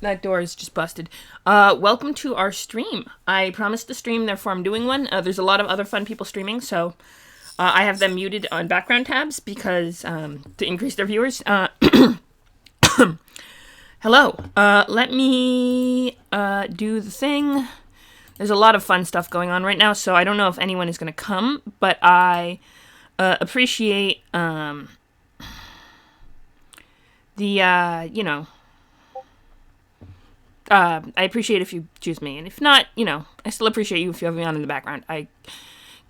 That door is just busted. Welcome to our stream. I promised to stream, therefore I'm doing one. There's a lot of other fun people streaming, so I have them muted on background tabs because to increase their viewers. Hello. Let me do the thing. There's a lot of fun stuff going on right now, so I don't know if anyone is going to come, but I appreciate I appreciate if you choose me, and if not, I still appreciate you if you have me on in the background. I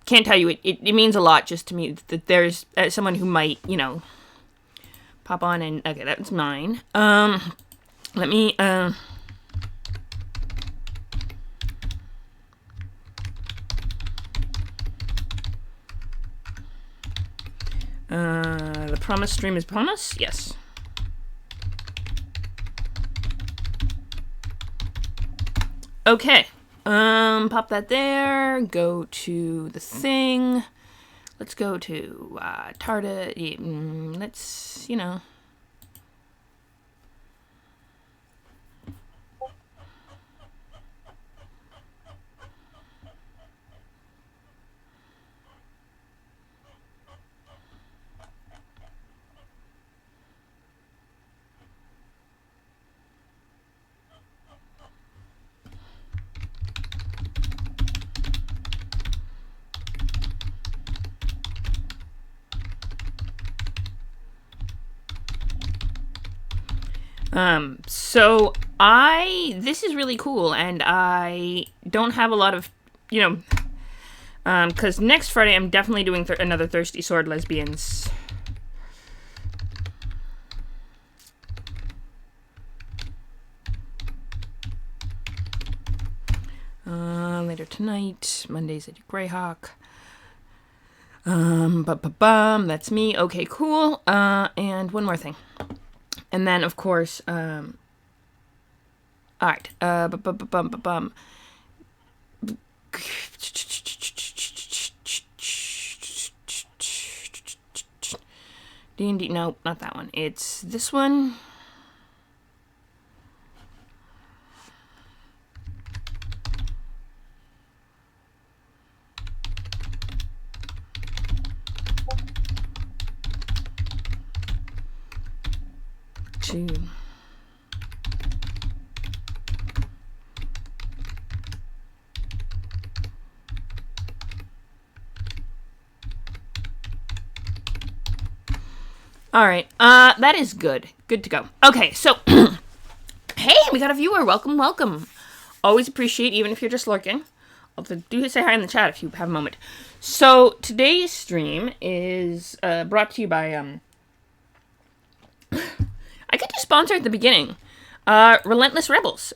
can't tell you, it means a lot just to me that there's someone who might, pop on and, okay, that's mine. Let me, the promise stream is promise? Yes. Okay, pop that there, go to the thing, let's go to, Tarda, let's, so this is really cool, and I don't have a lot of, because next Friday I'm definitely doing another Thirsty Sword Lesbians. Later tonight, Mondays I do Greyhawk. That's me. Okay, cool. And one more thing. And then, of course, alright, D&D, no, not that one. It's this one. Alright, that is good. Good to go. Okay, so, hey, we got a viewer. Welcome, welcome. Always appreciate, even if you're just lurking. Do say hi in the chat if you have a moment. So, today's stream is brought to you by, I could do sponsor at the beginning. Relentless Rebels.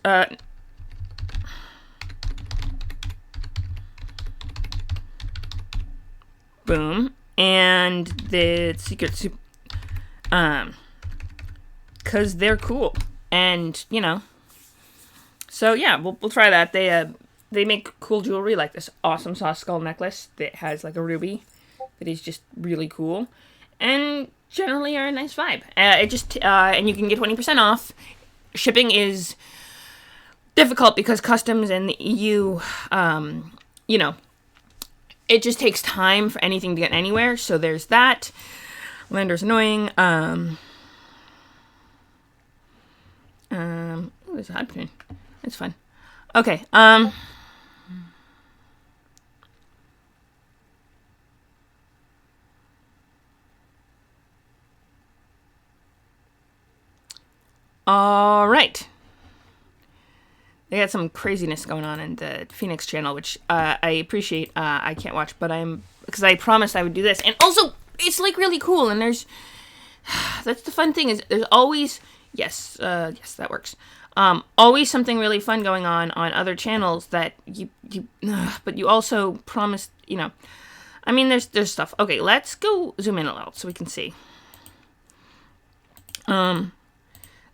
Boom. And the Secret Super... cause they're cool. And, so yeah, we'll try that. They make cool jewelry, like this awesome saw skull necklace that has like a ruby that is just really cool. And generally are a nice vibe. And you can get 20% off. Shipping is difficult because customs in the EU, it just takes time for anything to get anywhere. So there's that. Lander's annoying. There's a hot pin. That's fun. Okay. All right. They got some craziness going on in the Phoenix channel, which I appreciate. I can't watch, but because I promised I would do this. And also, it's like really cool. And that's the fun thing is there's always, yes, that works. Always something really fun going on other channels that but you also promised, there's stuff. Okay, let's go zoom in a little so we can see.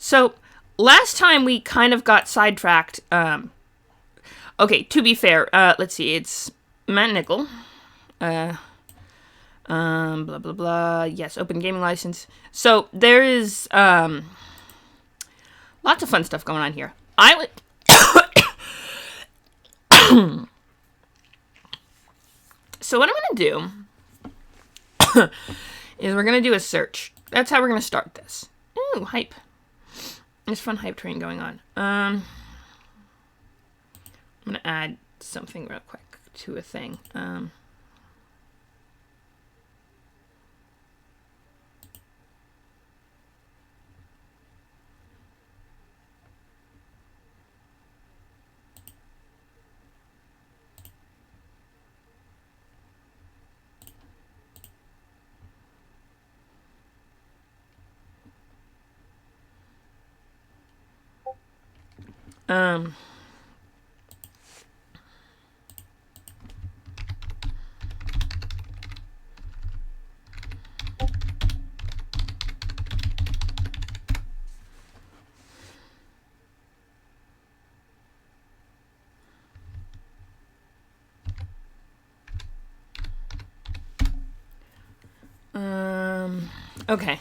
So, last time we kind of got sidetracked. Okay, to be fair, let's see, it's Matt Nickel. Blah, blah, blah. Yes, open gaming license. So, there is, Lots of fun stuff going on here. I would... So what I'm going to do is we're going to do a search. That's how we're going to start this. Ooh, hype. There's fun hype train going on. I'm going to add something real quick to a thing. Okay.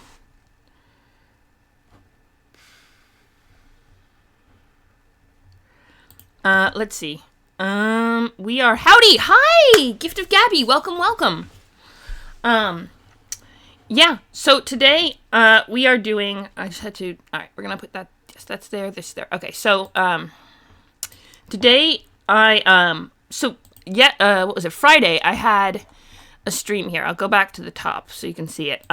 Let's see. We are... Howdy! Hi! Gift of Gabby! Welcome, welcome. Yeah, so today, we are doing... I just had to... Alright, we're gonna put that... Yes, that's there, this there. Okay, so, today, what was it? Friday, I had a stream here. I'll go back to the top so you can see it.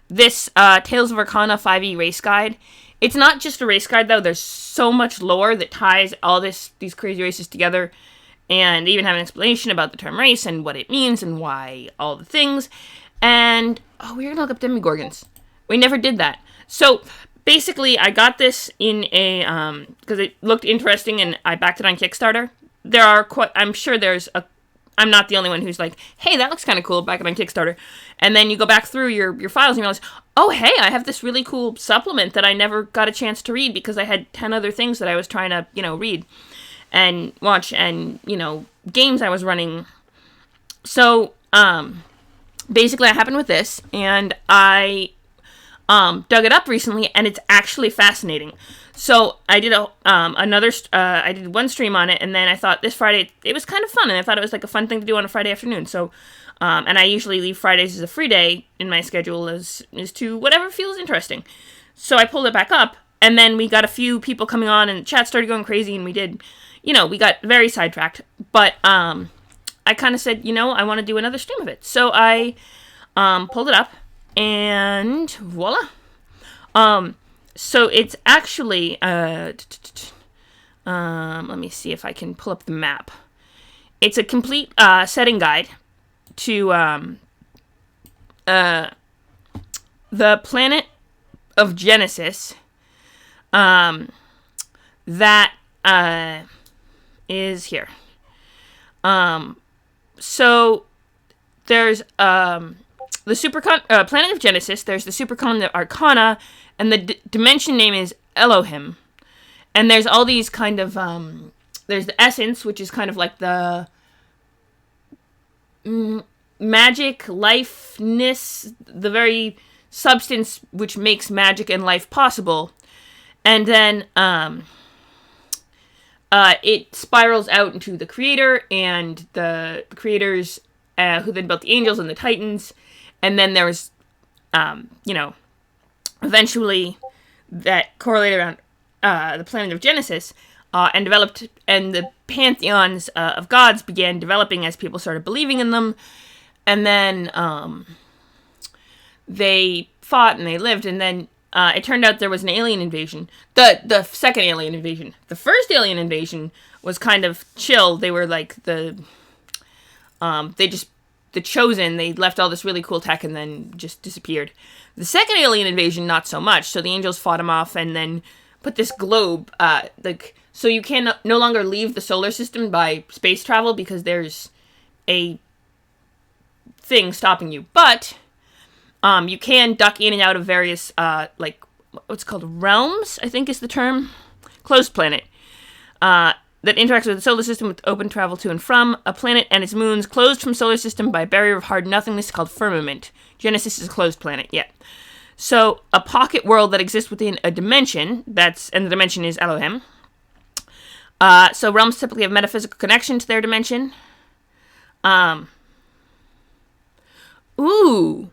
This, Tales of Arcana 5e race guide. It's not just a race guide, though. There's so much lore that ties all these crazy races together. And they even have an explanation about the term race and what it means and why all the things. And, oh, we're going to look up demigorgons. We never did that. So, basically, I got this in a, because it looked interesting and I backed it on Kickstarter. There are I'm sure there's I'm not the only one who's like, hey, that looks kind of cool, back it on Kickstarter. And then you go back through your files and you realize, oh, hey, I have this really cool supplement that I never got a chance to read because I had 10 other things that I was trying to, read and watch and, games I was running. So, basically I happened with this and I dug it up recently and it's actually fascinating. So I did I did one stream on it, and then I thought this Friday it was kind of fun, and I thought it was like a fun thing to do on a Friday afternoon. So, and I usually leave Fridays as a free day in my schedule as to whatever feels interesting. So I pulled it back up, and then we got a few people coming on, and the chat started going crazy, and we did, we got very sidetracked. But I kind of said, I want to do another stream of it. So I pulled it up, and voila. So it's actually, let me see if I can pull up the map. It's a complete, setting guide to, the planet of Genesis, that, is here. So there's, the planet of Genesis, there's the supercontinent Arcana, and the dimension name is Elohim. And there's all these kind of, there's the essence, which is kind of like the magic, lifeness, the very substance which makes magic and life possible. And then, it spirals out into the creator and the creators, who then built the angels and the titans. And then there's, eventually that correlated around the planet of Genesis and developed, and the pantheons of gods began developing as people started believing in them. And then they fought and they lived, and then it turned out there was an alien invasion. The second alien invasion. The first alien invasion was kind of chill. They were like the Chosen, they left all this really cool tech and then just disappeared. The second alien invasion, not so much. So the angels fought him off and then put this globe, so you can no longer leave the solar system by space travel because there's a thing stopping you. But you can duck in and out of various, what's called realms, I think is the term. Closed planet. That interacts with the solar system with open travel to and from. A planet and its moons closed from solar system by a barrier of hard nothingness called firmament. Genesis is a closed planet, yeah. So, a pocket world that exists within a dimension, and the dimension is Elohim. So, realms typically have metaphysical connection to their dimension. Ooh.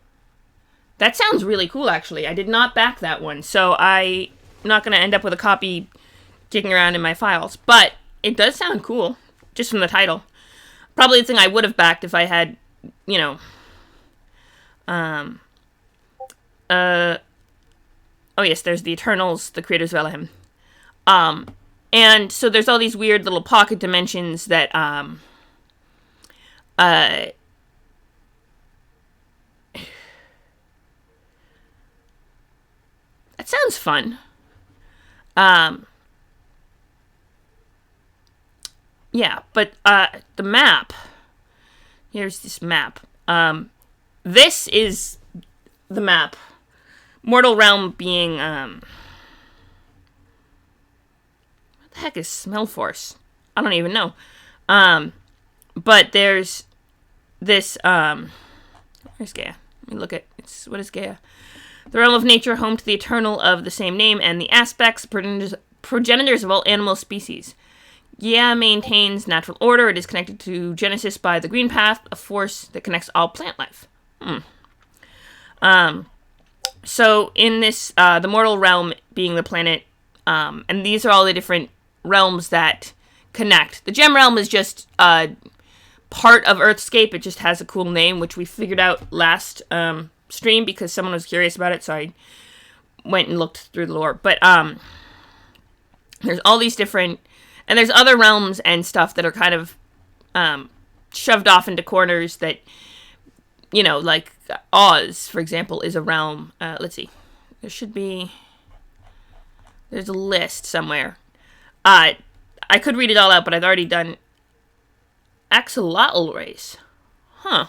That sounds really cool, actually. I did not back that one, so I'm not going to end up with a copy kicking around in my files. But it does sound cool, just from the title. Probably the thing I would have backed if I had, oh yes, there's the Eternals, the creators of Elohim. And so there's all these weird little pocket dimensions that, that sounds fun. Yeah, but, the map, here's this map. This is the map. Mortal Realm being, what the heck is Smell Force? I don't even know. But there's this, where's Gaia? Let me look at, what is Gaia? The realm of nature, home to the eternal of the same name, and the aspects, progenitors of all animal species. Gaia maintains natural order. It is connected to Genesis by the green path, a force that connects all plant life. So in this, the mortal realm being the planet, and these are all the different realms that connect. The gem realm is just part of Earthscape. It just has a cool name, which we figured out last stream because someone was curious about it, so I went and looked through the lore. But there's all these different, and there's other realms and stuff that are kind of shoved off into corners that, like Oz, for example, is a realm. Let's see. There's a list somewhere. I could read it all out, but I've already done Axolotl race. Huh.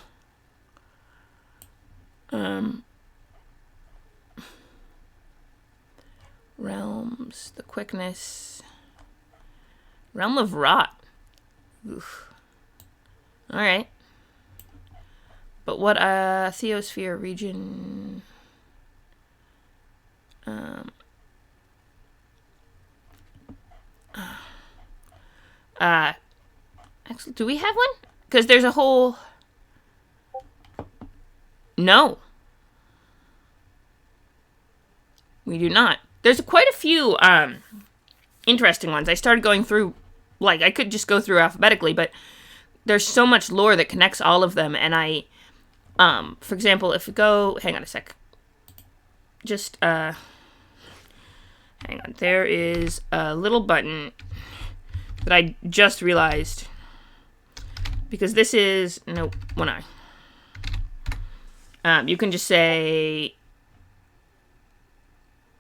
Realms, the quickness. Realm of Rot. Oof. Alright. But what, Theosphere region... Actually, do we have one? Because there's a whole... No. We do not. There's quite a few, interesting ones. I started going through, I could just go through alphabetically, but there's so much lore that connects all of them, and for example, if we go... Hang on a sec. Just, hang on. There is a little button that I just realized. Because this is... Nope, one eye. You can just say...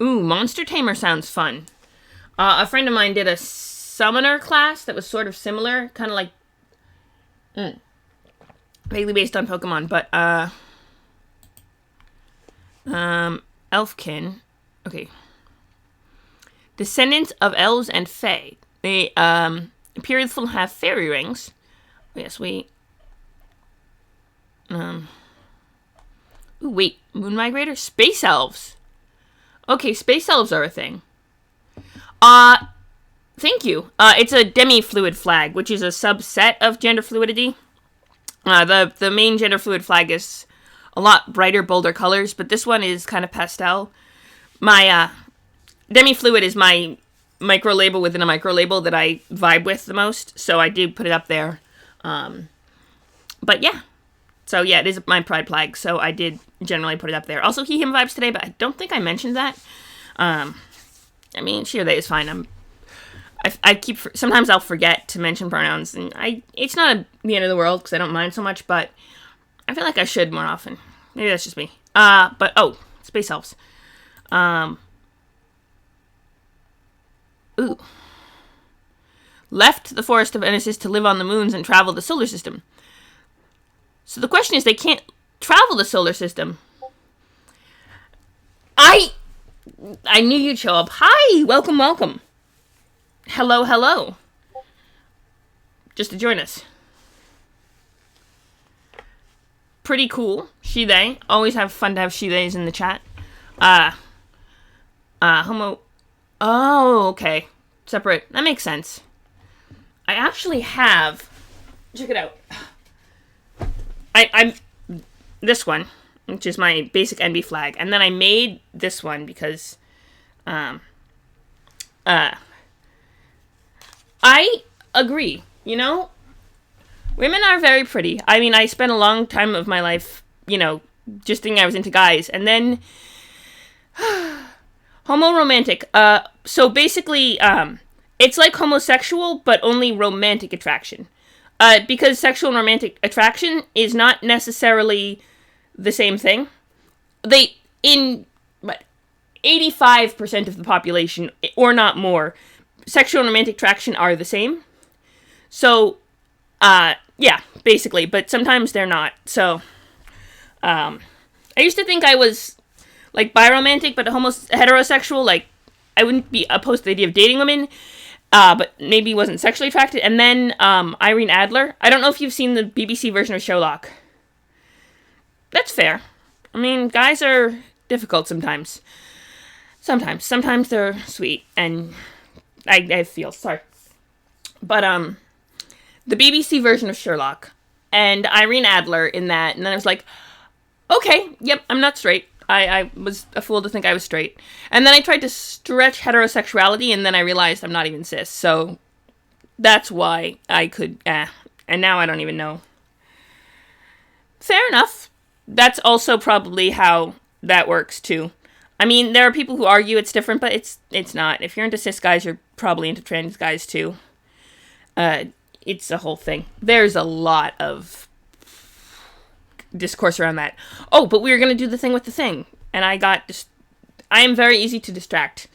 Ooh, Monster Tamer sounds fun. A friend of mine did a summoner class that was sort of similar. Kind of like... vaguely based on Pokemon, but, Elfkin. Okay. Descendants of Elves and Fae. They, appears to have fairy rings. Yes, we... Ooh, wait. Moon Migrator? Space Elves. Okay, Space Elves are a thing. Thank you. It's a demi-fluid flag, which is a subset of gender fluidity. The main gender fluid flag is a lot brighter, bolder colors, but this one is kind of pastel. My, demi-fluid is my micro-label within a micro-label that I vibe with the most, so I do put it up there. But yeah. So yeah, it is my pride flag, so I did generally put it up there. Also, he, him vibes today, but I don't think I mentioned that. I mean, she or they is fine. Sometimes I'll forget to mention pronouns, and it's not the end of the world, because I don't mind so much, but I feel like I should more often. Maybe that's just me. But, Space Elves. Ooh. Left the Forest of Genesis to live on the moons and travel the solar system. So the question is, they can't travel the solar system. I knew you'd show up. Hi! Welcome, welcome. Hello, hello. Just to join us. Pretty cool. She, they. Always have fun to have she, theys in the chat. Homo. Oh, okay. Separate. That makes sense. I actually have. Check it out. I'm this one, which is my basic NB flag, and then I made this one because, I agree. You know, women are very pretty. I mean, I spent a long time of my life, just thinking I was into guys, and then homoromantic. So basically, it's like homosexual, but only romantic attraction. Because sexual and romantic attraction is not necessarily the same thing. 85% of the population, or not more, sexual and romantic attraction are the same. So, yeah, basically, but sometimes they're not. So, I used to think I was, biromantic, but heterosexual, I wouldn't be opposed to the idea of dating women, but maybe wasn't sexually attracted. And then, Irene Adler. I don't know if you've seen the BBC version of Sherlock. That's fair. I mean, guys are difficult sometimes. Sometimes they're sweet, and I feel sorry. But, the BBC version of Sherlock, and Irene Adler in that, and then I was like, okay, yep, I'm not straight. I was a fool to think I was straight. And then I tried to stretch heterosexuality, and then I realized I'm not even cis. So that's why I could, and now I don't even know. Fair enough. That's also probably how that works, too. I mean, there are people who argue it's different, but it's not. If you're into cis guys, you're probably into trans guys, too. It's a whole thing. There's a lot of discourse around that. Oh, but we were going to do the thing with the thing. And I am very easy to distract.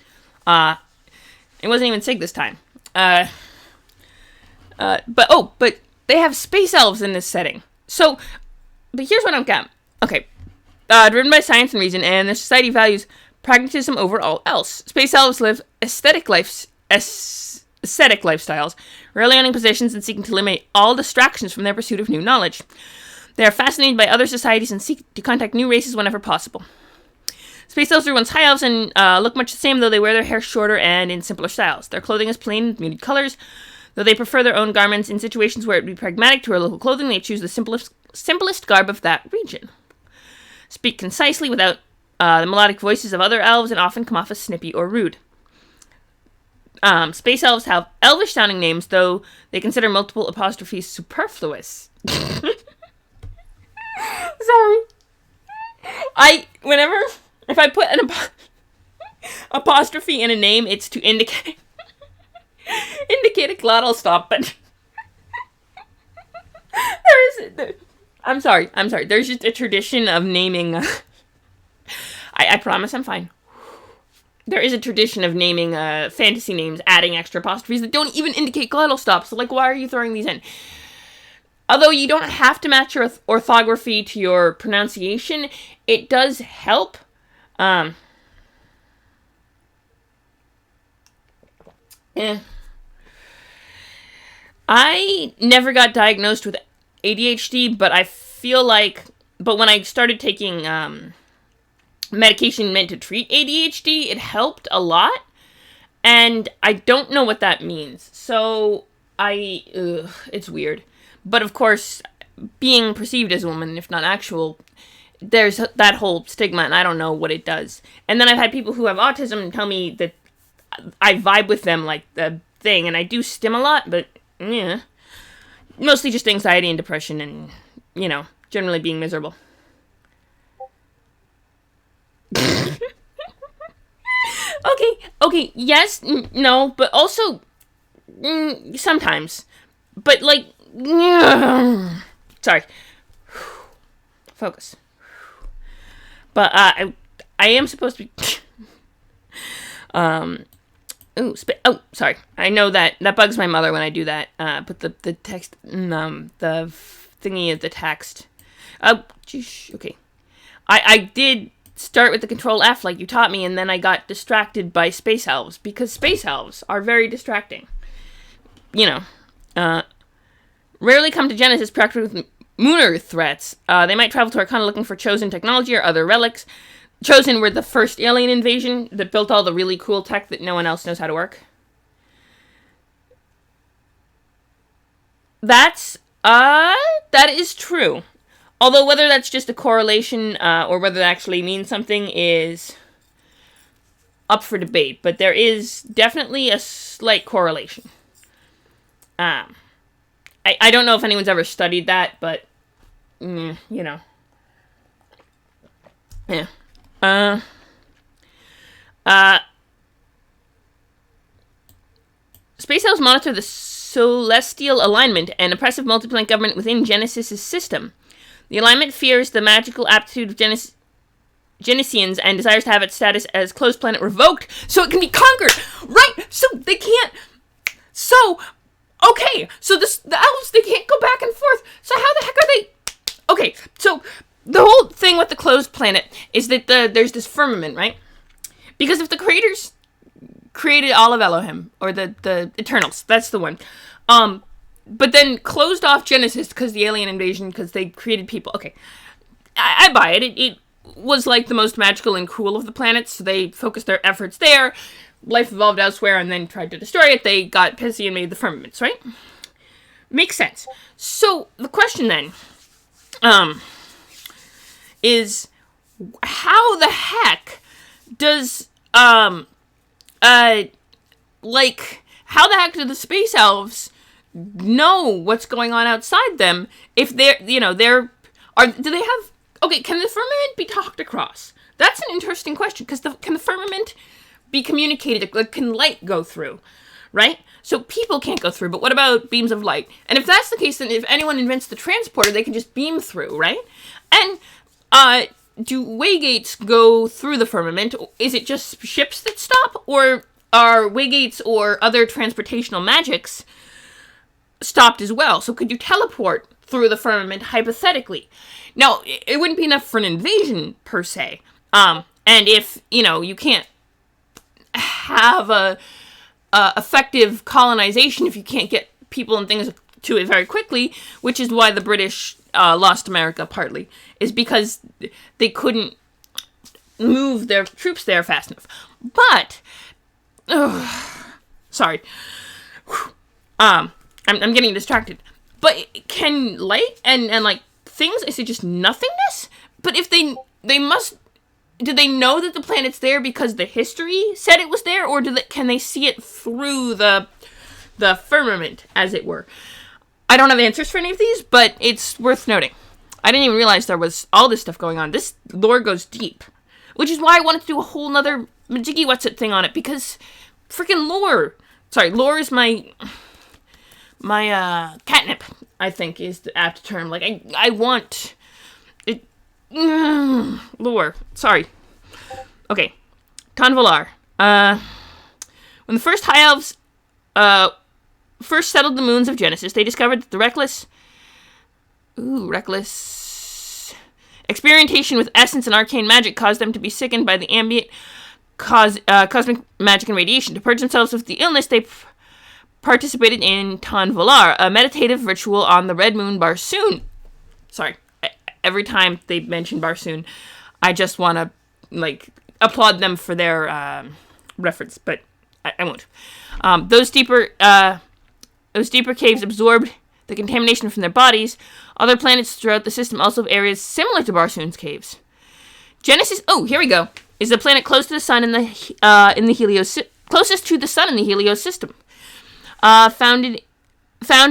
It wasn't even Sig this time. But they have space elves in this setting. So, but here's what I've got. Okay. Driven by science and reason, and the society values pragmatism over all else. Space elves live aesthetic lifestyles, rarely owning possessions and seeking to eliminate all distractions from their pursuit of new knowledge. They are fascinated by other societies and seek to contact new races whenever possible. Space elves are once high elves and look much the same, though they wear their hair shorter and in simpler styles. Their clothing is plain with muted colors. Though they prefer their own garments, in situations where it would be pragmatic to wear local clothing, they choose the simplest garb of that region. Speak concisely without the melodic voices of other elves and often come off as snippy or rude. Space elves have elvish-sounding names, though they consider multiple apostrophes superfluous. Sorry. If I put an apostrophe in a name, it's to indicate a glottal stop, but I'm sorry. There's just a tradition of naming, I promise I'm fine. There is a tradition of naming fantasy names, adding extra apostrophes that don't even indicate glottal stops. So, why are you throwing these in? Although you don't have to match your orthography to your pronunciation, it does help. I never got diagnosed with ADHD, but I feel but when I started taking medication meant to treat ADHD, it helped a lot, and I don't know what that means. So it's weird. But of course, being perceived as a woman, if not actual, there's that whole stigma, and I don't know what it does. And then I've had people who have autism tell me that I vibe with them like the thing, and I do stim a lot, but yeah. Mostly just anxiety and depression and, generally being miserable. Okay, yes, no, but also, sometimes. But, sorry. Focus. But, I am supposed to be, sorry. I know that bugs my mother when I do that. Put the text, the thingy of the text. Okay. I did start with the Control F like you taught me, and then I got distracted by space elves, because space elves are very distracting. Rarely come to Genesis preoccupied with Mooner threats. They might travel to Arcana looking for chosen technology or other relics. Chosen were the first alien invasion that built all the really cool tech that no one else knows how to work. That is true. Although whether that's just a correlation or whether that actually means something is up for debate. But there is definitely a slight correlation. I don't know if anyone's ever studied that, but, you know. Yeah. Space Elves monitor the celestial alignment and oppressive multi-planet government within Genesis' system. The alignment fears the magical aptitude of Genesians and desires to have its status as closed planet revoked so it can be conquered. Right! So they can't... So... Okay, so the elves, they can't go back and forth. So how the heck are they... Okay, so the whole thing with the closed planet is that there's this firmament, right? Because if the creators created all of Elohim, or the Eternals, that's the one, but then closed off Genesis because the alien invasion, because they created people. Okay, I buy it. It was like the most magical and cool of the planets, so they focused their efforts there. Life evolved elsewhere and then tried to destroy it. They got pissy and made the firmaments, right? Makes sense. So the question then is how the heck does how the heck do the space elves know what's going on outside them if do they have, okay, can the firmament be talked across? That's an interesting question, because can the firmament be communicated? Like, can light go through, right? So people can't go through, but what about beams of light? And if that's the case, then if anyone invents the transporter, they can just beam through, right? And do waygates go through the firmament? Is it just ships that stop, or are waygates or other transportational magics stopped as well? So could you teleport through the firmament hypothetically? Now, it wouldn't be enough for an invasion per se. And if you can't have a effective colonization if you can't get people and things to it very quickly, which is why the British lost America partly, is because they couldn't move their troops there fast enough. But sorry, I'm getting distracted. But can light and like things, is it just nothingness? But if they must. Do they know that the planet's there because the history said it was there, or can they see it through the firmament, as it were? I don't have answers for any of these, but it's worth noting. I didn't even realize there was all this stuff going on. This lore goes deep, which is why I wanted to do a whole nother majiggy what's it thing on it, because freaking lore. Sorry, lore is my catnip, I think, is the apt term. Like, I want it. Lore. Sorry. Okay. Tanvalar. When the first High Elves first settled the moons of Genesis, they discovered that the reckless experimentation with essence and arcane magic caused them to be sickened by the ambient cosmic magic and radiation. To purge themselves of the illness, they participated in Tanvalar, a meditative ritual on the red moon Barsoon. Sorry. Every time they mention Barsoon, I just want to, applaud them for their reference, but I won't. Those deeper caves absorbed the contamination from their bodies. Other planets throughout the system also have areas similar to Barsoon's caves. Genesis, here we go, is the planet close to the sun closest to the sun in the Helios system. Found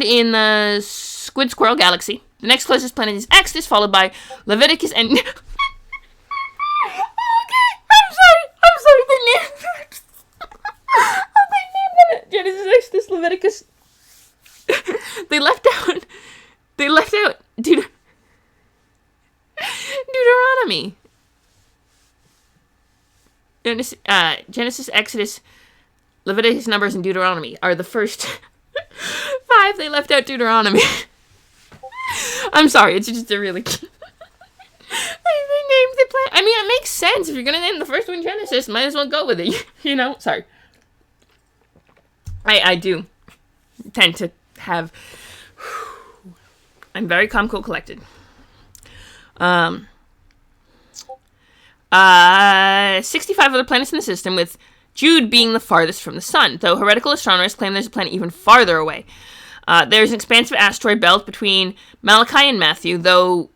in the Squid Squirrel Galaxy. The next closest planet is Exodus, followed by Leviticus and... Okay, I'm sorry, they named them Genesis, Exodus, Leviticus. They left out Deuteronomy. Genesis, Exodus, Leviticus, Numbers, and Deuteronomy are the first 5. They left out Deuteronomy. I'm sorry, it's just a really... they named the planet. I mean, it makes sense. If you're going to name the first one Genesis, might as well go with it, Sorry. I do tend to have... I'm very calm, cool, collected. 65 other planets in the system, with Jude being the farthest from the sun, though heretical astronomers claim there's a planet even farther away. There's an expansive asteroid belt between Malachi and Matthew, though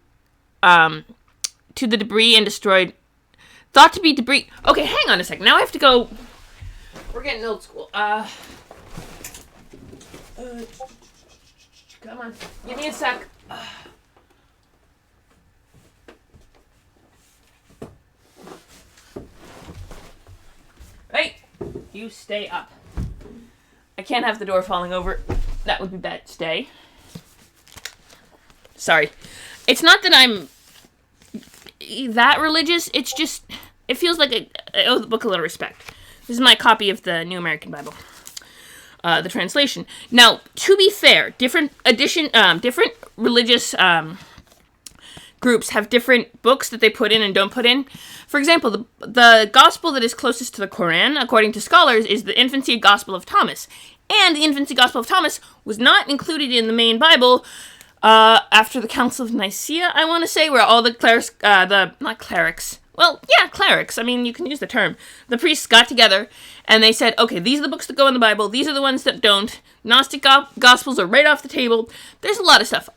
to the debris and destroyed, thought to be debris. Okay, hang on a second. Now I have to go. We're getting old school. Come on, give me a sec. Hey, you stay up. I can't have the door falling over. That would be bad. Stay. Sorry. It's not that I'm that religious. It's just, it feels like I owe the book a little respect. This is my copy of the New American Bible. The translation. Now, to be fair, different religious groups have different books that they put in and don't put in. For example, the gospel that is closest to the Quran, according to scholars, is the Infancy Gospel of Thomas. And the Infancy Gospel of Thomas was not included in the main Bible after the Council of Nicaea, I want to say, where all the clerics, clerics, I mean, you can use the term. The priests got together, and they said, okay, these are the books that go in the Bible, these are the ones that don't. Gnostic Gospels are right off the table. There's a lot of stuff.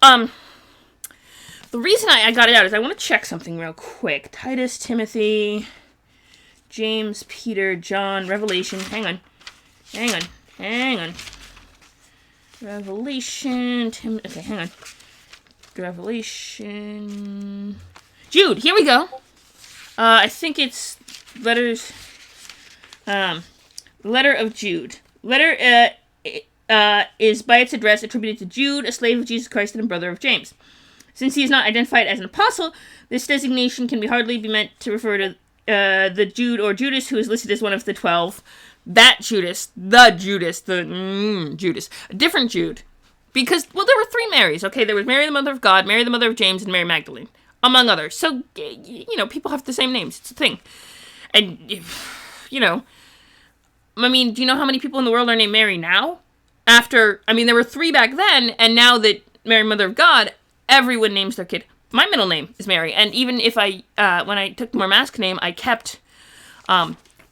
The reason I got it out is I want to check something real quick. Titus, Timothy, James, Peter, John, Revelation. Hang on. Revelation, okay, hang on. Revelation. Jude, here we go. I think it's letters. Letter of Jude. Letter is by its address attributed to Jude, a slave of Jesus Christ and a brother of James. Since he is not identified as an apostle, this designation can hardly be meant to refer to the Jude or Judas, who is listed as one of the 12. That Judas, Judas, a different Jude. Because, well, there were 3 Marys, okay? There was Mary, the mother of God, Mary, the mother of James, and Mary Magdalene, among others. So, people have the same names. It's a thing. And, I mean, do you know how many people in the world are named Mary now? There were 3 back then, and now that Mary, mother of God, everyone names their kid. My middle name is Mary, and even if when I took the more masc name, I kept,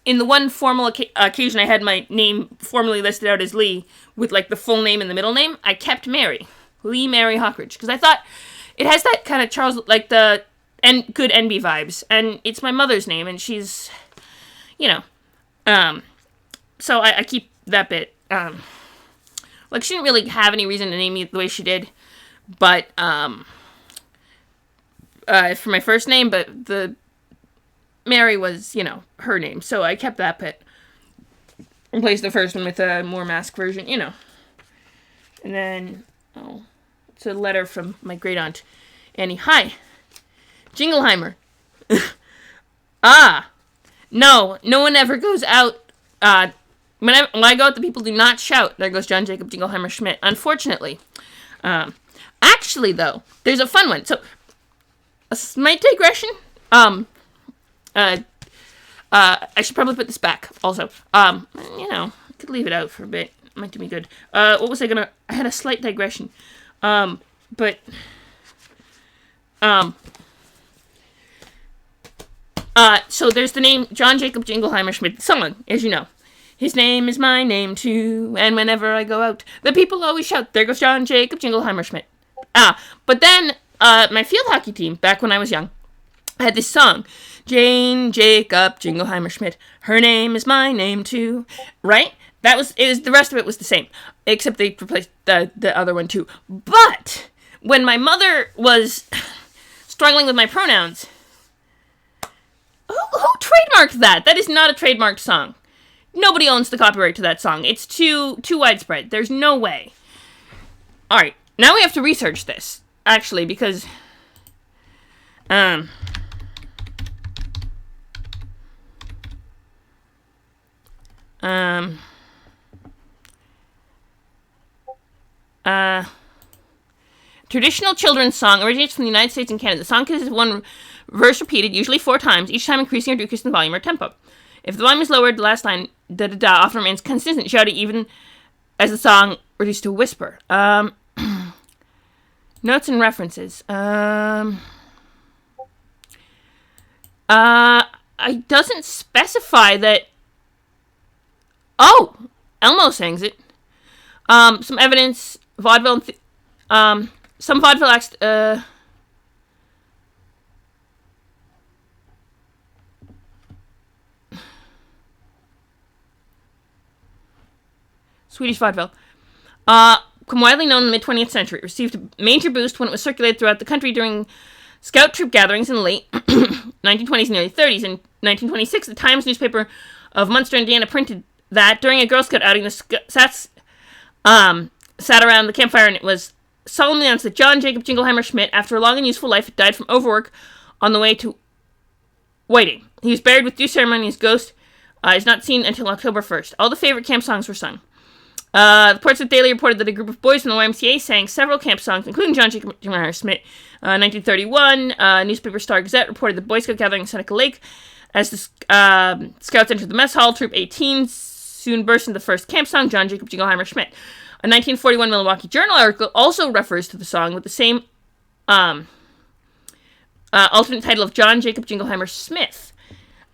in the one formal occasion I had my name formally listed out as Lee, with, the full name and the middle name, I kept Mary. Lee Mary Hawkridge. Because I thought, it has that kind of Charles, good NB vibes. And it's my mother's name, and she's, so I keep that bit. She didn't really have any reason to name me the way she did. But, for my first name, but the Mary was, her name. So I kept that bit. Replaced the first one with a more masc version, And then, it's a letter from my great aunt, Annie. Hi, Jingleheimer. No one ever goes out. When I go out, the people do not shout. There goes John Jacob Jingleheimer Schmidt. Unfortunately. Actually, though, there's a fun one. So, a slight digression. I should probably put this back, also. I could leave it out for a bit. Might do me good. What was I had a slight digression. So there's the name John Jacob Jingleheimer Schmidt song, as you know. His name is my name, too, and whenever I go out, the people always shout, there goes John Jacob Jingleheimer Schmidt. But then, my field hockey team, back when I was young, had this song, Jane Jacob Jingleheimer Schmidt, her name is my name, too, right? The rest of it was the same, except they replaced the other one, too. But, when my mother was struggling with my pronouns, who trademarked that? That is not a trademarked song. Nobody owns the copyright to that song. It's too widespread. There's no way. Alright, now we have to research this, actually, because, traditional children's song originates from the United States and Canada. The song consists of one verse repeated, usually 4 times, each time increasing or decreasing the volume or tempo. If the volume is lowered, the last line, da-da-da, often remains consistent, shouting even as the song reduced to a whisper. Notes and references. it doesn't specify that. Oh, Elmo sings it. Some evidence, vaudeville, some vaudeville acts. Swedish vaudeville. Become widely known in the mid-20th century. It received a major boost when it was circulated throughout the country during scout troop gatherings in the late 1920s and early 30s. In 1926, the Times newspaper of Munster, Indiana, printed that during a Girl Scout outing, the Scouts sat around the campfire, and it was solemnly announced that John Jacob Jingleheimer Schmidt, after a long and useful life, had died from overwork on the way to Whiting. He was buried with due ceremony. His ghost is not seen until October 1st. All the favorite camp songs were sung. The Portsmouth Daily reported that a group of boys from the YMCA sang several camp songs, including John Jacob Jingleheimer Schmidt. 1931, newspaper Star Gazette reported the Boy Scout gathering in Seneca Lake. As the Scouts entered the mess hall, Troop 18 soon burst into the first camp song, John Jacob Jingleheimer Schmidt. A 1941 Milwaukee Journal article also refers to the song with the same alternate title of John Jacob Jingleheimer Smith.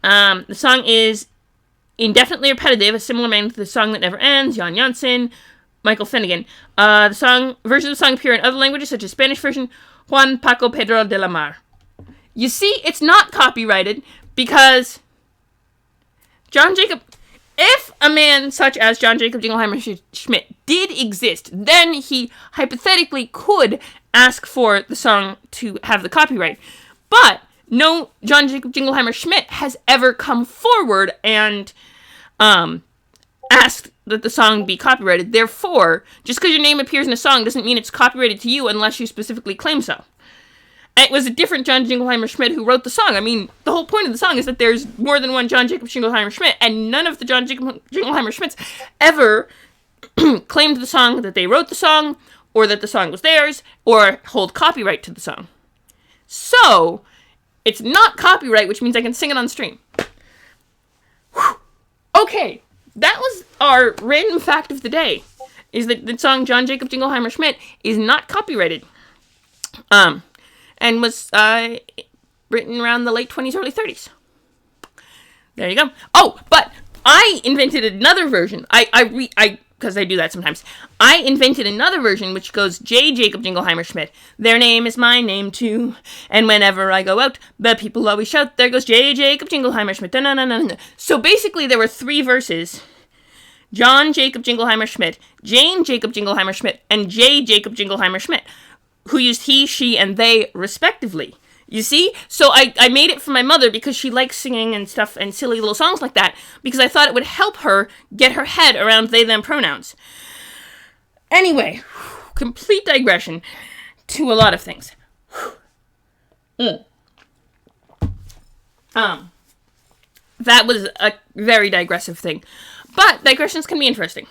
The song is indefinitely repetitive, a similar name to The Song That Never Ends, Jan Janssen, Michael Finnegan. Versions of the song appear in other languages, such as Spanish version, Juan Paco Pedro de la Mar. You see, it's not copyrighted because John Jacob... If a man such as John Jacob Jingleheimer Schmidt did exist, then he hypothetically could ask for the song to have the copyright. But no John Jacob Jingleheimer Schmidt has ever come forward and asked that the song be copyrighted. Therefore, just because your name appears in a song doesn't mean it's copyrighted to you unless you specifically claim so. It was a different John Jingleheimer Schmidt who wrote the song. I mean, the whole point of the song is that there's more than one John Jacob Jingleheimer Schmidt, and none of the John Jacob Jingleheimer Schmidts ever claimed the song, that they wrote the song, or that the song was theirs, or hold copyright to the song. So, it's not copyright, which means I can sing it on stream. Whew. Okay, that was our random fact of the day, is that the song John Jacob Jingleheimer Schmidt is not copyrighted. And was written around the late 20s, early 30s. There you go. Oh, but I invented another version. Because I do that sometimes. I invented another version which goes, J. Jacob Jingleheimer Schmidt. Their name is my name too. And whenever I go out, the people always shout, there goes J. Jacob Jingleheimer Schmidt. Da-na-na-na-na. So basically there were 3 verses. John Jacob Jingleheimer Schmidt, Jane Jacob Jingleheimer Schmidt, and J. Jacob Jingleheimer Schmidt, who used he, she, and they, respectively. You see? So I made it for my mother because she likes singing and stuff and silly little songs like that, because I thought it would help her get her head around they, them pronouns. Anyway, complete digression to a lot of things. That was a very digressive thing. But digressions can be interesting.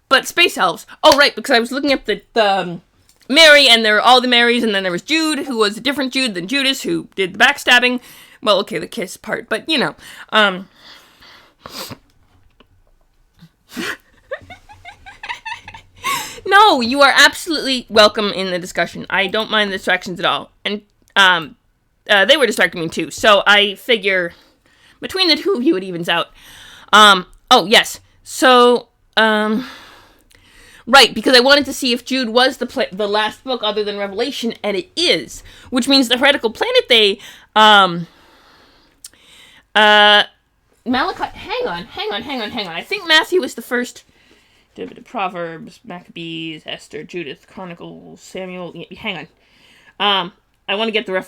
But space elves. Oh, right, because I was looking up the Mary, and there were all the Marys, and then there was Jude, who was a different Jude than Judas, who did the backstabbing. Well, okay, the kiss part, but, you know. No, you are absolutely welcome in the discussion. I don't mind the distractions at all. And, they were distracting me, too. So, I figure, between the two of you, it evens out. Oh, yes. So, right, because I wanted to see if Jude was the last book other than Revelation, and it is. Which means the heretical planet they, Malachi, hang on. I think Matthew was the first. Proverbs, Maccabees, Esther, Judith, Chronicles, Samuel, hang on. I want to get the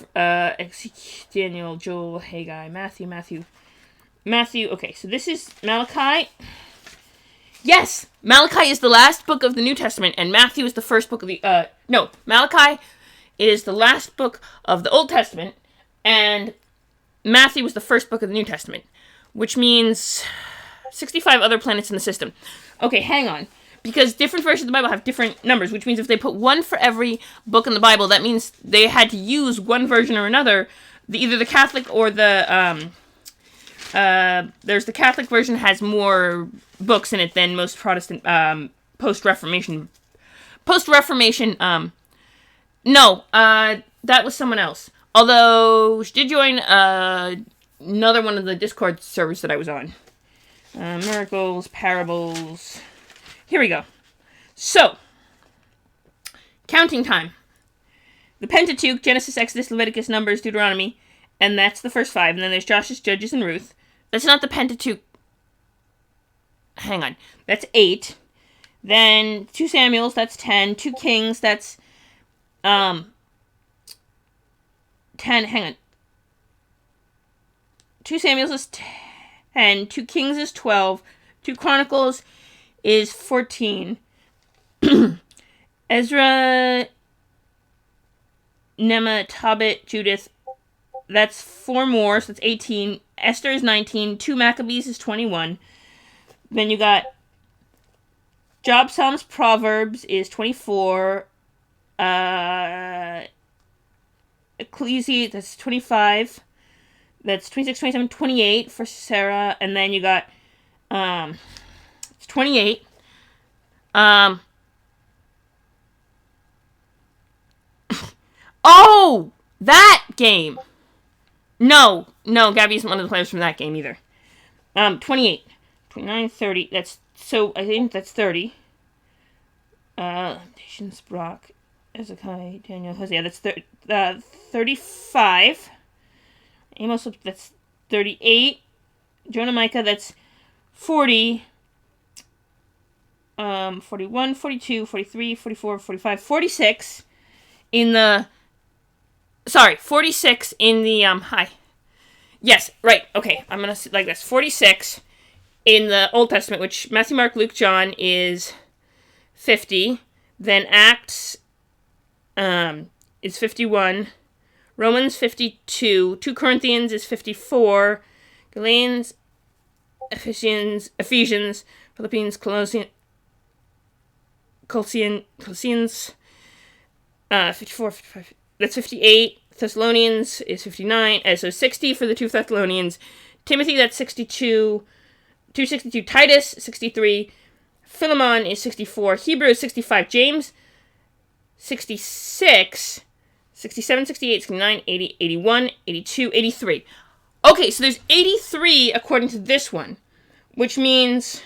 Daniel, Joel, Haggai, Matthew. Okay, so this is Malachi. Yes, Malachi is the last book of the New Testament, and Matthew is the first book of the, Malachi is the last book of the Old Testament, and Matthew was the first book of the New Testament, which means 65 other planets in the system. Okay, hang on, because different versions of the Bible have different numbers, which means if they put one for every book in the Bible, that means they had to use one version or another, either the Catholic or the, there's the Catholic version has more books in it than most Protestant, post-Reformation, that was someone else. Although, she did join, another one of the Discord servers that I was on. Miracles, parables. Here we go. So, counting time. The Pentateuch, Genesis, Exodus, Leviticus, Numbers, Deuteronomy, and that's the first 5. And then there's Joshua, Judges, and Ruth. That's not the Pentateuch. Hang on. That's 8. Then 2 Samuels, that's 10. 2 Kings, that's 10. Hang on. 2 Samuels is 10. 2 Kings is 12. 2 Chronicles is 14. Ezra, Nehemiah, Tobit, Judith, that's 4 more, so that's 18. Esther is 19. 2 Maccabees is 21. Then you got Job, Psalms, Proverbs is 24. Ecclesi, that's 25. That's 26, 27, 28 for Sarah. And then you got, it's 28. Oh! That game! No, Gabby isn't one of the players from that game either. 28. 29, 30, that's, so, I think that's 30. Nations, Brock, Ezekiel, Daniel, Hosea, that's 35. Amos, that's 38. Jonah, Micah, that's 40. 41, 42, 43, 44, 45, 46 in the... Sorry, 46 in the, hi. Yes, right, okay, I'm gonna like this. 46 in the Old Testament, which Matthew, Mark, Luke, John is 50. Then Acts, is 51. Romans, 52. 2 Corinthians is 54. Galatians, Ephesians, Philippians, Colossians, 54, 55. That's 58. Thessalonians is 59. So 60 for the 2 Thessalonians. Timothy, that's 62. 262. Titus, 63. Philemon is 64. Hebrew is 65. James, 66. 67, 68, 69, 80, 81, 82, 83. Okay, so there's 83 according to this one. Which means...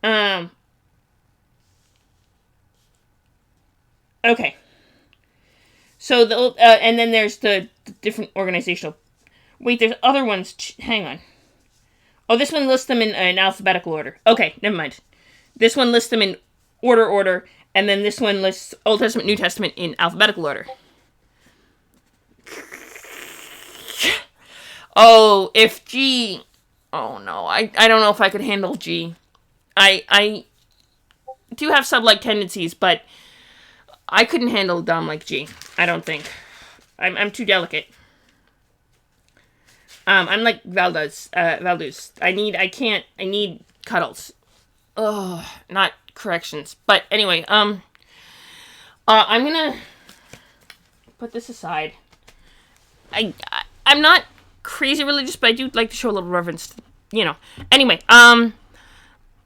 Okay. So, and then there's the different organizational... Wait, there's other ones... Hang on. Oh, this one lists them in alphabetical order. Okay, never mind. This one lists them in order, and then this one lists Old Testament, New Testament in alphabetical order. Oh, if G... Oh, no. I don't know if I could handle G. I do have sub-like tendencies, but I couldn't handle Dom like G. I don't think. I'm too delicate. I'm like Valdez. I need cuddles. Ugh, not corrections. But anyway, I'm gonna put this aside. I'm not crazy religious, but I do like to show a little reverence, Anyway,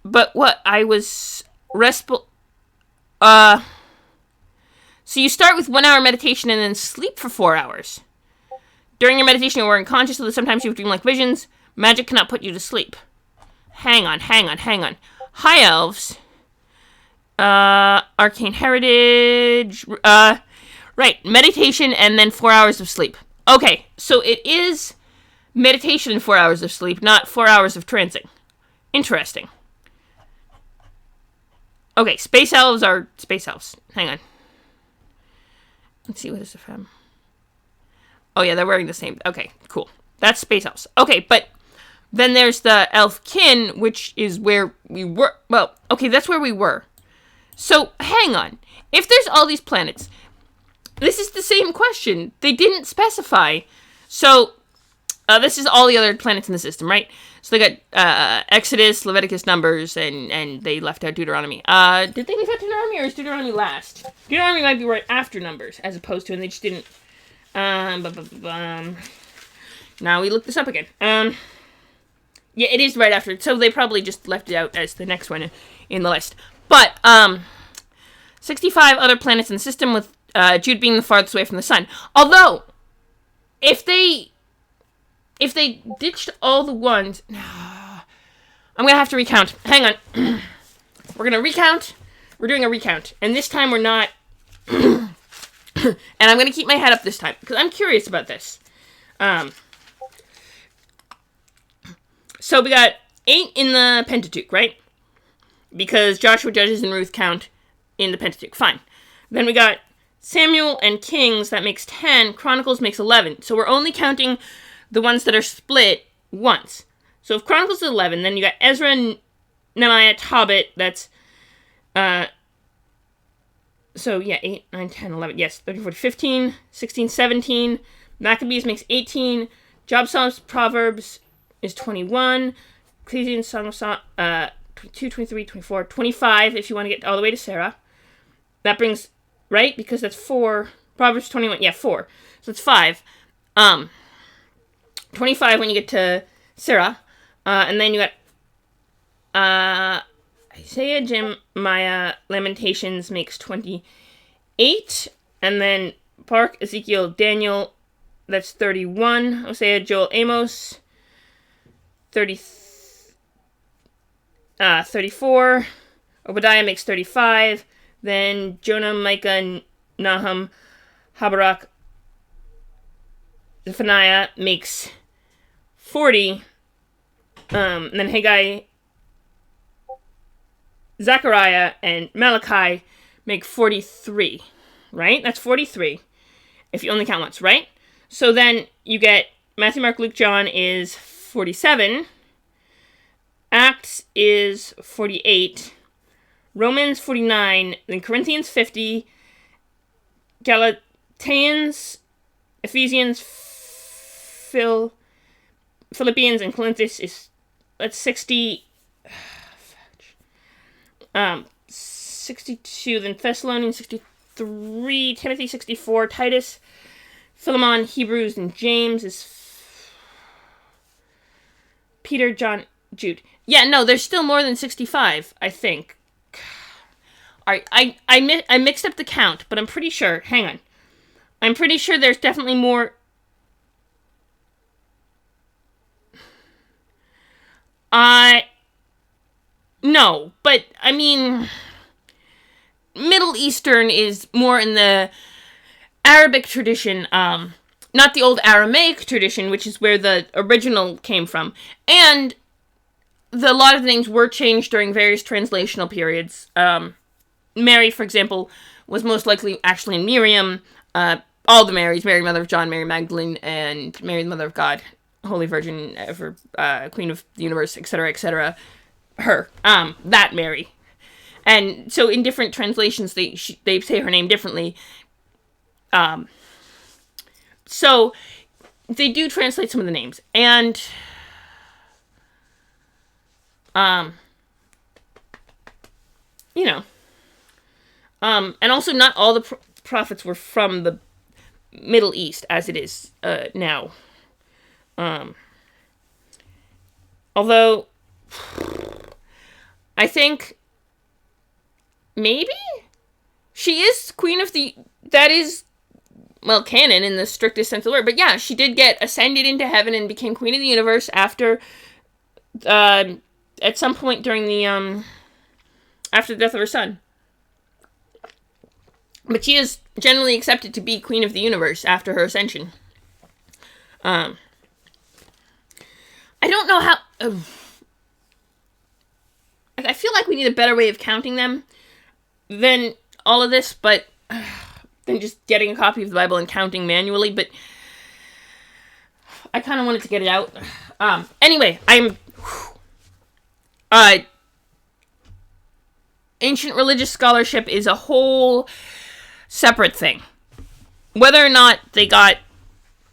but what, I was so you start with 1 hour meditation and then sleep for 4 hours. During your meditation, you are unconscious, so that sometimes you dream like visions. Magic cannot put you to sleep. Hang on. Hi, Elves. Arcane Heritage. Right, meditation and then 4 hours of sleep. Okay, so it is meditation and 4 hours of sleep, not 4 hours of trancing. Interesting. Okay, Space Elves are Space Elves. Hang on. Let's see, what is the fem? Oh, yeah, they're wearing the same. Okay, cool. That's Space Elves. Okay, but then there's the Elf Kin, which is where we were. Well, okay, that's where we were. So, hang on. If there's all these planets, this is the same question. They didn't specify. So, this is all the other planets in the system, right? So they got Exodus, Leviticus, Numbers, and they left out Deuteronomy. Did they leave out Deuteronomy, or is Deuteronomy last? Deuteronomy might be right after Numbers, as opposed to, and they just didn't. Now we look this up again. Yeah, it is right after, so they probably just left it out as the next one in the list. But, 65 other planets in the system, with Jude being the farthest away from the sun. Although, if they if they ditched all the ones... I'm going to have to recount. Hang on. We're going to recount. We're doing a recount. And this time we're not... and I'm going to keep my head up this time, because I'm curious about this. So we got 8 in the Pentateuch, right? Because Joshua, Judges, and Ruth count in the Pentateuch. Fine. Then we got Samuel and Kings, that makes 10. Chronicles makes 11. So we're only counting the ones that are split once. So if Chronicles is 11, then you got Ezra, Nehemiah, Tobit, that's... So, yeah, 8, 9, 10, 11. Yes, 13, 14, 15, 16, 17. Maccabees makes 18. Job, Psalms, Proverbs is 21. Ecclesiastes, Song of Songs, 22, 23, 24, 25, if you want to get all the way to Sarah. That brings, right? Because that's 4. Proverbs 21. Yeah, 4. So it's 5. 25 when you get to Sarah. And then you got Isaiah, Jeremiah, Lamentations makes 28. And then Baruch, Ezekiel, Daniel, that's 31. Hosea, Joel, Amos, 34. Obadiah makes 35. Then Jonah, Micah, Nahum, Habakkuk, Zephaniah makes 40. And then Haggai, Zechariah, and Malachi make 43. Right? That's 43. If you only count once, right? So then you get Matthew, Mark, Luke, John is 47. Acts is 48. Romans 49. Then Corinthians 50. Galatians, Ephesians, Philippians, and Corinthians is, that's 60. 62. Then Thessalonians 63. Timothy 64. Titus, Philemon, Hebrews, and James is Peter, John, Jude. Yeah, no, there's still more than 65, I think. Alright, I mixed up the count, but I'm pretty sure. Hang on. I'm pretty sure there's definitely more. No, but, I mean, Middle Eastern is more in the Arabic tradition, not the old Aramaic tradition, which is where the original came from. And a lot of the names were changed during various translational periods. Mary, for example, was most likely actually Miriam. All the Marys, Mary, Mother of John, Mary Magdalene, and Mary, the Mother of God, Holy Virgin, ever, Queen of the Universe, etc., etc., her. That Mary. And so in different translations, they say her name differently. So they do translate some of the names. And, you know. And also not all the prophets were from the Middle East, as it is now. Although, I think, maybe? She is Queen of the... That is, well, canon in the strictest sense of the word. But yeah, she did get ascended into heaven and became Queen of the Universe after... at some point during the... after the death of her son. But she is generally accepted to be Queen of the Universe after her ascension. I don't know how... I feel like we need a better way of counting them than all of this, but... than just getting a copy of the Bible and counting manually, but... I kind of wanted to get it out. Anyway, ancient religious scholarship is a whole... separate thing. Whether or not they got...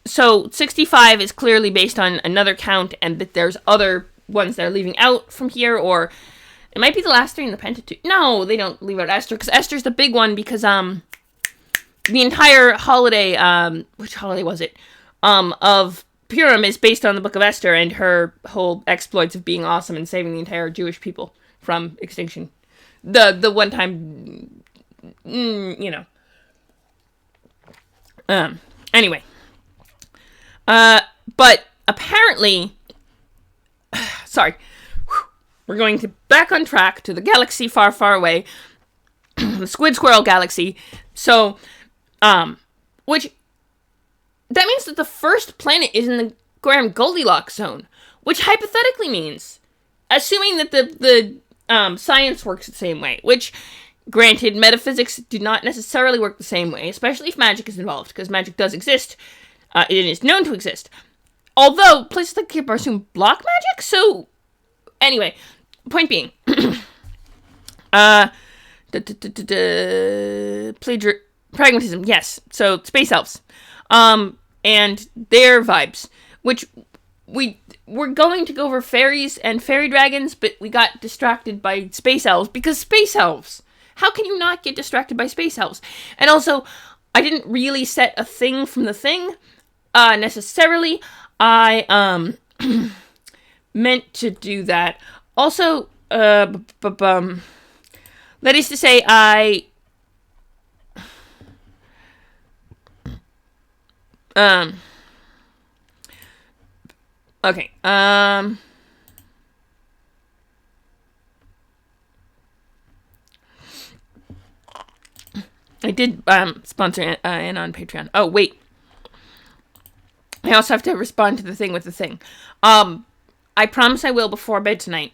So, 65 is clearly based on another count, and that there's other ones that are leaving out from here, or... It might be the last 3 in the Pentateuch. No, they don't leave out Esther, because Esther's the big one, because, the entire holiday, which holiday was it? Of Purim is based on the Book of Esther, and her whole exploits of being awesome and saving the entire Jewish people from extinction. The one time... you know. Anyway. But apparently, sorry, we're going back on track to the galaxy far, far away, the Squid Squirrel Galaxy. So, which, that means that the first planet is in the Graham Goldilocks zone, which hypothetically means, assuming that the science works the same way, which, granted, metaphysics do not necessarily work the same way, especially if magic is involved, because magic does exist. It is known to exist. Although, places like Cape assume block magic, so, anyway, point being, pragmatism, yes, so, space elves, and their vibes, which we're going to go over fairies and fairy dragons, but we got distracted by space elves, because space elves! How can you not get distracted by space elves? And also, I didn't really set a thing from the thing, necessarily. I, meant to do that. Also, that is to say, okay, I did, sponsor in on Patreon. Oh, wait. I also have to respond to the thing with the thing. I promise I will before bed tonight.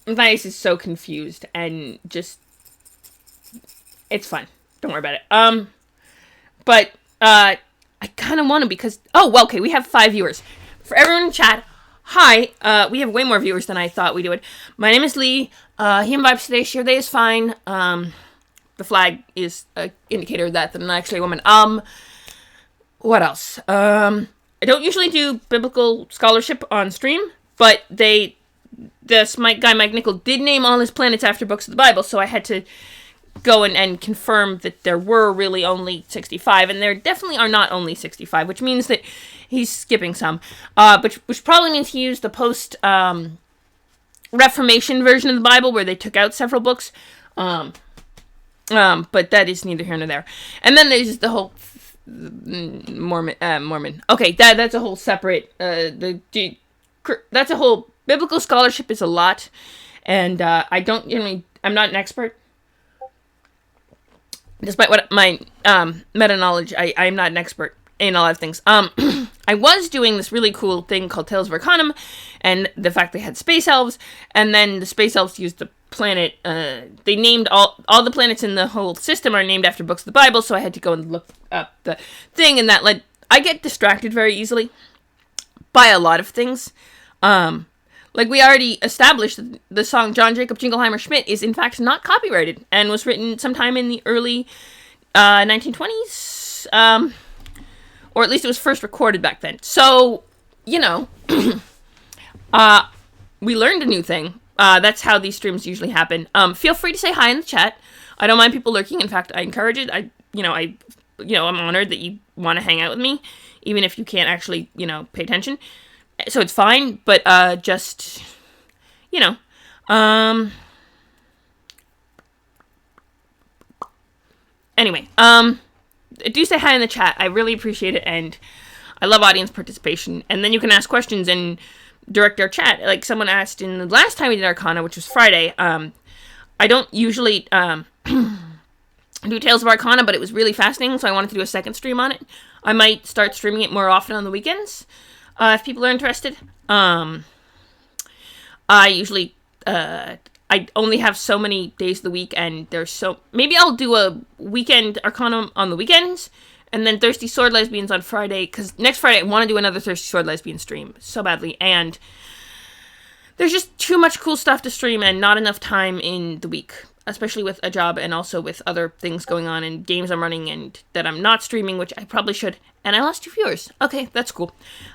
Matthias is so confused and just, it's fine. Don't worry about it. But, I kind of want to because, oh, well, okay, we have 5 viewers. For everyone in chat, hi, we have way more viewers than I thought we would. My name is Lee. Human vibes today, share day is fine. The flag is an indicator that I'm actually a woman. What else? I don't usually do biblical scholarship on stream, but the Smite guy Mike Nickel did name all his planets after books of the Bible, so I had to go and confirm that there were really only 65, and there definitely are not only 65, which means that he's skipping some, which probably means he used the post Reformation version of the Bible where they took out several books, but that is neither here nor there. And then there's the whole Mormon. Okay, that's a whole separate. That's a whole biblical scholarship is a lot, and I'm not an expert. Despite what my meta knowledge, I'm not an expert in a lot of things. I was doing this really cool thing called Tales of Arcanum, and the fact they had space elves, and then the space elves used the planet, they named all the planets in the whole system are named after books of the Bible, so I had to go and look up the thing, and that led, I get distracted very easily by a lot of things. Like we already established, the song John Jacob Jingleheimer Schmidt is in fact not copyrighted, and was written sometime in the early 1920s, or at least it was first recorded back then. So, you know, we learned a new thing. That's how these streams usually happen. Feel free to say hi in the chat. I don't mind people lurking. In fact, I encourage it. I'm honored that you want to hang out with me, even if you can't actually, pay attention. So it's fine, but, just, anyway, do say hi in the chat. I really appreciate it, and I love audience participation. And then you can ask questions and direct our chat. Like someone asked in the last time we did Arcana, which was Friday. I don't usually do Tales of Arcana, but it was really fascinating, so I wanted to do a second stream on it. I might start streaming it more often on the weekends, if people are interested. I usually, I only have so many days of the week, and maybe I'll do a weekend Arcana on the weekends, and then Thirsty Sword Lesbians on Friday, because next Friday I want to do another Thirsty Sword Lesbian stream so badly, and there's just too much cool stuff to stream and not enough time in the week, especially with a job and also with other things going on and games I'm running and that I'm not streaming, which I probably should, and I lost 2 viewers. Okay, that's cool.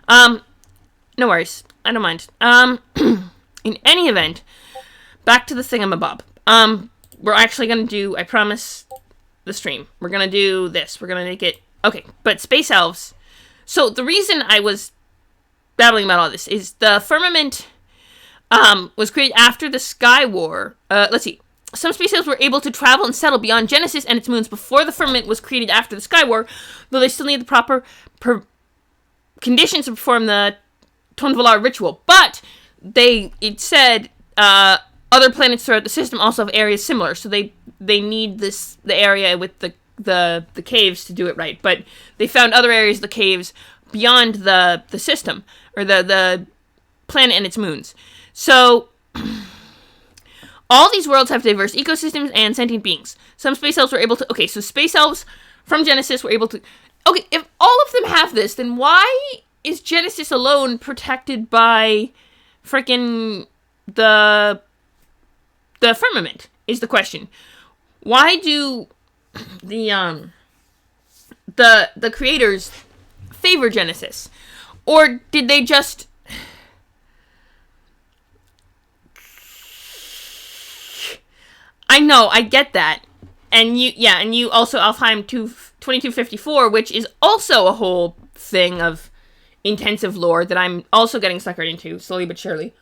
No worries. I don't mind. In any event, back to the thingamabob. We're actually going to do, I promise, the stream. We're going to do this. We're going to make it, okay, but Space Elves. So the reason I was babbling about all this is the firmament, was created after the Sky War. Let's see. some space elves were able to travel and settle beyond Genesis and its moons before the firmament was created after the Sky War, though they still need the proper conditions to perform the Tonvalar ritual. But it said other planets throughout the system also have areas similar, so they need the area with the caves to do it right. But they found other areas of the caves beyond the system, or the planet and its moons. So all these worlds have diverse ecosystems and sentient beings. Some space elves were able to... Okay, so space elves from Genesis were able to... Okay, if all of them have this, then why is Genesis alone protected by freaking the firmament, is the question. Why do the creators favor Genesis? Or did they just... I know, I get that. And you also Alfheim 2254, which is also a whole thing of intensive lore that I'm also getting suckered into, slowly but surely.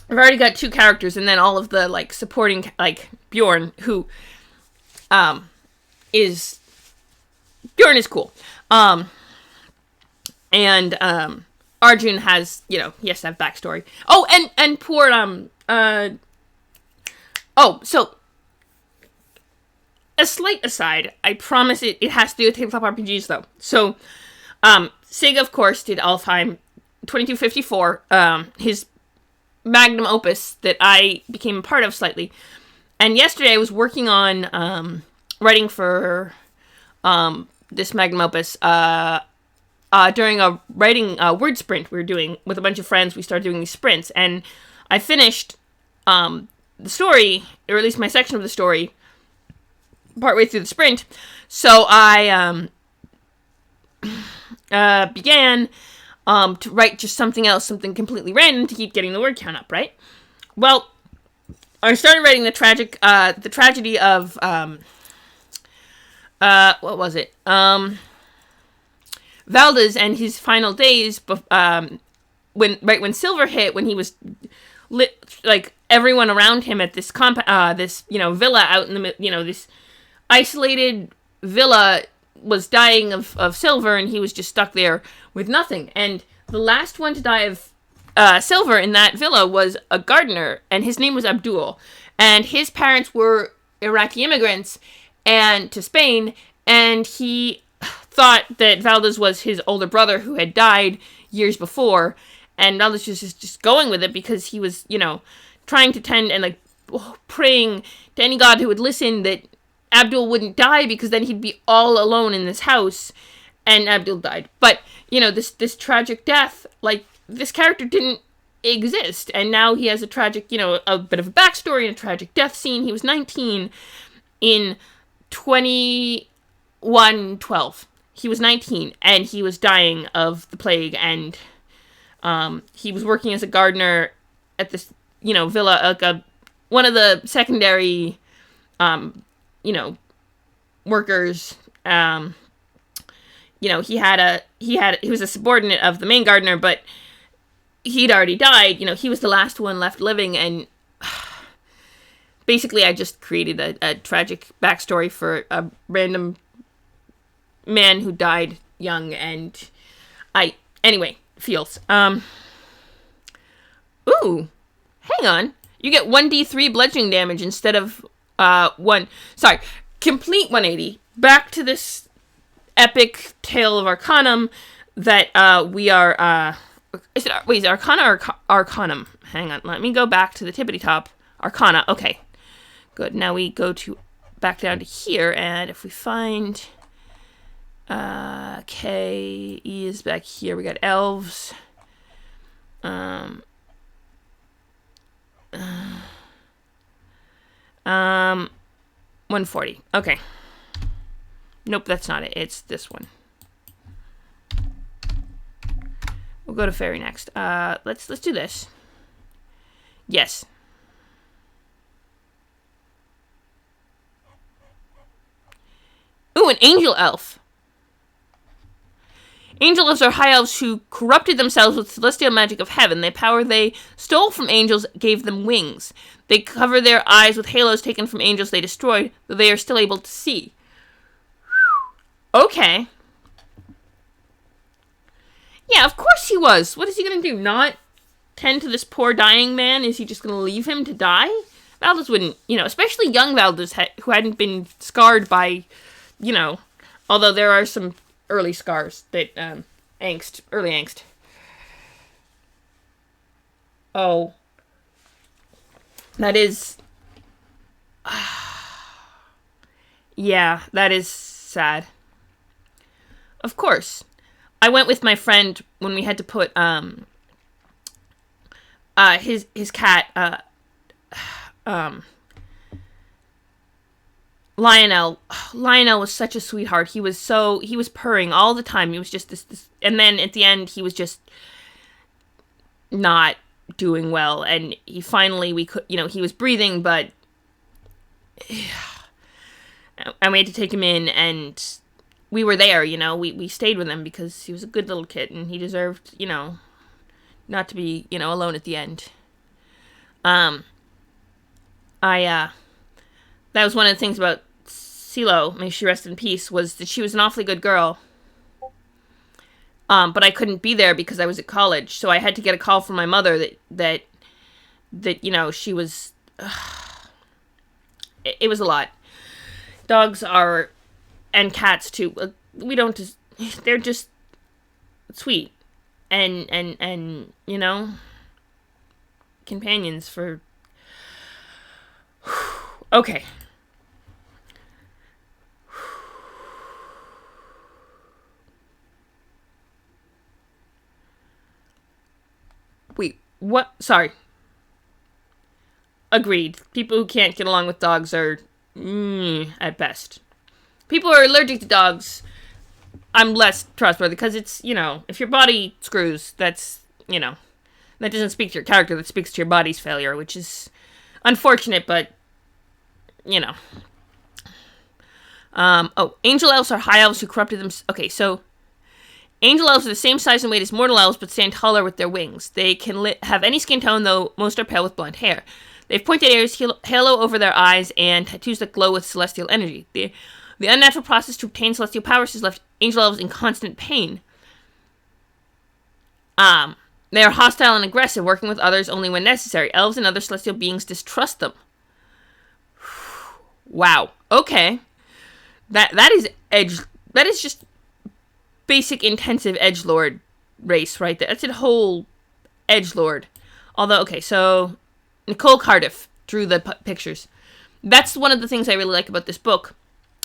I've already got 2 characters, and then all of the, like, supporting, like, Bjorn, who, Bjorn is cool. And Arjun has, he has to have backstory. Oh, and poor, so, a slight aside, I promise it has to do with tabletop RPGs, though. So, Sega, of course, did Alfheim 2254, his magnum opus that I became a part of slightly. And yesterday I was working on writing for this magnum opus during a writing word sprint we were doing with a bunch of friends. We started doing these sprints, and I finished the story, or at least my section of the story, partway through the sprint. So I began to write just something else, something completely random to keep getting the word count up, right? Well, I started writing the tragedy of, what was it? Valdez and his final days, when Silver hit, when he was like everyone around him at this villa out in the, this isolated villa was dying of silver, and he was just stuck there with nothing. And the last one to die of silver in that villa was a gardener, and his name was Abdul. And his parents were Iraqi immigrants to Spain, and he thought that Valdez was his older brother who had died years before, and Valdez was just going with it because he was, trying to tend and, like, praying to any god who would listen that Abdul wouldn't die, because then he'd be all alone in this house, and Abdul died. But, this tragic death, like, this character didn't exist, and now he has a tragic, a bit of a backstory and a tragic death scene. He was 19 in 2112. He was 19, and he was dying of the plague, and he was working as a gardener at this, villa, like one of the secondary, workers. He was a subordinate of the main gardener, but he'd already died. He was the last one left living, and basically I just created a tragic backstory for a random man who died young, and feels. Ooh, hang on. You get 1d3 bludgeoning damage instead of 1. Sorry, complete 180. Back to this epic tale of Arcanum that we are. Is it Arcana or Arcanum? Hang on, let me go back to the tippity top. Arcana. Okay, good. Now we go back down to here, and if we find K, E is back here. We got Elves. 140. Okay. Nope, that's not it. It's this one. We'll go to Fairy next. Let's do this. Yes. Ooh, an angel elf. Angel elves are high elves who corrupted themselves with celestial magic of heaven. The power they stole from angels gave them wings. They cover their eyes with halos taken from angels they destroyed, though they are still able to see. Okay. Yeah, of course he was. What is he going to do? Not tend to this poor dying man? Is he just going to leave him to die? Valdez wouldn't, especially young Valdez who hadn't been scarred by, although there are some early scars that, early angst. Oh. That is... yeah, that is sad. Of course. I went with my friend when we had to put, his cat, Lionel was such a sweetheart. He was purring all the time. He was just this, and then at the end, he was just not doing well. And he finally, he was breathing, but, and we had to take him in, and we were there, we stayed with him because he was a good little kid, and he deserved, not to be, alone at the end. That was one of the things about CeeLo, may she rest in peace, was that she was an awfully good girl. But I couldn't be there because I was at college, so I had to get a call from my mother that she was... it was a lot. Dogs are... and cats, too. They're just sweet. And companions for... Okay. Wait, what? Sorry. Agreed. People who can't get along with dogs are, at best. People who are allergic to dogs, I'm less trustworthy, because it's, if your body screws, that's, that doesn't speak to your character, that speaks to your body's failure, which is unfortunate, but, angel elves are high elves who corrupted them. Okay, so angel elves are the same size and weight as mortal elves, but stand taller with their wings. They can have any skin tone, though most are pale with blonde hair. They have pointed ears, halo over their eyes, and tattoos that glow with celestial energy. The unnatural process to obtain celestial powers has left angel elves in constant pain. They are hostile and aggressive, working with others only when necessary. Elves and other celestial beings distrust them. Wow. Okay. That is just basic intensive edgelord race right there. That's a whole edgelord. Although, okay, so Nicole Cardiff drew the pictures. That's one of the things I really like about this book,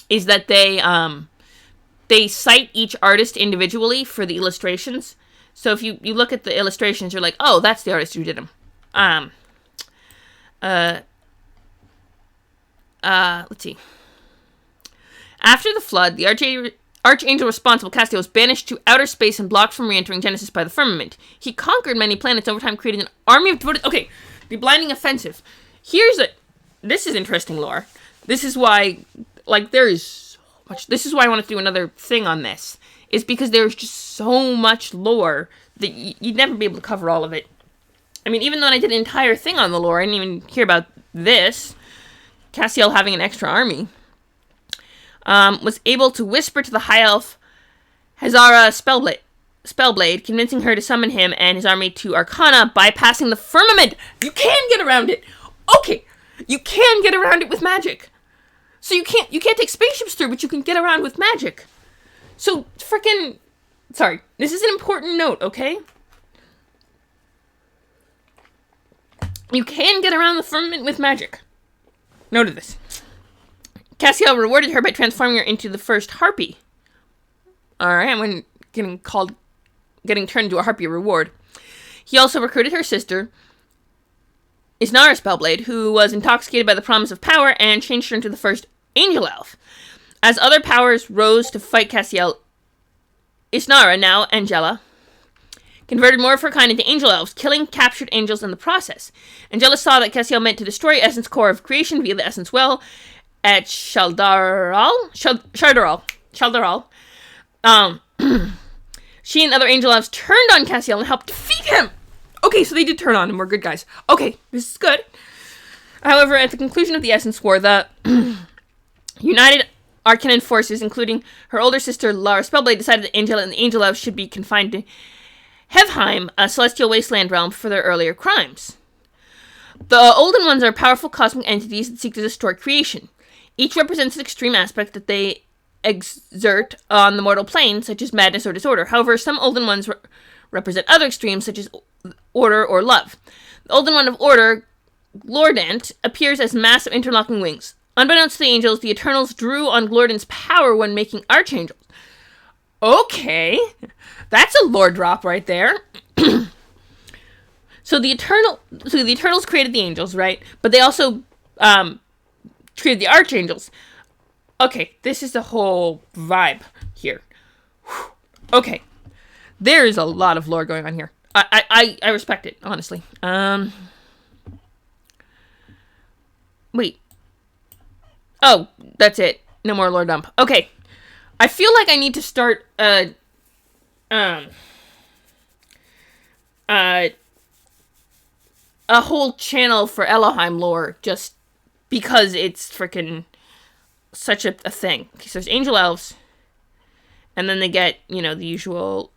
is that they cite each artist individually for the illustrations. So if you look at the illustrations, you're like, oh, that's the artist who did them. Let's see. After the flood, the archangel responsible, Castiel, was banished to outer space and blocked from re-entering Genesis by the firmament. He conquered many planets over time, creating an army of devoted... Okay, the blinding offensive. This is interesting lore. This is why, there is so much... This is why I want to do another thing on this. Is because there's just so much lore that you'd never be able to cover all of it. I mean, even though I did an entire thing on the lore, I didn't even hear about this. Castiel having an extra army. Was able to whisper to the high elf Hazara Spellblade, convincing her to summon him and his army to Arcana, bypassing the firmament. You can get around it. Okay, you can get around it with magic. So you can't take spaceships through, but you can get around with magic. So freaking, sorry, this is an important note, okay? You can get around the firmament with magic. Note of this. Castiel rewarded her by transforming her into the first harpy. Alright, when getting turned into a harpy reward. He also recruited her sister, Isnara Spellblade, who was intoxicated by the promise of power, and changed her into the first angel elf. As other powers rose to fight Castiel, Isnara, now Angela, converted more of her kind into angel elves, killing captured angels in the process. Angela saw that Castiel meant to destroy Essence core of creation via the Essence Well at Shaldaral. She and other angel elves turned on Castiel and helped defeat him. Okay, so they did turn on him. We're good guys. Okay, this is good. However, at the conclusion of the Essence War, the united Arcanon forces, including her older sister Lara Spellblade, decided that Angela and the Angel Elves should be confined to Hevheim, a celestial wasteland realm, for their earlier crimes. The Olden Ones are powerful cosmic entities that seek to destroy creation. Each represents an extreme aspect that they exert on the mortal plane, such as madness or disorder. However, some Olden Ones represent other extremes, such as order or love. The Olden One of Order, Glordant, appears as massive interlocking wings. Unbeknownst to the angels, the Eternals drew on Glordant's power when making archangels. Okay, that's a lore drop right there. So the Eternals created the angels, right? But they also created the archangels. Okay, this is the whole vibe here. Okay, there is a lot of lore going on here. I respect it, honestly. Wait. Oh, that's it. No more lore dump. Okay. I feel like I need to start a whole channel for Elohim lore just because it's freaking such a thing. Okay, so there's angel elves, and then they get, you know, the usual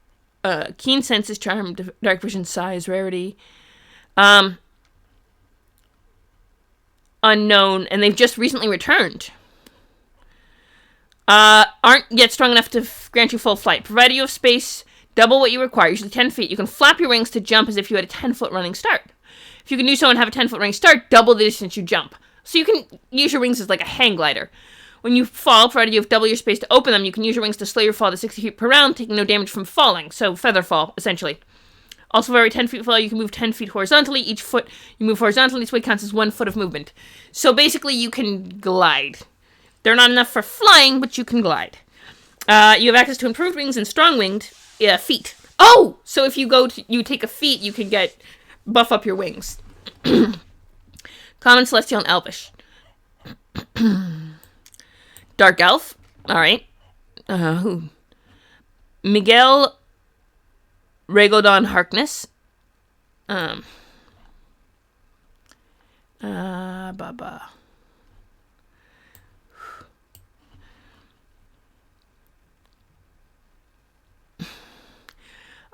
keen senses, charm, dark vision, size, rarity, unknown, and they've just recently returned. Aren't yet strong enough to grant you full flight. Provided you have space, double what you require, usually 10 feet, you can flap your wings to jump as if you had a 10-foot running start. If you can do so and have a 10-foot running start, double the distance you jump. So you can use your wings as like a hang glider. When you fall, provided you have double your space to open them, you can use your wings to slow your fall to 60 feet per round, taking no damage from falling. So feather fall, essentially. Also, for every 10 feet fall, you can move 10 feet horizontally. Each foot you move horizontally, this way counts as 1 foot of movement. So basically, you can glide. They're not enough for flying, but you can glide. You have access to improved wings and strong-winged feet. Oh! So if you take a feat, you can buff up your wings. Common, Celestial, and Elvish. Dark Elf. Alright. Who? Miguel Regodon Harkness. Baba.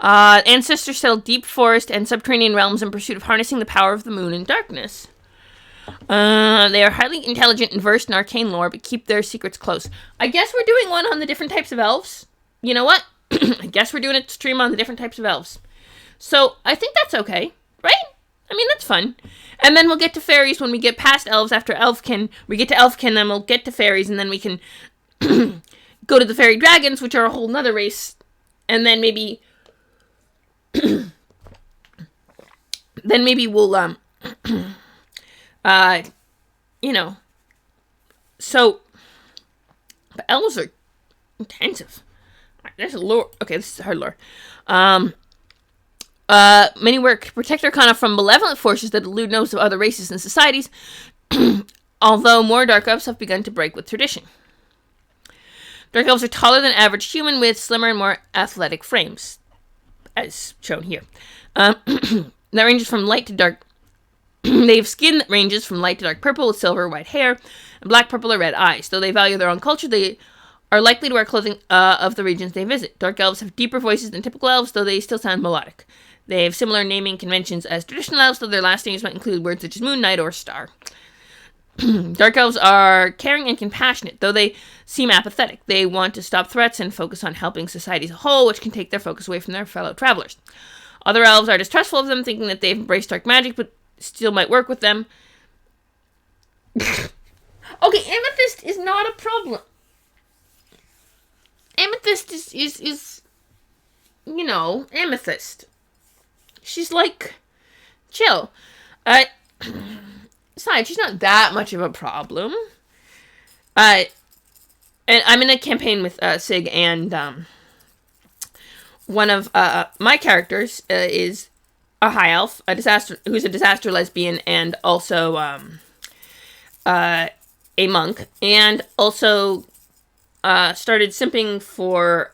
Ancestors settled deep forest and subterranean realms in pursuit of harnessing the power of the moon and darkness. They are highly intelligent and versed in arcane lore, but keep their secrets close. I guess we're doing one on the different types of elves. You know what? I guess we're doing a stream on the different types of elves. So, I think that's okay, right? I mean, that's fun. And then we'll get to fairies when we get past elves. After Elfkin, we get to Elfkin, then we'll get to fairies, and then we can go to the fairy dragons, which are a whole nother race. And then maybe we'll, you know, so, but elves are intensive. There's a lore. Okay, this is hard lore. Many work to protect Arcana from malevolent forces that elude notice of other races and societies, although more Dark Elves have begun to break with tradition. Dark Elves are taller than average human with slimmer and more athletic frames, as shown here. That ranges from light to dark. They have skin that ranges from light to dark purple with silver or white hair, and black, purple, or red eyes. Though they value their own culture, they are likely to wear clothing of the regions they visit. Dark Elves have deeper voices than typical elves, though they still sound melodic. They have similar naming conventions as traditional elves, though their last names might include words such as moon, night, or star. Dark Elves are caring and compassionate, though they seem apathetic. They want to stop threats and focus on helping society as a whole, which can take their focus away from their fellow travelers. Other elves are distrustful of them, thinking that they've embraced dark magic, but still might work with them. Okay, Amethyst is not a problem. Amethyst is you know, Amethyst. She's like, chill. Besides, she's not that much of a problem. And I'm in a campaign with Sig, and one of my characters is a high elf, who's a disaster lesbian, and also a monk, and also started simping for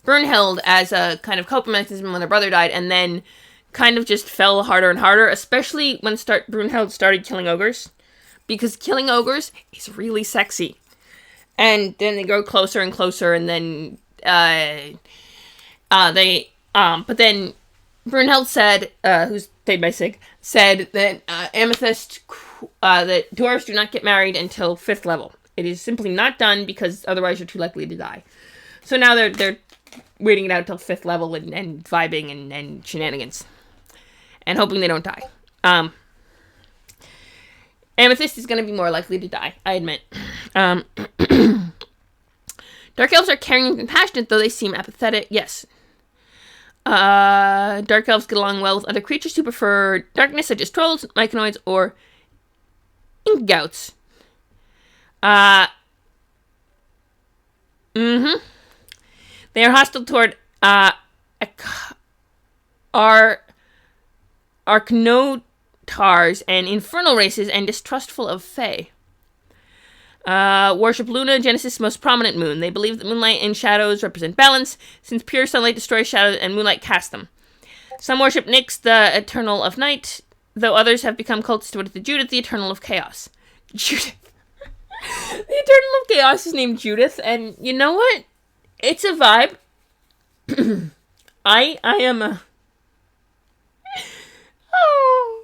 Brunhild as a kind of coping mechanism when their brother died, and then kind of just fell harder and harder, especially when Brunhild started killing ogres, because killing ogres is really sexy. And then they grow closer and closer, and then but then Brunhild said, who's played by Sig, said that Amethyst, that dwarves do not get married until 5th level. It is simply not done because otherwise you're too likely to die. So now they're waiting it out till 5th level and vibing and shenanigans. And hoping they don't die. Amethyst is going to be more likely to die, I admit. Dark elves are caring and compassionate, though they seem apathetic. Yes. Dark elves get along well with other creatures who prefer darkness, such as trolls, myconoids, or ingouts. They are hostile toward Archnotars and infernal races, and distrustful of Fae. Worship Luna, Genesis' most prominent moon. They believe that moonlight and shadows represent balance, since pure sunlight destroys shadows and moonlight casts them. Some worship Nyx, the Eternal of Night, though others have become cults devoted to Judith, the Eternal of Chaos. Judith. The Eternal of Chaos is named Judith, and you know what? It's a vibe. I am a... Oh...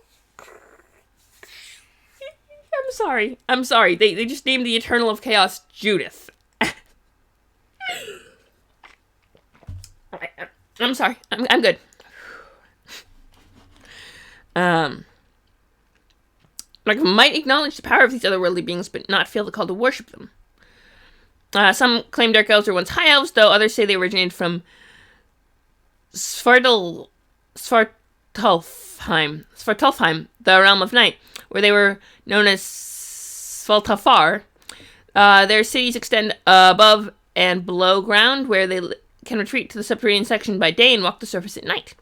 I'm sorry. They just named the Eternal of Chaos Judith. I'm sorry. I'm good. Might acknowledge the power of these otherworldly beings, but not feel the call to worship them. Some claim Dark Elves were once High Elves, though others say they originated from Svartalfheim, the Realm of Night, where they were known as Svaltafar. Their cities extend above and below ground, where they can retreat to the subterranean section by day and walk the surface at night.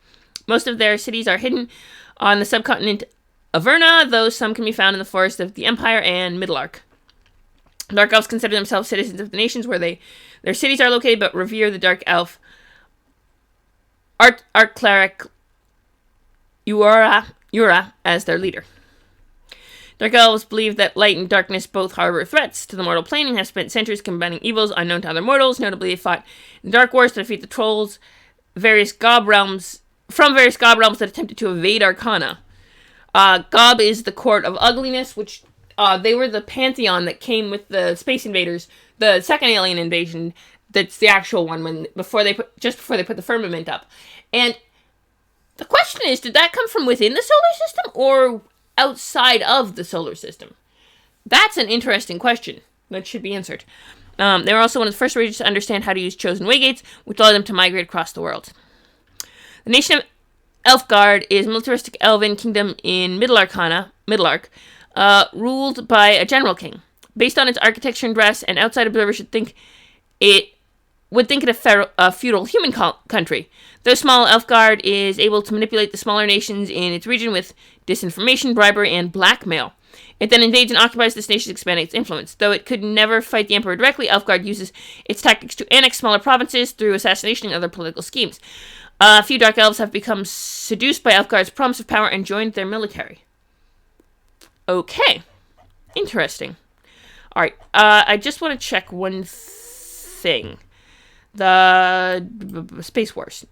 Most of their cities are hidden on the subcontinent Averna, though some can be found in the forest of the Empire and Middle-Arc. Dark Elves consider themselves citizens of the nations where their cities are located, but revere the Dark Elf Art Cleric Yura as their leader. Dark Elves believe that light and darkness both harbor threats to the mortal plane and have spent centuries combating evils unknown to other mortals. Notably, they fought in the Dark Wars to defeat the trolls, various gob realms that attempted to evade Arcana. Gob is the court of ugliness, which they were the pantheon that came with the Space Invaders, the second alien invasion. That's the actual one before they put the firmament up. And the question is, did that come from within the solar system or outside of the solar system? That's an interesting question that should be answered. They were also one of the first races to understand how to use chosen waygates, which allowed them to migrate across the world. The nation of Elfgard is a militaristic elven kingdom in Middle-Arc, ruled by a general king. Based on its architecture and dress, and outside observers would think it a feudal human country. Though small, Elfgard is able to manipulate the smaller nations in its region with disinformation, bribery, and blackmail. It then invades and occupies this nation, expanding its influence. Though it could never fight the Emperor directly, Elfgard uses its tactics to annex smaller provinces through assassination and other political schemes. A few Dark Elves have become seduced by Elfgard's promise of power and joined their military. Okay. Interesting. Alright, I just want to check one thing. The Space Wars.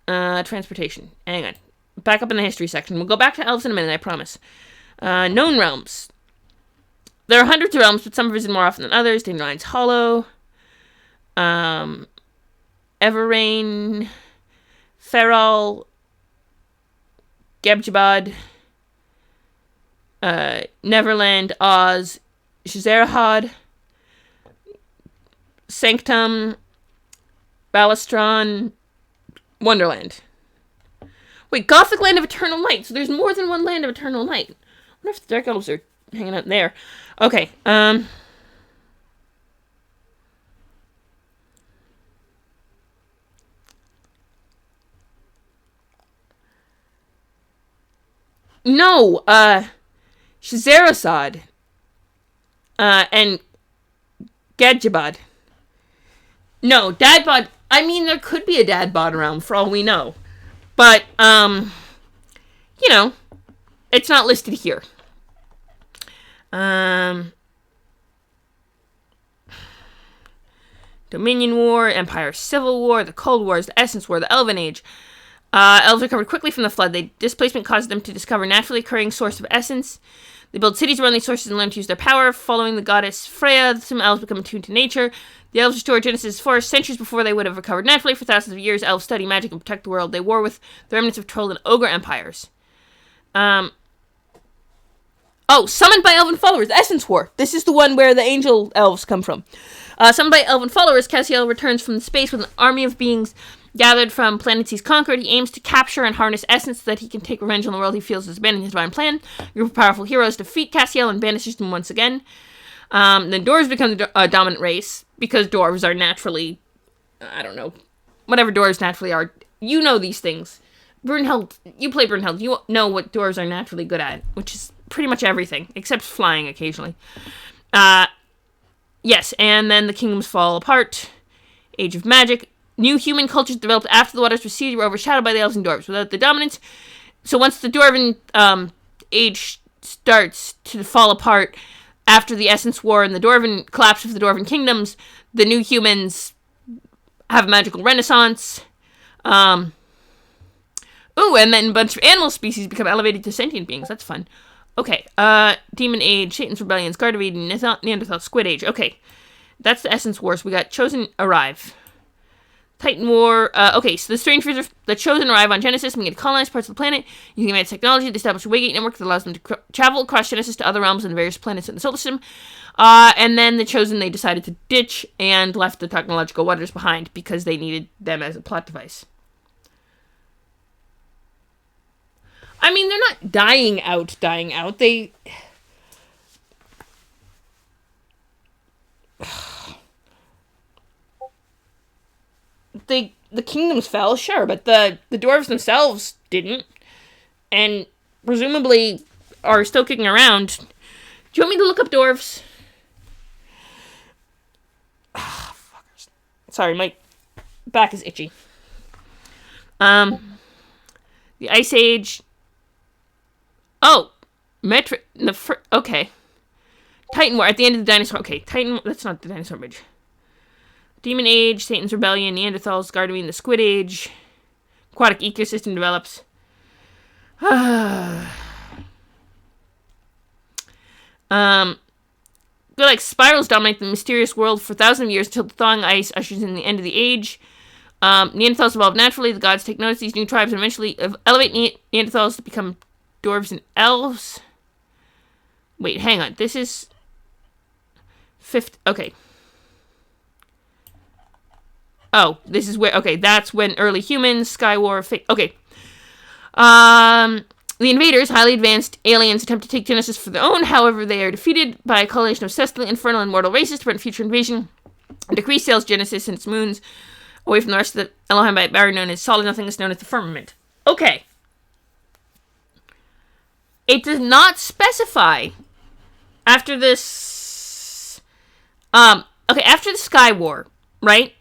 Transportation. Hang on. Back up in the history section. We'll go back to Elves in a minute, I promise. Known realms. There are hundreds of realms, but some are visited more often than others. Dandelion's Hollow. Everrain. Feral. Gebjabad. Neverland. Oz. Shazerahad. Sanctum. Balastron. Wonderland. Wait, Gothic Land of Eternal Light. So there's more than one Land of Eternal Light. I wonder if the Dark Elves are hanging out there. Okay, No, Shazerasad. And Gadjabad. No, Dadbod. I mean, there could be a dad bod around for all we know. But, you know, it's not listed here. Dominion War, Empire Civil War, the Cold Wars, the Essence War, the Elven Age. Elves recovered quickly from the flood. The displacement caused them to discover naturally occurring source of essence. They build cities around these sources and learn to use their power. Following the goddess Freya, some elves become attuned to nature. The elves restored Genesis' forest centuries before they would have recovered naturally. For thousands of years, elves study magic and protect the world. They war with the remnants of troll and ogre empires. Summoned by elven followers, the Essence War. This is the one where the angel elves come from. Summoned by elven followers, Cassiel returns from space with an army of beings gathered from planets he's conquered. He aims to capture and harness essence so that he can take revenge on the world he feels has abandoned his divine plan. A group of powerful heroes defeat Cassiel and banishes him once again. Then dwarves become the dominant race, because dwarves are naturally, I don't know, whatever dwarves naturally are. You know these things. Brunhild, you play Brunhild, you know what dwarves are naturally good at, which is pretty much everything, except flying occasionally. Yes, and then the kingdoms fall apart. Age of Magic. New human cultures developed after the waters receded were overshadowed by the elves and dwarves. Without the dominance, so once the Dwarven age starts to fall apart after the Essence War and the Dwarven collapse of the Dwarven kingdoms, the new humans have a magical renaissance. And then a bunch of animal species become elevated to sentient beings. That's fun. Okay, Demon Age, Satan's Rebellion, Guard of Eden, Neanderthal, Squid Age. Okay, that's the Essence Wars. We got Chosen arrive. Titan War. Okay, so the strange creatures, the Chosen arrive on Genesis and begin to colonize parts of the planet. Using advanced technology to establish a Waygate network that allows them to travel across Genesis to other realms and the various planets in the solar system. And then the Chosen, they decided to ditch and left the technological wonders behind because they needed them as a plot device. I mean, they're not dying out. The kingdoms fell, sure, but the dwarves themselves didn't. And presumably are still kicking around. Do you want me to look up dwarves? Fuckers. Sorry, my back is itchy. The Ice Age. Oh, okay. Titan War, at the end of the dinosaur. Okay, Titan, that's not the dinosaur age. Demon Age, Satan's Rebellion, Neanderthals, Guard of Eden, the Squid Age. Aquatic ecosystem develops. Like spirals dominate the mysterious world for thousands of years until the thawing ice ushers in the end of the age. Neanderthals evolve naturally. The gods take notice. These new tribes and eventually elevate Neanderthals to become dwarves and elves. Wait, hang on. This is... Okay. Oh, this is where... Okay, that's when early humans, Sky War... Okay. The invaders, highly advanced aliens, attempt to take Genesis for their own. However, they are defeated by a coalition of celestial, infernal, and mortal races to prevent future invasion. A decree sails Genesis and its moons away from the rest of the Elohim barrier known as solid nothingness, known as the firmament. Okay. It does not specify after this... Okay, after the Sky War, right?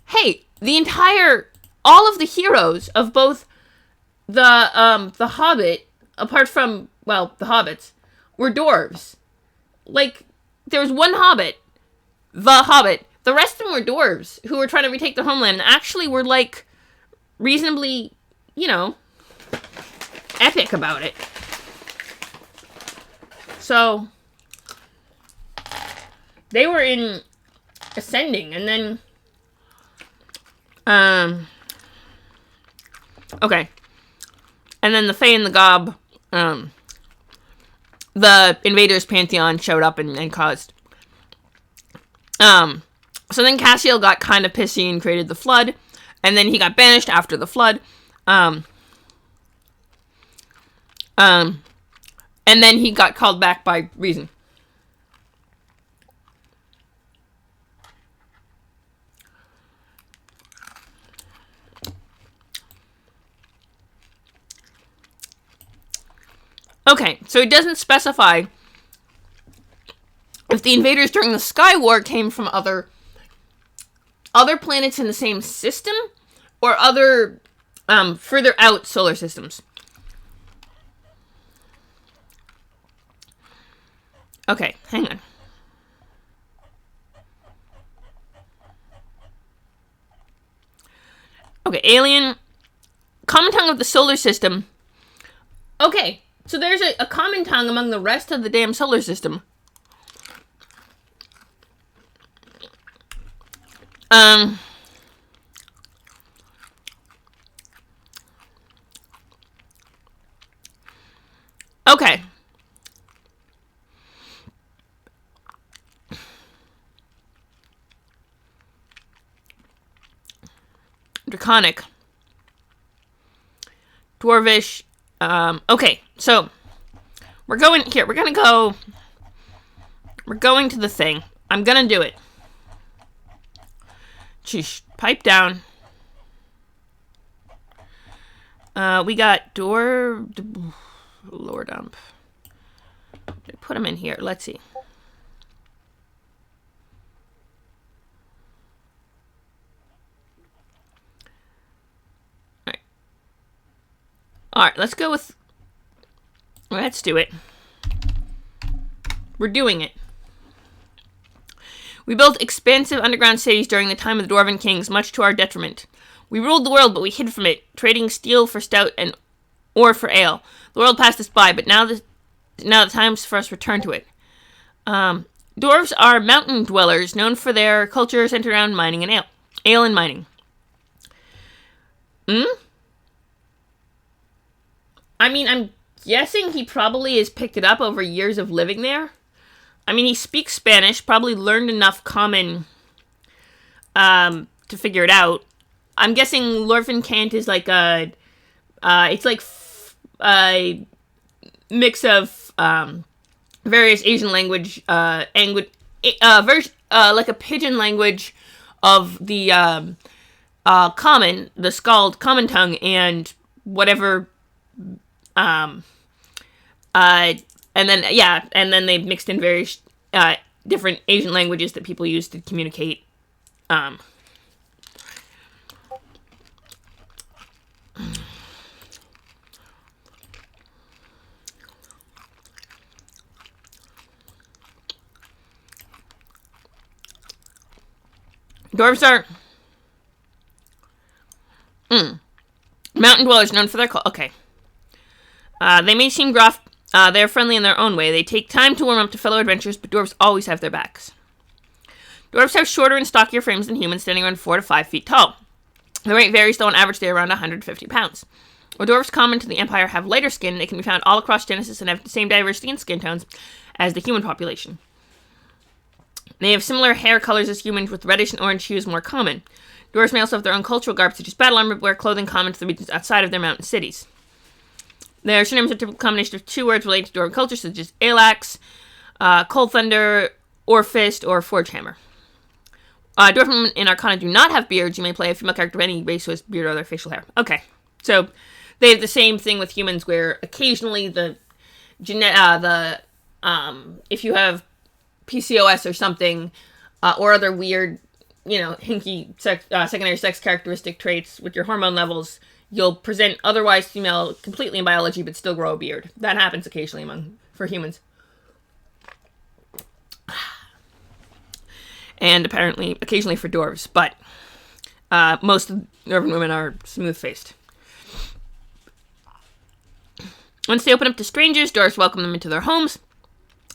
Hey, all of the heroes of both the Hobbit, apart from, well, the Hobbits, were dwarves. Like, there was one Hobbit, the Hobbit. The rest of them were dwarves who were trying to retake their homeland and actually were, like, reasonably, epic about it. So, they were in Ascending, and then, okay. And then the Fae and the Gob, the Invaders Pantheon showed up and caused. So then Cassiel got kind of pissy and created the Flood, and then he got banished after the Flood. And then he got called back by reason. Okay, so it doesn't specify if the invaders during the Sky War came from other other planets in the same system or other further out solar systems. Okay, hang on. Okay, alien. Common tongue of the solar system. Okay, so there's a common tongue among the rest of the damn solar system. Okay. Draconic. Dwarvish. Okay, so we're going here. We're going to the thing. I'm going to do it. Sheesh. Pipe down. We got lower dump. Put them in here. Let's see. Alright, let's go with... Let's do it. We're doing it. We built expansive underground cities during the time of the Dwarven kings, much to our detriment. We ruled the world, but we hid from it, trading steel for stout and ore for ale. The world passed us by, but now the time's for us to return to it. Dwarves are mountain dwellers, known for their culture centered around mining and ale. Ale and mining. I mean, I'm guessing he probably has picked it up over years of living there. I mean, he speaks Spanish, probably learned enough common to figure it out. I'm guessing Lorfincant is like a mix of various Asian language, like a pidgin language of the common, the Skald common tongue, and whatever. And then they mixed in various different Asian languages that people use to communicate. Dwarves are mountain dwellers known for their okay. They may seem gruff. They're friendly in their own way. They take time to warm up to fellow adventurers, but dwarves always have their backs. Dwarves have shorter and stockier frames than humans, standing around 4 to 5 feet tall. The weight varies, though on average they're around 150 pounds. While dwarves common to the Empire have lighter skin, they can be found all across Genesis and have the same diversity in skin tones as the human population. They have similar hair colors as humans, with reddish and orange hues more common. Dwarves may also have their own cultural garb, such as battle armor, but wear clothing common to the regions outside of their mountain cities. Their surnames are a typical combination of 2 words related to Dwarven culture, such as Alax, Cold Thunder, Orfist, or Forgehammer. Dwarven in Arcana do not have beards. You may play a female character of any race who has beard or other facial hair. Okay, so they have the same thing with humans, where occasionally if you have PCOS or something, or other weird, hinky secondary sex characteristic traits with your hormone levels, you'll present otherwise female completely in biology, but still grow a beard. That happens occasionally for humans. And apparently, occasionally for dwarves, but most of Dwarven women are smooth-faced. Once they open up to strangers, dwarves welcome them into their homes.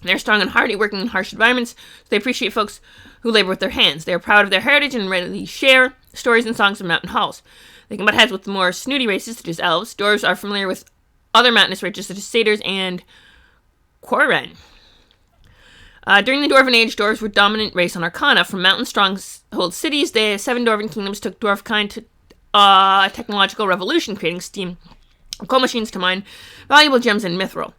They're strong and hardy, working in harsh environments, so they appreciate folks who labor with their hands. They are proud of their heritage and readily share stories and songs of mountain halls. They can butt heads with the more snooty races, such as elves. Dwarves are familiar with other mountainous races, such as satyrs and Quarren. During the Dwarven Age, dwarves were dominant race on Arcana. From mountain stronghold cities, the 7 Dwarven kingdoms took dwarfkind to a technological revolution, creating steam coal machines to mine valuable gems and mithril.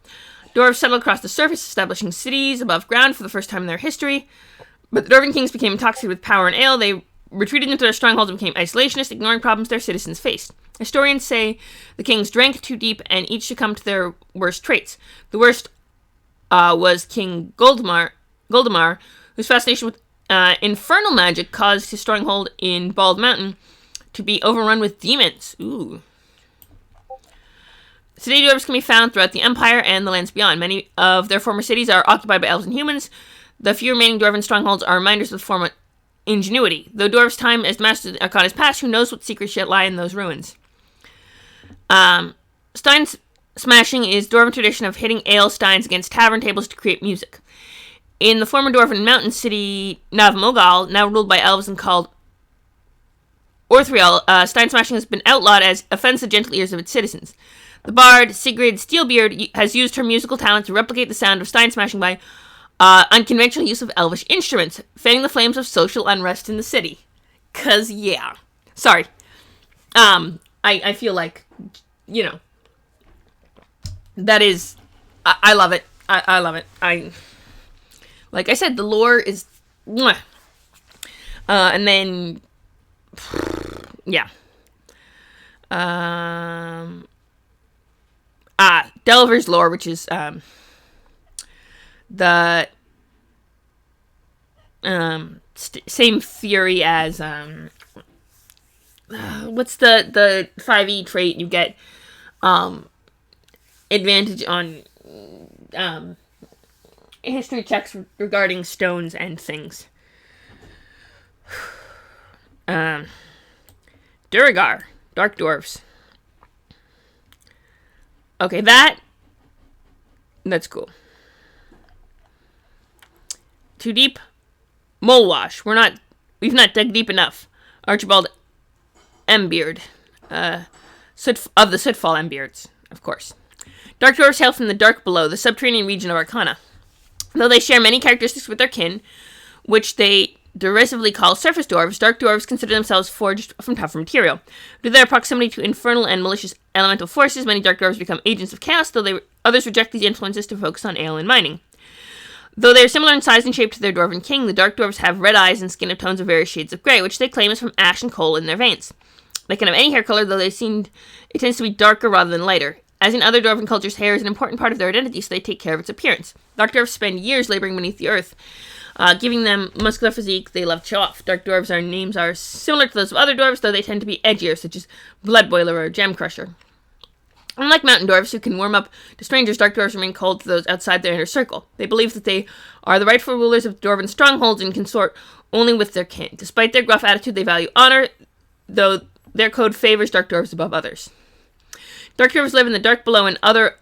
Dwarves settled across the surface, establishing cities above ground for the first time in their history. But the Dwarven kings became intoxicated with power and ale. They retreated into their strongholds and became isolationist, ignoring problems their citizens faced. Historians say the kings drank too deep and each succumbed to their worst traits. The worst was King Goldemar, whose fascination with Infernal magic caused his stronghold in Bald Mountain to be overrun with demons. Ooh. Today, dwarves can be found throughout the Empire and the lands beyond. Many of their former cities are occupied by elves and humans. The few remaining dwarven strongholds are reminders of the former ingenuity. Though dwarves' time as masters of the Arcana is past, who knows what secrets yet lie in those ruins. Stein smashing is dwarven tradition of hitting ale steins against tavern tables to create music. In the former dwarven mountain city Navmogal, now ruled by elves and called Orthriel, stein smashing has been outlawed as offends the gentle ears of its citizens. The bard Sigrid Steelbeard has used her musical talent to replicate the sound of stein smashing by unconventional use of elvish instruments, fanning the flames of social unrest in the city. 'Cause, yeah. Sorry. I feel like, you know, that is, I love it. I love it. Like I said, the lore is, mwah. And then, yeah. Delver's lore, which is, the same theory as what's the 5e trait you get advantage on history checks regarding stones and things. Duragar, Dark Dwarves. Okay, that's cool. Too deep? Mole wash. We've not dug deep enough. Archibald Mbeard. Of the Sootfall Mbeards, of course. Dark Dwarves hail from the dark below, the subterranean region of Arcana. Though they share many characteristics with their kin, which they derisively call surface dwarves, dark dwarves consider themselves forged from tougher material. Due to their proximity to infernal and malicious elemental forces, many dark dwarves become agents of chaos, though others reject these influences to focus on ale and mining. Though they are similar in size and shape to their dwarven king, the dark dwarves have red eyes and skin of tones of various shades of grey, which they claim is from ash and coal in their veins. They can have any hair color, though it tends to be darker rather than lighter. As in other dwarven cultures, hair is an important part of their identity, so they take care of its appearance. Dark dwarves spend years laboring beneath the earth, giving them muscular physique they love to show off. Dark dwarves' names are similar to those of other dwarves, though they tend to be edgier, such as Blood Boiler or Gem Crusher. Unlike mountain dwarves, who can warm up to strangers, dark dwarves remain cold to those outside their inner circle. They believe that they are the rightful rulers of dwarven strongholds and consort only with their kin. Despite their gruff attitude, they value honor, though their code favors dark dwarves above others. Dark dwarves live in the dark below and other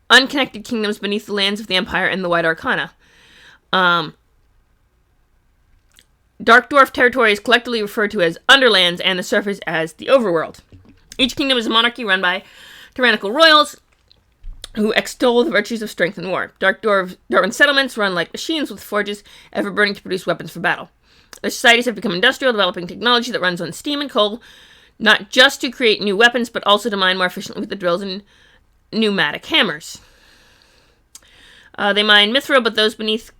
unconnected kingdoms beneath the lands of the Empire and the wide Arcana. Dark dwarf territory is collectively referred to as Underlands and the surface as the Overworld. Each kingdom is a monarchy run by tyrannical royals who extol the virtues of strength and war. Dwarven settlements run like machines with forges ever burning to produce weapons for battle. Their societies have become industrial, developing technology that runs on steam and coal, not just to create new weapons, but also to mine more efficiently with the drills and pneumatic hammers. They mine mithril, but those beneath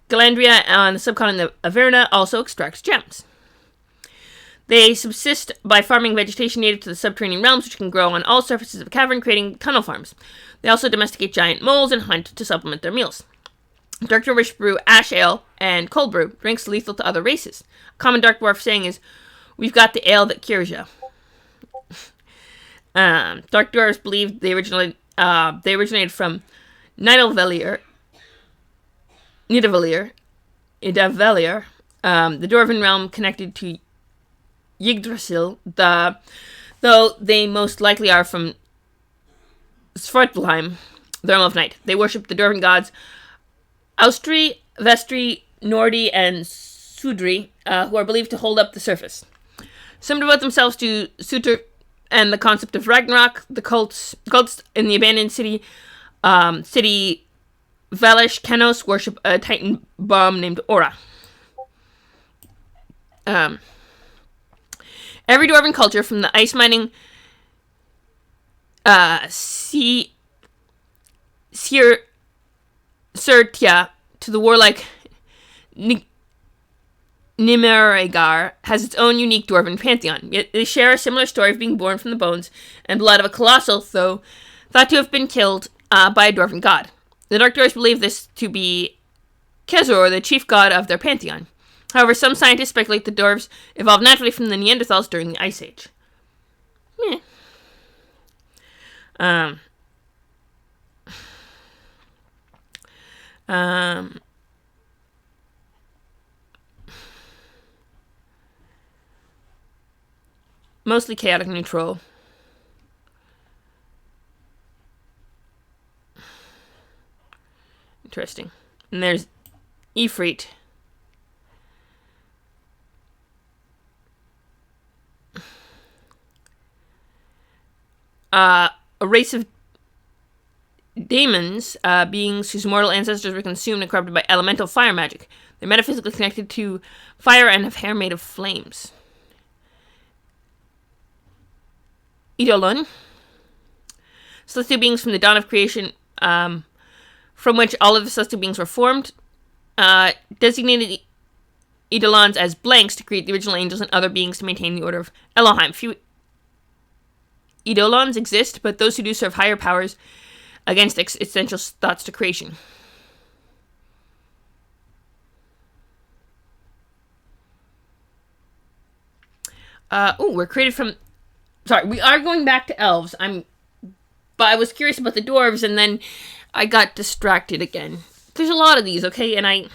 Galandria on the subcontinent of Averna also extract gems. They subsist by farming vegetation native to the subterranean realms, which can grow on all surfaces of a cavern, creating tunnel farms. They also domesticate giant moles and hunt to supplement their meals. Dark dwarves brew ash ale and cold brew, drinks lethal to other races. A common dark dwarf saying is, "We've got the ale that cures ya." Dark dwarves believe they originated from Nidavellir, the dwarven realm connected to Yggdrasil, though they most likely are from Svartalheim, the realm of night. They worship the dwarven gods Austri, Vestri, Nordi, and Sudri, who are believed to hold up the surface. Some devote themselves to Sutur and the concept of Ragnarok. The cults in the abandoned city Valish Kenos worship a titan bomb named Aura. Every dwarven culture, from the ice mining Sertia to the warlike Nimeregar, has its own unique dwarven pantheon. Yet they share a similar story of being born from the bones and blood of a colossal, though thought to have been killed by a dwarven god. The Dark Dwarves believe this to be Kezor, the chief god of their pantheon. However, some scientists speculate the dwarves evolved naturally from the Neanderthals during the Ice Age. Meh. Mostly chaotic neutral. Interesting. And there's Ifrit. A race of demons, beings whose mortal ancestors were consumed and corrupted by elemental fire magic. They're metaphysically connected to fire and have hair made of flames. Eidolon. Celestial beings from the dawn of creation, from which all of the celestial beings were formed, designated Eidolons as blanks to create the original angels and other beings to maintain the order of Elohim. Few Eidolons exist, but those who do serve higher powers against essential thoughts to creation. We're created from... Sorry, we are going back to elves. But I was curious about the dwarves, and then I got distracted again. There's a lot of these, okay? And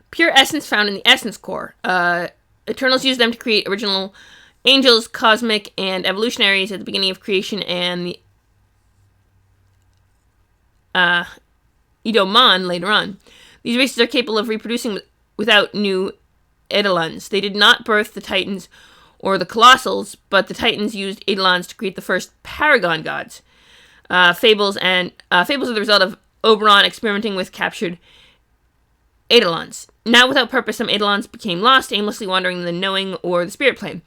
pure essence found in the essence core. Eternals use them to create original angels, cosmic, and evolutionaries at the beginning of creation, and the Eidolon later on. These races are capable of reproducing without new Eidolons. They did not birth the Titans or the Colossals, but the Titans used Eidolons to create the first Paragon gods. Fables are the result of Oberon experimenting with captured Eidolons. Now without purpose, some Eidolons became lost, aimlessly wandering in the knowing or the spirit plane.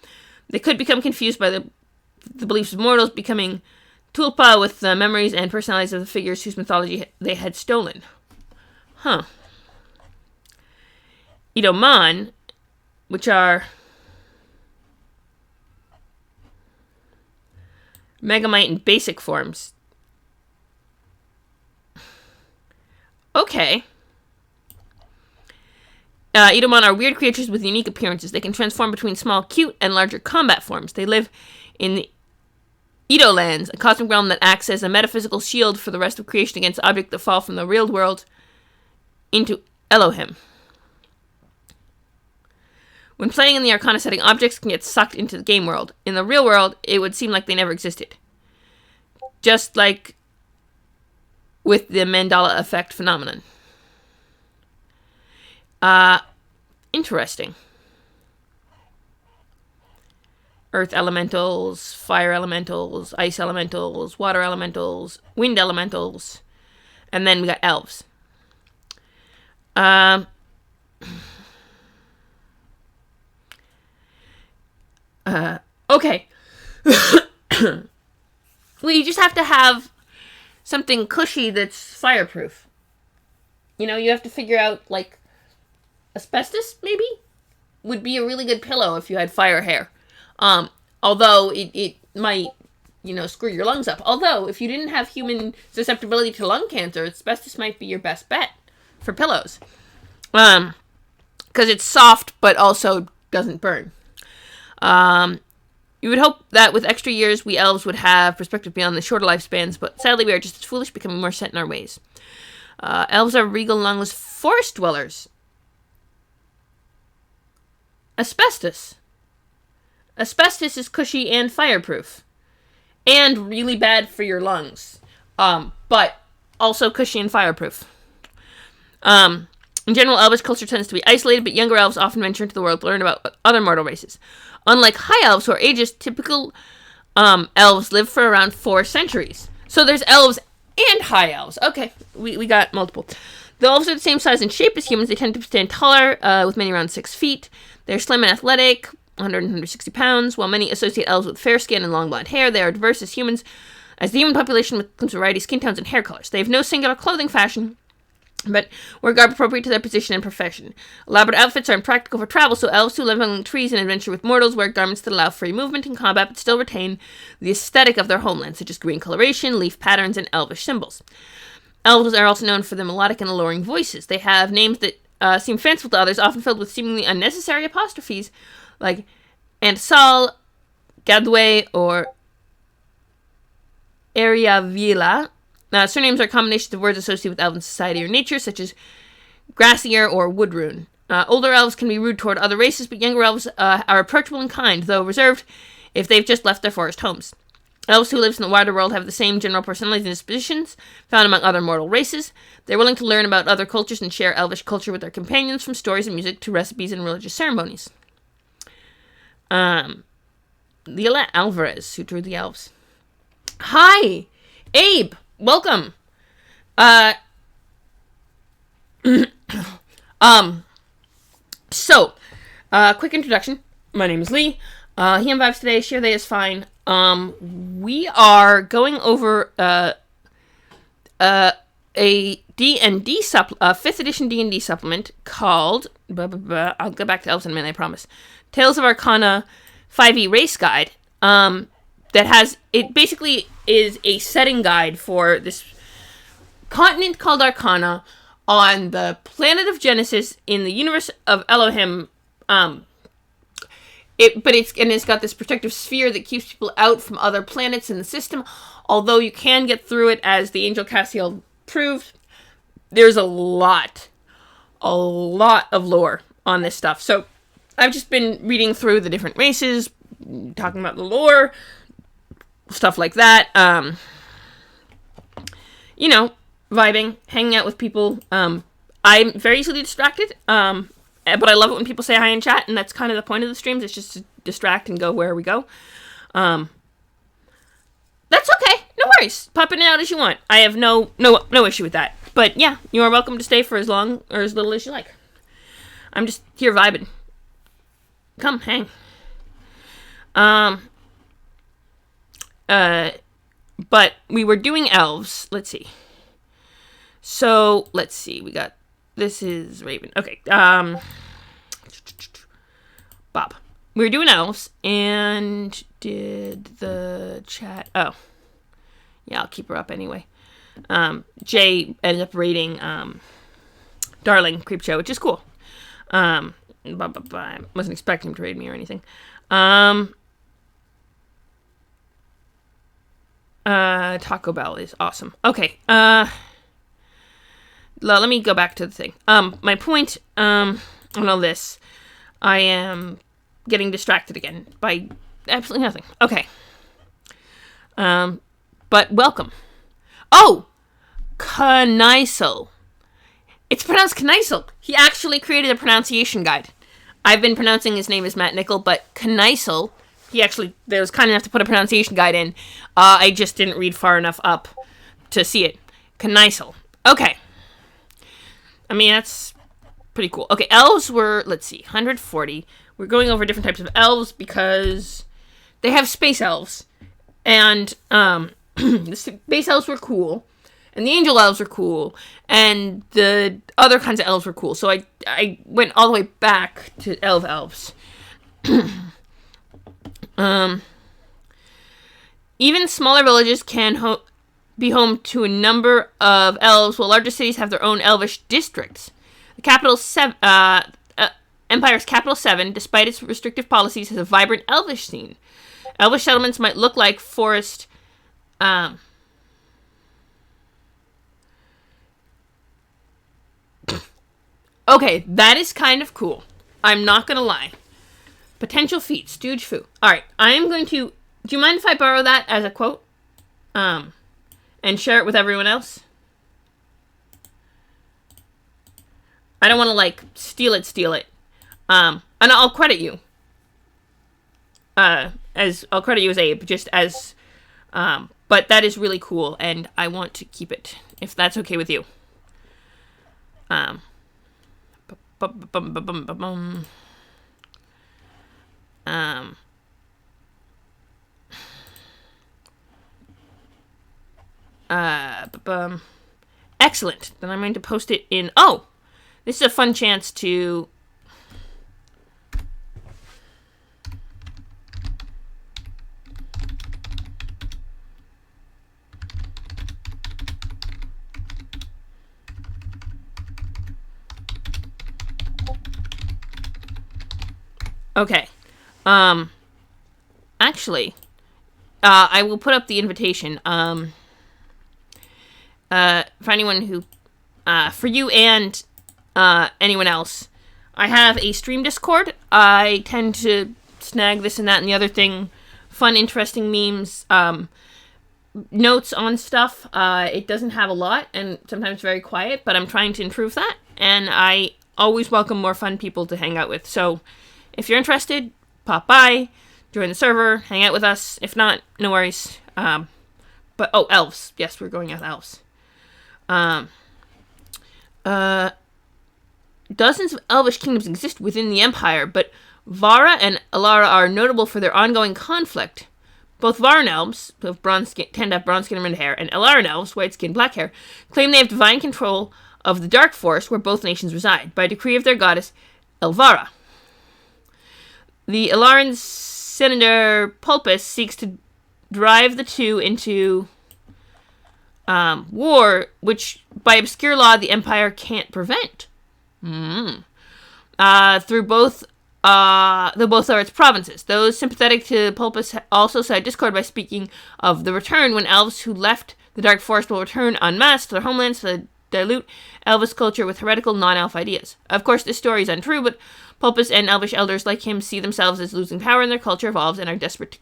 They could become confused by the beliefs of mortals, becoming tulpa with the memories and personalities of the figures whose mythology they had stolen. Huh. Eidolon, which are Megamite in basic forms. Okay. Eidolon are weird creatures with unique appearances. They can transform between small, cute, and larger combat forms. They live in the Eidolands, a cosmic realm that acts as a metaphysical shield for the rest of creation against objects that fall from the real world into Elohim. When playing in the Arcana setting, objects can get sucked into the game world. In the real world, it would seem like they never existed. Just like with the Mandala effect phenomenon. Interesting. Earth elementals, fire elementals, ice elementals, water elementals, wind elementals, and then we got elves. Okay. Well, you just have to have something cushy that's fireproof. You know, you have to figure out, like, asbestos, maybe? Would be a really good pillow if you had fire hair. Although it might, screw your lungs up. Although, if you didn't have human susceptibility to lung cancer, asbestos might be your best bet for pillows. Because it's soft, but also doesn't burn. You would hope that with extra years, we elves would have perspective beyond the shorter lifespans, but sadly we are just as foolish, becoming more set in our ways. Elves are regal, lungless forest dwellers. Asbestos. Asbestos is cushy and fireproof. And really bad for your lungs. But also cushy and fireproof. In general, elvish culture tends to be isolated, but younger elves often venture into the world to learn about other mortal races. Unlike high elves, who are ageist, typical elves live for around 4 centuries. So there's elves and high elves. Okay, we got multiple. The elves are the same size and shape as humans. They tend to stand taller, with many around 6 feet. They're slim and athletic, 100 and 160 pounds. While many associate elves with fair skin and long blonde hair, they are diverse as humans, as the human population includes a variety of skin tones and hair colors. They have no singular clothing fashion, but wear garb appropriate to their position and profession. Elaborate outfits are impractical for travel, so elves who live among trees and adventure with mortals wear garments that allow free movement and combat, but still retain the aesthetic of their homeland, such as green coloration, leaf patterns, and elvish symbols. Elves are also known for their melodic and alluring voices. They have names that seem fanciful to others, often filled with seemingly unnecessary apostrophes, like Antsal, Gadwe, or Ariavila. Surnames are combinations of words associated with elven society or nature, such as Grassier or Woodrune. Older elves can be rude toward other races, but younger elves are approachable and kind, though reserved if they've just left their forest homes. Elves who live in the wider world have the same general personalities and dispositions found among other mortal races. They're willing to learn about other cultures and share elvish culture with their companions, from stories and music to recipes and religious ceremonies. Leela Alvarez, who drew the elves. Hi! Abe! Welcome! Quick introduction. My name is Lee. He and Vibes today. Share They is fine. We are going over a D&D 5th edition D&D supplement called I'll go back to Elves in a minute, I promise. Tales of Arcana 5e Race Guide. That has, it basically is a setting guide for this continent called Arcana on the planet of Genesis in the universe of Elohim. It's got this protective sphere that keeps people out from other planets in the system. Although you can get through it, as the Angel Castiel proved, there's a lot of lore on this stuff. So I've just been reading through the different races, talking about the lore, stuff like that. Vibing, hanging out with people. I'm very easily distracted. But I love it when people say hi in chat, and that's kind of the point of the streams. It's just to distract and go where we go. That's okay. No worries. Pop in and out as you want. I have no issue with that. But yeah, you are welcome to stay for as long or as little as you like. I'm just here vibing. Come, hang. But we were doing elves. Let's see. So, let's see. We got... This is Raven. Okay. Bob. We were doing elves, and did the chat... Oh. Yeah, I'll keep her up anyway. Jay ended up rating Darling Creepshow, which is cool. I wasn't expecting him to raid me or anything. Taco Bell is awesome. Okay. Let me go back to the thing. My point, on all this, I am getting distracted again by absolutely nothing. Okay. But welcome. Oh! Kneisel. It's pronounced Kneisel. He actually created a pronunciation guide. I've been pronouncing his name as Matt Nickel, but Kneisel, there was kind enough to put a pronunciation guide in. I just didn't read far enough up to see it. Kneisel. Okay. I mean, that's pretty cool. Okay, elves were, let's see, 140. We're going over different types of elves because they have space elves. And the space elves were cool. And the angel elves were cool. And the other kinds of elves were cool. So I went all the way back to elves. Even smaller villages can be home to a number of elves, while larger cities have their own elvish districts. The Empire's capital 7, despite its restrictive policies, has a vibrant elvish scene. Elvish settlements might look like forest... Okay, that is kind of cool. I'm not gonna lie. Potential feats, stooge foo. Alright, I am going to... Do you mind if I borrow that as a quote? And share it with everyone else? I don't want to, steal it. And I'll credit you. I'll credit you as Abe, just as... but that is really cool, and I want to keep it, if that's okay with you. Excellent. Then I'm going to post it in... Oh! This is a fun chance to... Okay. Actually, I will put up the invitation. For anyone who, for you and anyone else, I have a stream Discord. I tend to snag this and that and the other thing, fun, interesting memes, notes on stuff. It doesn't have a lot and sometimes very quiet, but I'm trying to improve that. And I always welcome more fun people to hang out with. So if you're interested, pop by, join the server, hang out with us. If not, no worries. But, elves. Yes, we're going with elves. Dozens of elvish kingdoms exist within the empire, but Vara and Alara are notable for their ongoing conflict. Both Varan elves, who have tend to have bronze skin and red hair, and Alaran elves, white skin, black hair, claim they have divine control of the dark forest where both nations reside, by decree of their goddess, Elvara. The Alaran senator Pulpus seeks to drive the two into war, which, by obscure law, the Empire can't prevent. Through both, though both are its provinces. Those sympathetic to Pulpus also side discord by speaking of the return, when elves who left the Dark Forest will return en masse to their homelands to dilute Elvish culture with heretical non-elf ideas. Of course, this story is untrue, but Pulpus and Elvish elders like him see themselves as losing power in their culture evolves and are desperate to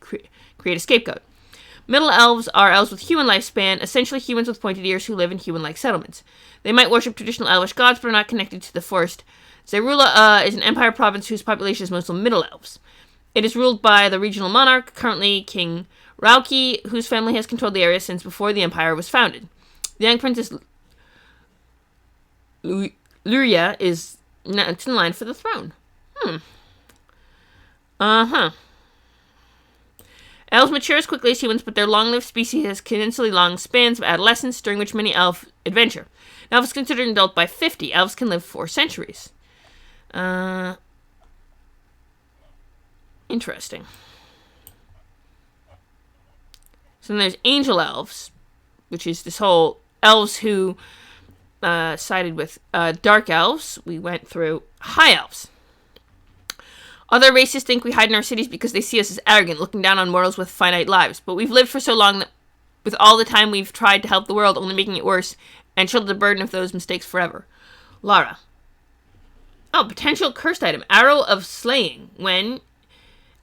create a scapegoat. Middle elves are elves with human lifespan, essentially humans with pointed ears who live in human-like settlements. They might worship traditional elvish gods, but are not connected to the forest. Zerula is an empire province whose population is mostly middle elves. It is ruled by the regional monarch, currently King Rauki, whose family has controlled the area since before the empire was founded. The young princess Luria is next in line for the throne. Elves mature as quickly as humans, but their long-lived species has continuously long spans of adolescence, during which many elves adventure. An elf is considered an adult by 50. Elves can live 4 centuries. Interesting. So then there's angel elves, which is this whole elves who sided with dark elves. We went through high elves. Other races think we hide in our cities because they see us as arrogant, looking down on mortals with finite lives. But we've lived for so long that with all the time we've tried to help the world, only making it worse, and shoulder the burden of those mistakes forever. Lara. Oh, potential cursed item. Arrow of Slaying. When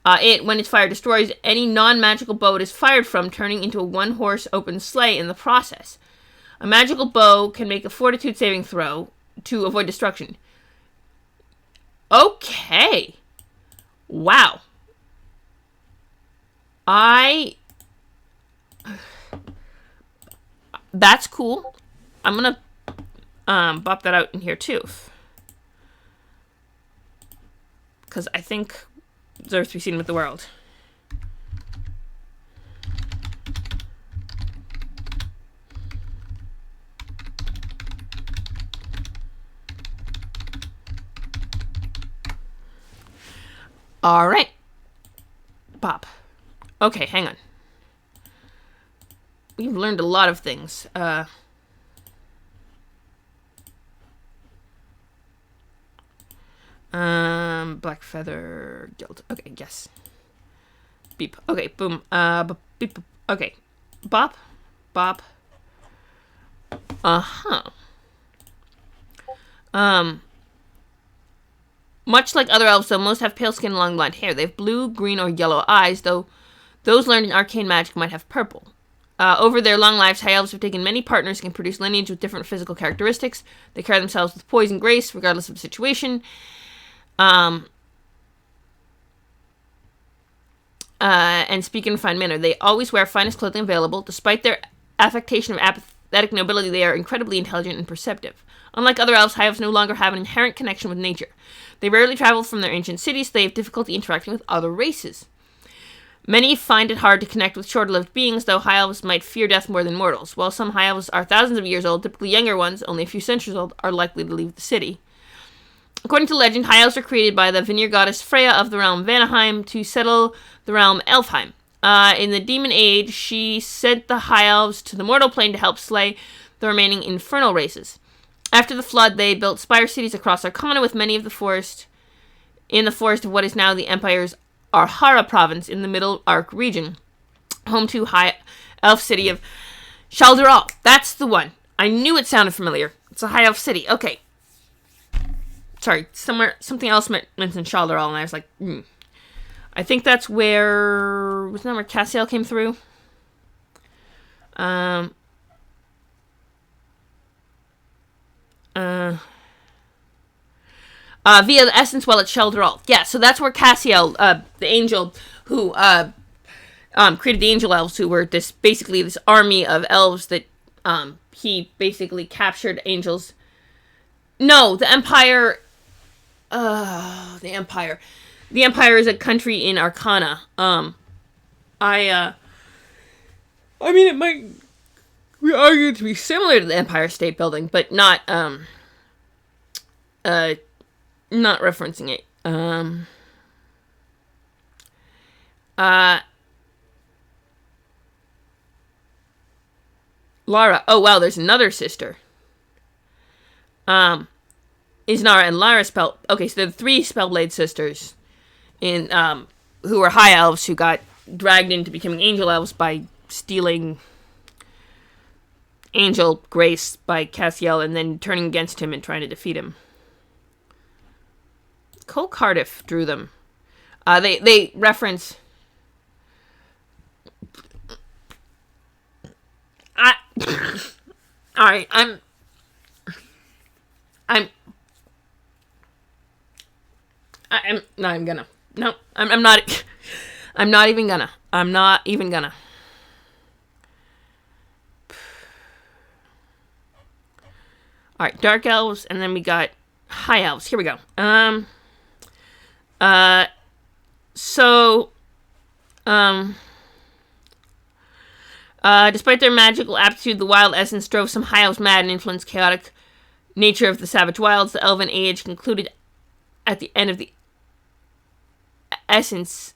its fire destroys any non-magical bow it is fired from, turning into a one-horse open sleigh in the process. A magical bow can make a fortitude saving throw to avoid destruction. Okay. Wow. That's cool. I'm gonna bop that out in here too, because I think deserves to be seen with the world. All right. Pop. Okay, hang on. We've learned a lot of things. Black Feather Guild. Okay, yes. Beep. Okay, boom. Beep. Okay. Bop. Bop. Much like other elves, though, most have pale skin and long blonde hair. They have blue, green, or yellow eyes, though those learned in arcane magic might have purple. Over their long lives, high elves have taken many partners and can produce lineage with different physical characteristics. They carry themselves with poise and grace, regardless of the situation. And speak in a fine manner. They always wear finest clothing available. Despite their affectation of apathetic nobility, they are incredibly intelligent and perceptive. Unlike other elves, high elves no longer have an inherent connection with nature. They rarely travel from their ancient cities, so they have difficulty interacting with other races. Many find it hard to connect with short-lived beings, though high elves might fear death more than mortals. While some high elves are thousands of years old, typically younger ones, only a few centuries old, are likely to leave the city. According to legend, high elves were created by the Vanir goddess Freya of the realm Vanaheim to settle the realm Elfheim. In the Demon Age, she sent the high elves to the mortal plane to help slay the remaining infernal races. After the flood, they built spire cities across Arcana, with many of the forest in the forest of what is now the Empire's Arhara province in the Middle Arc region, home to High Elf city of Shaldural. That's the one. I knew it sounded familiar. It's a High Elf city. Okay. Sorry, something else mentioned Shaldural, and I was like, I think that's wasn't that where Cassiel came through? Via the essence well at Shaldural. Yeah, so that's where Cassiel, the angel who created the angel elves, who were this army of elves that he basically captured angels. No, the Empire. The Empire. The Empire is a country in Arcana. I mean, it might be argued to be similar to the Empire State Building, but not referencing it. Lara. Oh, wow, there's another sister. Isnara and Lara okay, so they're the 3 Spellblade sisters in who were High Elves who got dragged into becoming Angel Elves by stealing Angel Grace by Cassiel and then turning against him and trying to defeat him. Cole Cardiff drew them. They reference. Alright, I'm not even gonna. No, I'm not. I'm not even gonna. I'm not even gonna. Alright, Dark Elves, and then we got High Elves. Here we go. Despite their magical aptitude, the wild essence drove some High Elves mad and influenced chaotic nature of the savage wilds. The Elven Age concluded at the end of the Essence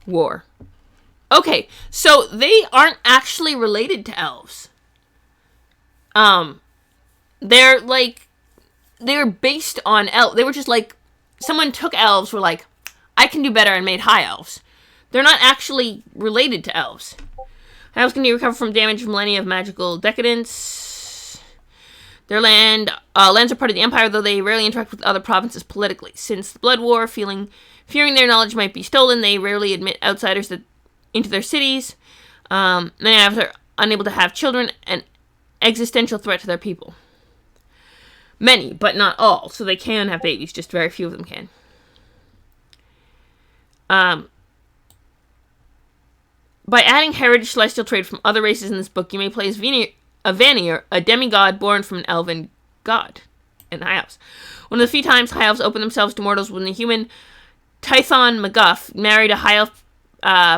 War. Okay, so they aren't actually related to elves. They're based on elves. They were just like, someone took elves, were like, I can do better, and made high elves. They're not actually related to elves. High elves can recover from damage from millennia of magical decadence. Their lands are part of the Empire, though they rarely interact with other provinces politically. Since the Blood War, fearing their knowledge might be stolen, they rarely admit outsiders into their cities. Many elves are unable to have children, an existential threat to their people. Many, but not all. So they can have babies, just very few of them can. By adding heritage celestial trait from other races in this book, you may play as Vanir, a demigod born from an elven god in High Elves. One of the few times High Elves open themselves to mortals when the human Tython McGuff married a High Elf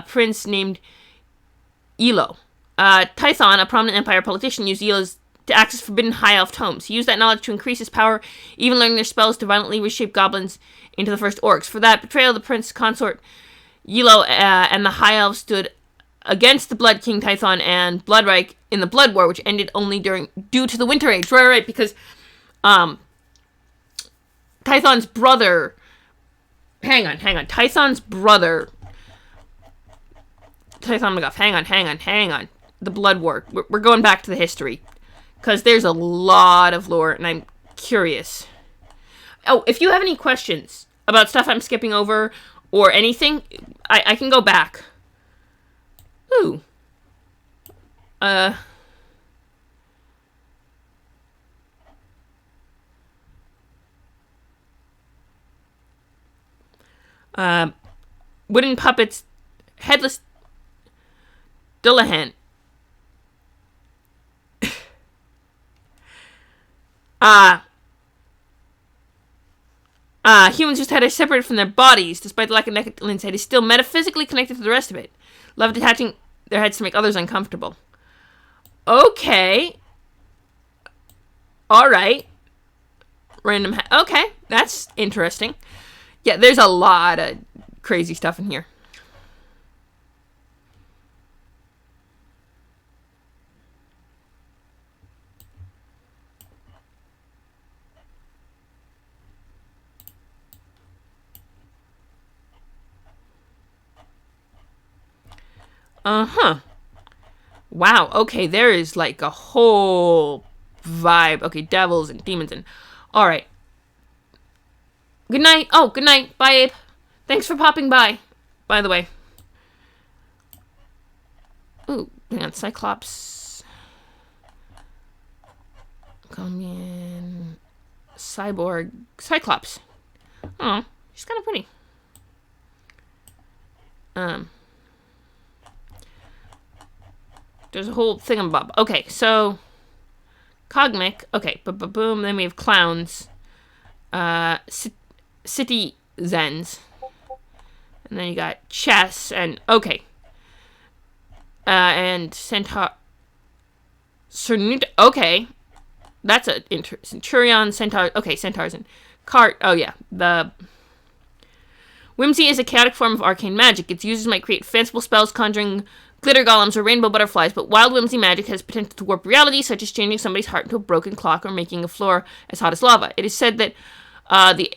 prince named Elo. Tython, a prominent Empire politician, used Elos to access forbidden High Elf tomes. He used that knowledge to increase his power, even learning their spells to violently reshape goblins into the first orcs. For that betrayal, the prince consort Elo and the High Elves stood against the Blood King Tython and Bloodreich in the Blood War, which ended only due to the Winter Age. Right, because Tython's brother... Hang on. Tython's brother... Tython McGuff. Hang on. The Blood War. We're going back to the history. Because there's a lot of lore, and I'm curious. Oh, if you have any questions about stuff I'm skipping over, or anything, I can go back. Ooh. Wooden puppets, headless Dullahan. Humans whose head are separated from their bodies, despite the lack of neck and head, is still metaphysically connected to the rest of it. Love detaching their heads to make others uncomfortable. Okay. Alright. Random okay, that's interesting. Yeah, there's a lot of crazy stuff in here. Uh-huh. Wow, okay, there is like a whole vibe. Okay, devils and demons and... Alright. Good night. Oh, good night. Bye, Abe. Thanks for popping by the way. Ooh, hang on, Cyclops. Come in. Cyborg. Cyclops. Oh, she's kind of pretty. There's a whole thingamabob. Okay, so Cosmic. Okay, boom. Then we have clowns. City Zens. And then you got chess and okay. And Centaur. Okay. That's a Centurion, Centaur. Okay, Centaurs and Cart. Oh, yeah. The Whimsy is a chaotic form of arcane magic. Its users might create fanciful spells, conjuring glitter golems or rainbow butterflies, but wild whimsy magic has potential to warp reality, such as changing somebody's heart into a broken clock or making a floor as hot as lava. It is said that the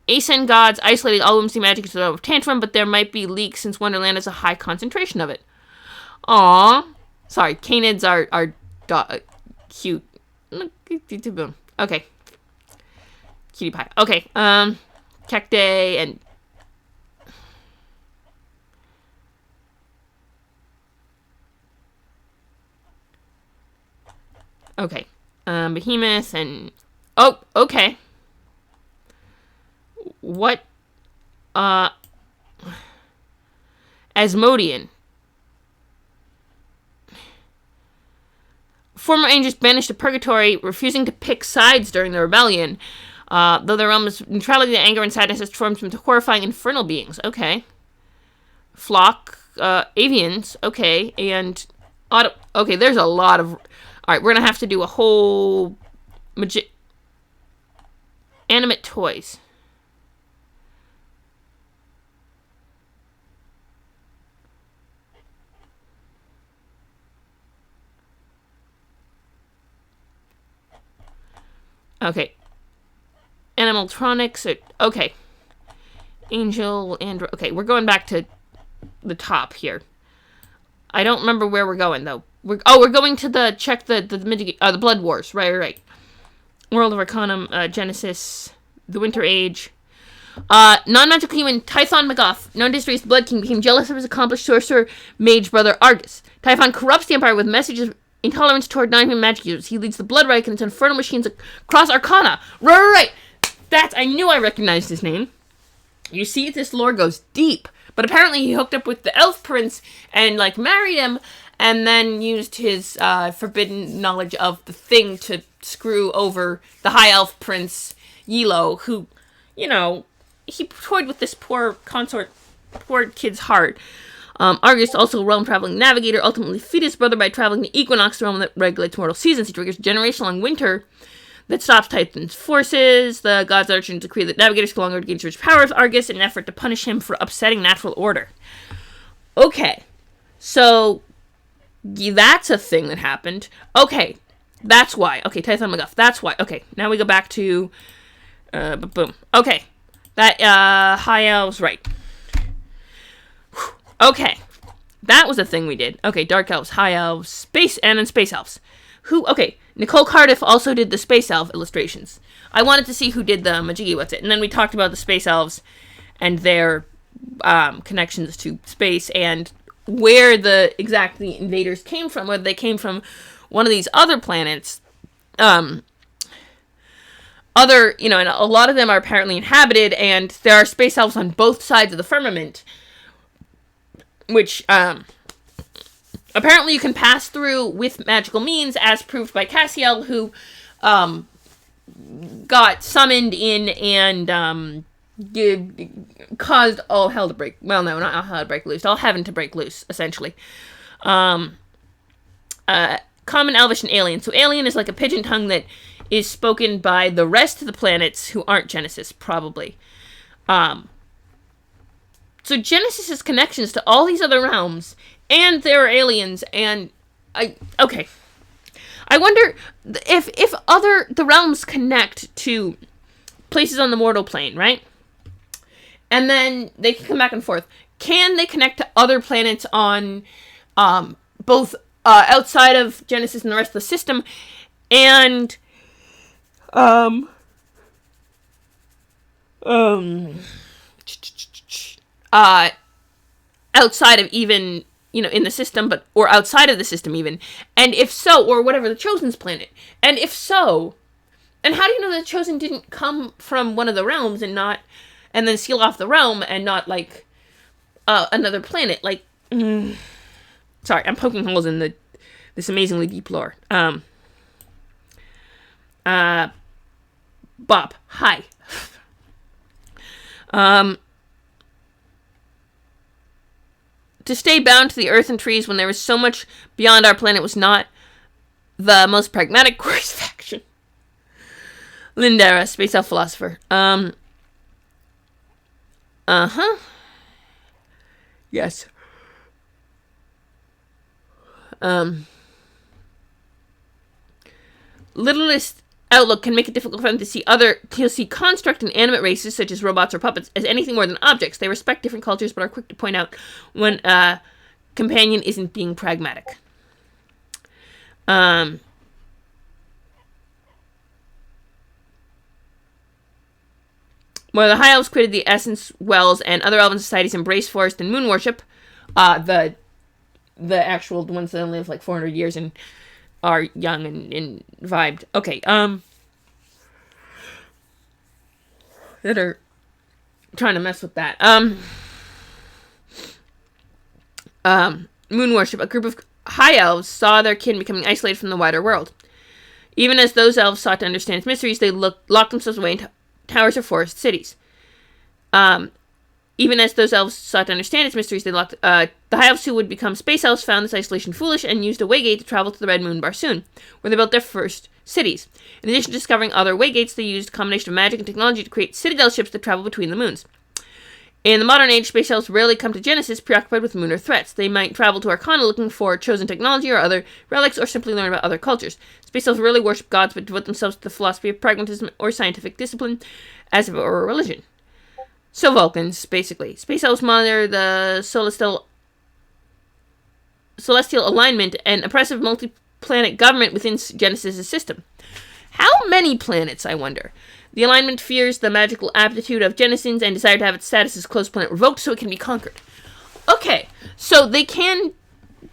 Asen gods isolated all whimsy magic into the tantrum, but there might be leaks since Wonderland has a high concentration of it. Aww. Sorry, canids are cute. Okay. Cutie pie. Okay, Cacti and... Okay. Behemoth and... Oh, okay. What? Asmodean. Former angels banished to purgatory, refusing to pick sides during the rebellion. Though their realm's neutrality, anger, and sadness has transformed them into horrifying infernal beings. Okay. Flock. Avians. Okay. And... Okay, there's a lot of... Alright, we're gonna have to do a whole... Animate toys. Okay. Animatronics. Okay. Angel, Android. Okay, we're going back to the top here. I don't remember where we're going, though. We're going to the Blood Wars. Right. World of Arcanum, Genesis, the Winter Age. Non-magical human Typhon McGuff, known to history as the Blood King, became jealous of his accomplished sorcerer mage brother Argus. Typhon corrupts the Empire with messages of intolerance toward non-human magic users. He leads the Blood Reich and its infernal machines across Arcana. Right. I knew I recognized his name. You see, this lore goes deep. But apparently he hooked up with the elf prince and, married him, and then used his forbidden knowledge of the thing to screw over the high elf prince, Yilo, who, he toyed with this poor kid's heart. Argus, also a realm-traveling navigator, ultimately defeated his brother by traveling the Equinox, the realm that regulates mortal seasons. He triggers a generation-long winter that stops Titan's forces. The gods are urging to decree that navigators can no longer gain rich power of Argus in an effort to punish him for upsetting natural order. Okay, so that's a thing that happened. Okay, that's why. Okay, Typhon McGuff, that's why. Okay, now we go back to... boom. Okay, that, High Elves, right. Okay, that was a thing we did. Okay, Dark Elves, High Elves, Space, and then Space Elves. Okay, Nicole Cardiff also did the Space Elf illustrations. I wanted to see who did the Majiggy What's It. And then we talked about the Space Elves and their connections to space and where the invaders came from, whether they came from one of these other planets. And a lot of them are apparently inhabited, and there are Space Elves on both sides of the firmament, which, apparently you can pass through with magical means, as proved by Cassiel, who got summoned in and caused all hell to break... Well, no, not all hell to break loose. All heaven to break loose, essentially. Common, Elvish, and Alien. So Alien is like a pigeon tongue that is spoken by the rest of the planets who aren't Genesis, probably. So Genesis has connections to all these other realms... And there are aliens, and okay. I wonder if the realms connect to places on the mortal plane, right? And then they can come back and forth. Can they connect to other planets on both outside of Genesis and the rest of the system, and outside of even, in the system, or outside of the system even, and if so, or whatever, the Chosen's planet, and if so, and how do you know that the Chosen didn't come from one of the realms and then seal off the realm and not, like, another planet, like, sorry, I'm poking holes in this amazingly deep lore. Bob, hi. To stay bound to the earth and trees when there was so much beyond our planet was not the most pragmatic course of action. Lindera, space elf philosopher. Yes. Littlest outlook can make it difficult for them to see construct and animate races such as robots or puppets as anything more than objects. They respect different cultures but are quick to point out when a companion isn't being pragmatic. Where the High Elves created the Essence Wells and other elven societies embrace forest and moon worship, the actual ones that live like 400 years and are young and vibed. Okay, that are trying to mess with that. Moon worship. A group of high elves saw their kin becoming isolated from the wider world. Even as those elves sought to understand its mysteries, they locked themselves away in towers or forest cities. Even as those elves sought to understand its mysteries, they locked... the high elves who would become space elves found this isolation foolish and used a waygate to travel to the Red Moon Barsoon, where they built their first cities. In addition to discovering other waygates, they used a combination of magic and technology to create citadel ships that travel between the moons. In the modern age, space elves rarely come to Genesis preoccupied with lunar threats. They might travel to Arcana looking for chosen technology or other relics, or simply learn about other cultures. Space elves rarely worship gods, but devote themselves to the philosophy of pragmatism or scientific discipline, as if it were a religion. So Vulcans, basically. Space elves monitor the celestial alignment and oppressive multi-planet government within Genesis' system. How many planets, I wonder? The alignment fears the magical aptitude of Genesins and desire to have its status as close planet revoked so it can be conquered. Okay, so they don't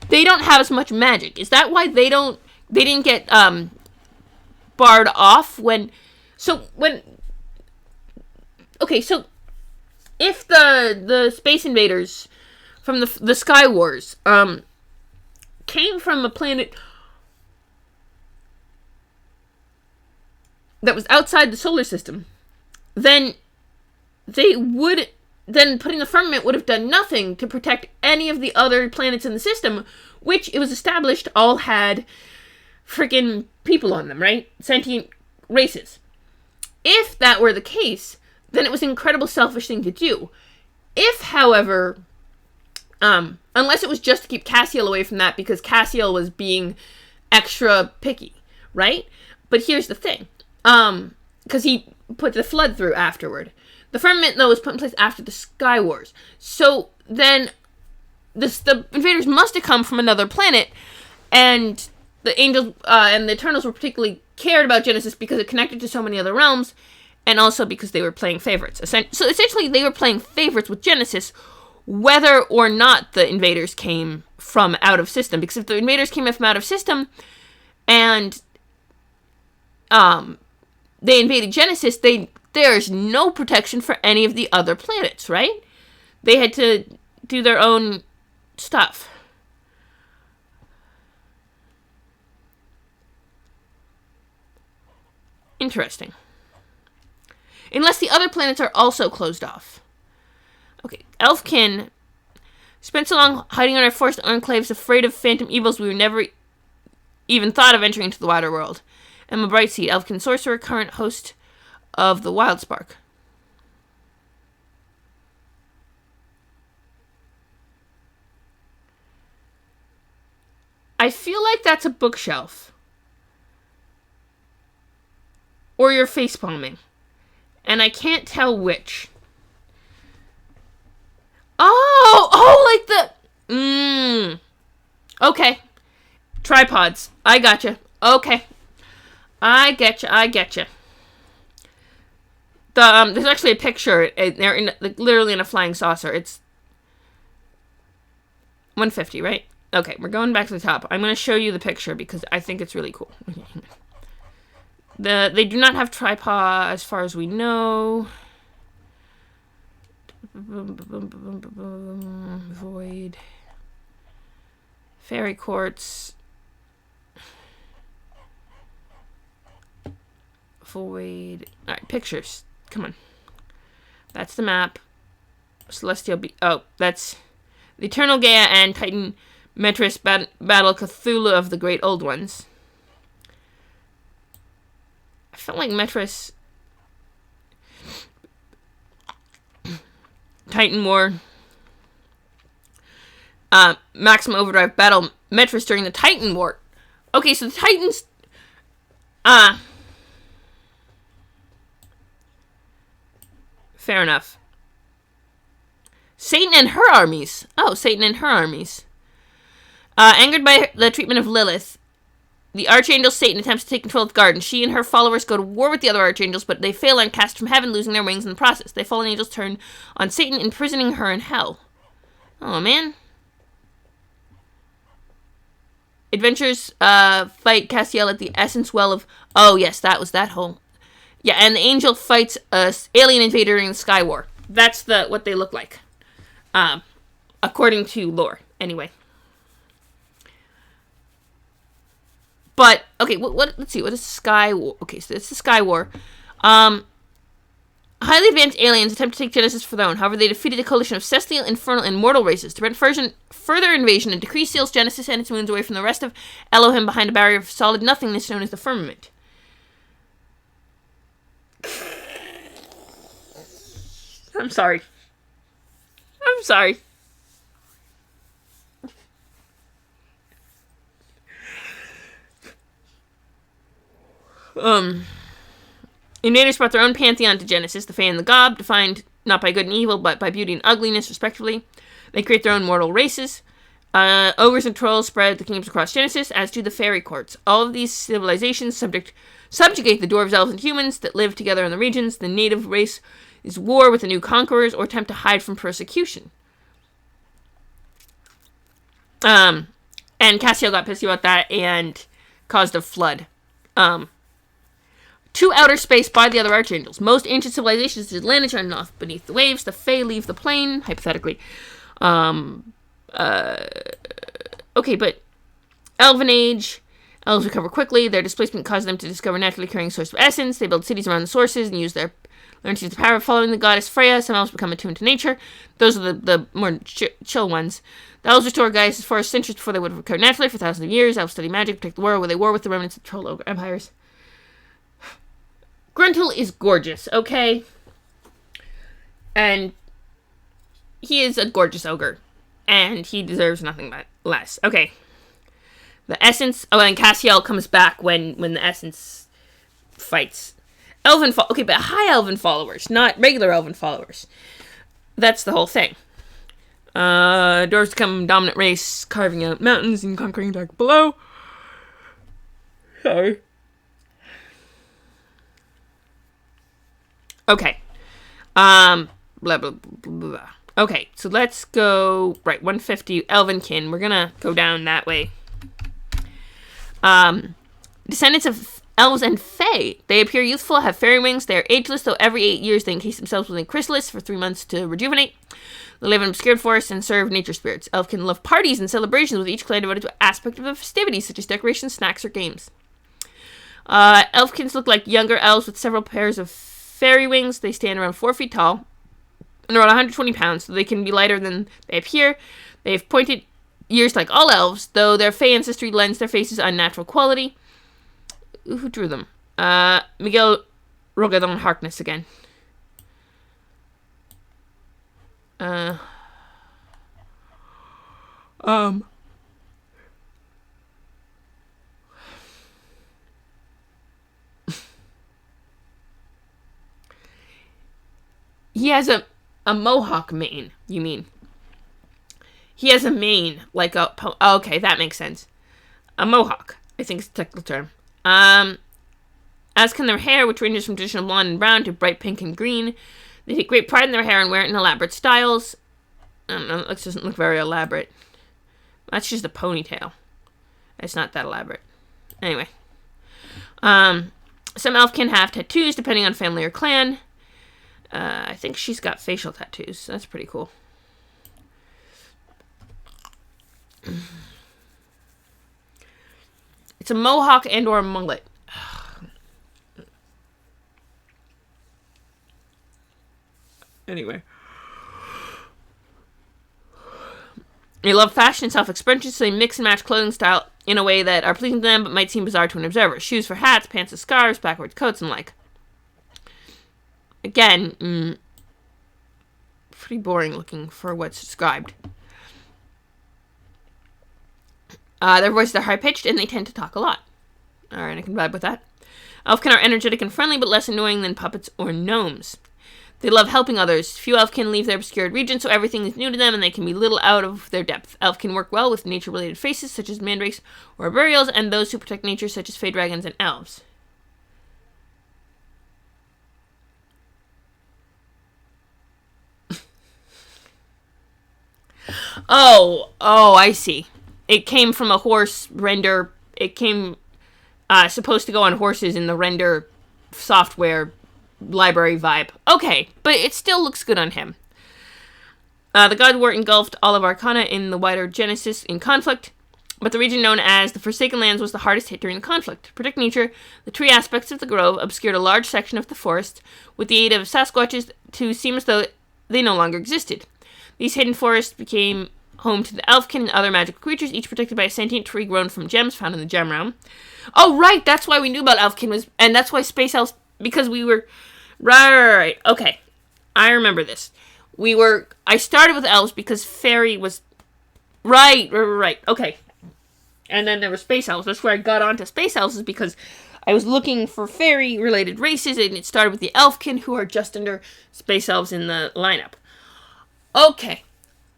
have as much magic. Is that why they didn't get barred off okay, so if the space invaders from the Sky Wars came from a planet that was outside the solar system, then putting the firmament would have done nothing to protect any of the other planets in the system, which it was established all had freaking people on them, right? Sentient races. If that were the case, then it was an incredible selfish thing to do. If, however, unless it was just to keep Cassiel away from that because Cassiel was being extra picky, right? But here's the thing. Because he put the flood through afterward. The firmament, though, was put in place after the Sky Wars. So then the invaders must have come from another planet, and the angels and the Eternals were particularly cared about Genesis because it connected to so many other realms, and also because they were playing favorites. So essentially, they were playing favorites with Genesis, whether or not the invaders came from out of system. Because if the invaders came from out of system, and they invaded Genesis, there's no protection for any of the other planets, right? They had to do their own stuff. Interesting. Unless the other planets are also closed off. Okay, Elfkin spent so long hiding in our forest enclaves, afraid of phantom evils, we were never even thought of entering into the wider world. Emma Brightseed, Elfkin sorcerer, current host of the Wildspark. I feel like that's a bookshelf. Or you're facepalming. And I can't tell which. Oh, like the... Okay. Tripods. I gotcha. Okay. I getcha. There's actually a picture. They're literally in a flying saucer. It's 150, right? Okay, we're going back to the top. I'm going to show you the picture because I think it's really cool. They do not have tripod as far as we know. Void. Fairy quartz. Void. Alright, pictures. Come on. That's the map. Celestial that's the Eternal Gaia and Titan Metris battle Cthulhu of the Great Old Ones. I felt like Metris... Titan War. Maximum Overdrive battle Metris during the Titan War. Okay, so the Titans... Fair enough. Satan and her armies. Oh, Satan and her armies. Angered by the treatment of Lilith, the Archangel Satan attempts to take control of the garden. She and her followers go to war with the other Archangels, but they fail and cast from heaven, losing their wings in the process. The fallen angels turn on Satan, imprisoning her in hell. Oh, man. Adventures fight Castiel at the Essence Well of... Oh, yes, that was that whole... Yeah, and the angel fights a alien invader in the Sky War. That's what they look like. According to lore, anyway. But, okay, let's see, what is Sky War? Okay, so it's the Sky War. Highly advanced aliens attempt to take Genesis for their own. However, they defeated a coalition of celestial, infernal, and mortal races to prevent further invasion and decree seals Genesis and its moons away from the rest of Elohim behind a barrier of solid nothingness known as the firmament. I'm sorry. Invaders brought their own pantheon to Genesis, the Fae and the Gob, defined not by good and evil, but by beauty and ugliness, respectively. They create their own mortal races. Ogres and trolls spread the kingdoms across Genesis, as do the fairy courts. All of these civilizations subjugate the Dwarves, Elves, and humans that live together in the regions. The native race is war with the new conquerors or attempt to hide from persecution. And Castiel got pissed about that and caused a flood. To outer space by the other archangels. Most ancient civilizations did land and off beneath the waves. The Fae leave the plane, hypothetically. Okay, but Elven Age, elves recover quickly. Their displacement caused them to discover naturally occurring source of essence. They build cities around the sources and learn to use the power of following the goddess Freya. Some elves become attuned to nature. Those are the more chill ones. The elves restore Gaia's forest centuries before they would have occurred naturally for thousands of years. Elves study magic, protect the world, where they war with the remnants of troll ogre empires. Gruntle is gorgeous, okay? And he is a gorgeous ogre. And he deserves nothing less. Okay. The essence... Oh, and Castiel comes back when the essence fights. Okay, but high elven followers, not regular elven followers. That's the whole thing. Dwarves become dominant race, carving out mountains and conquering dark below. Sorry. Okay. Blah, blah, blah, blah, blah. Okay, so let's go... Right, 150, Elvenkin. We're gonna go down that way. Descendants of elves and fae. They appear youthful, have fairy wings. They are ageless, though every 8 years they encase themselves within chrysalis for 3 months to rejuvenate. They live in obscured forests and serve nature spirits. Elfkin love parties and celebrations with each clan devoted to an aspect of the festivities, such as decorations, snacks, or games. Elfkins look like younger elves with several pairs of fairy wings. They stand around 4 feet tall and around 120 pounds, so they can be lighter than they appear. They have pointed ears like all elves, though their fey ancestry lends their faces unnatural quality. Who drew them? Miguel Rogadon Harkness again. He has a mohawk mane, you mean. He has a mane, like a... Oh, okay, that makes sense. A mohawk, I think is the technical term. As can their hair, which ranges from traditional blonde and brown to bright pink and green. They take great pride in their hair and wear it in elaborate styles. I don't know, it doesn't look very elaborate. That's just a ponytail. It's not that elaborate. Anyway. Some elfkin have tattoos, depending on family or clan. I think she's got facial tattoos, so that's pretty cool. It's a mohawk and or a mullet. Anyway. They love fashion and self-expression, so they mix and match clothing style in a way that are pleasing to them, but might seem bizarre to an observer. Shoes for hats, pants as scarves, backwards coats, and like. Again, pretty boring looking for what's described. Their voices are high-pitched, and they tend to talk a lot. Alright, I can vibe with that. Elfkin are energetic and friendly, but less annoying than puppets or gnomes. They love helping others. Few elfkin leave their obscured region, so everything is new to them, and they can be little out of their depth. Elfkin work well with nature-related faces, such as mandrakes or burials, and those who protect nature, such as fey dragons and elves. Oh, I see. It came from a horse render. It came supposed to go on horses in the render software library vibe. Okay, but it still looks good on him. The god war engulfed all of Arcana in the wider Genesis in conflict, but the region known as the Forsaken Lands was the hardest hit during the conflict. To protect nature, the tree aspects of the grove obscured a large section of the forest with the aid of Sasquatches to seem as though they no longer existed. These hidden forests became home to the Elfkin and other magical creatures, each protected by a sentient tree grown from gems found in the gem realm. Oh, right, that's why we knew about Elfkin, and that's why Space Elves, because we were... Right. Okay. I remember this. I started with elves because fairy was... Right. Okay. And then there were space elves. That's where I got onto space elves, is because I was looking for fairy-related races, and it started with the elfkin, who are just under space elves in the lineup. Okay.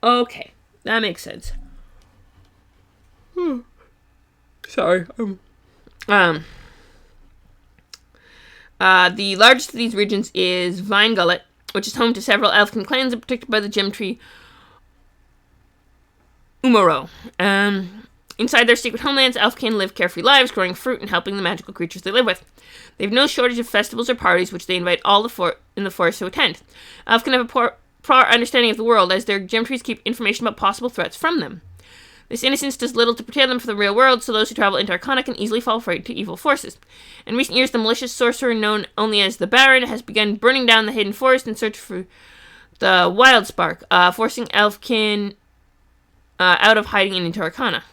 That makes sense. Sorry. The largest of these regions is Vine Gullet, which is home to several elfkin clans and protected by the gem tree Umaro. Inside their secret homelands, elfkin live carefree lives, growing fruit and helping the magical creatures they live with. They have no shortage of festivals or parties, which they invite all in the forest to attend. Elfkin have a prior understanding of the world, as their gem trees keep information about possible threats from them. This innocence does little to prepare them for the real world, so those who travel into Arcana can easily fall prey to evil forces. In recent years, the malicious sorcerer known only as the Baron has begun burning down the hidden forest in search for the Wild Spark, forcing elfkin out of hiding and into Arcana.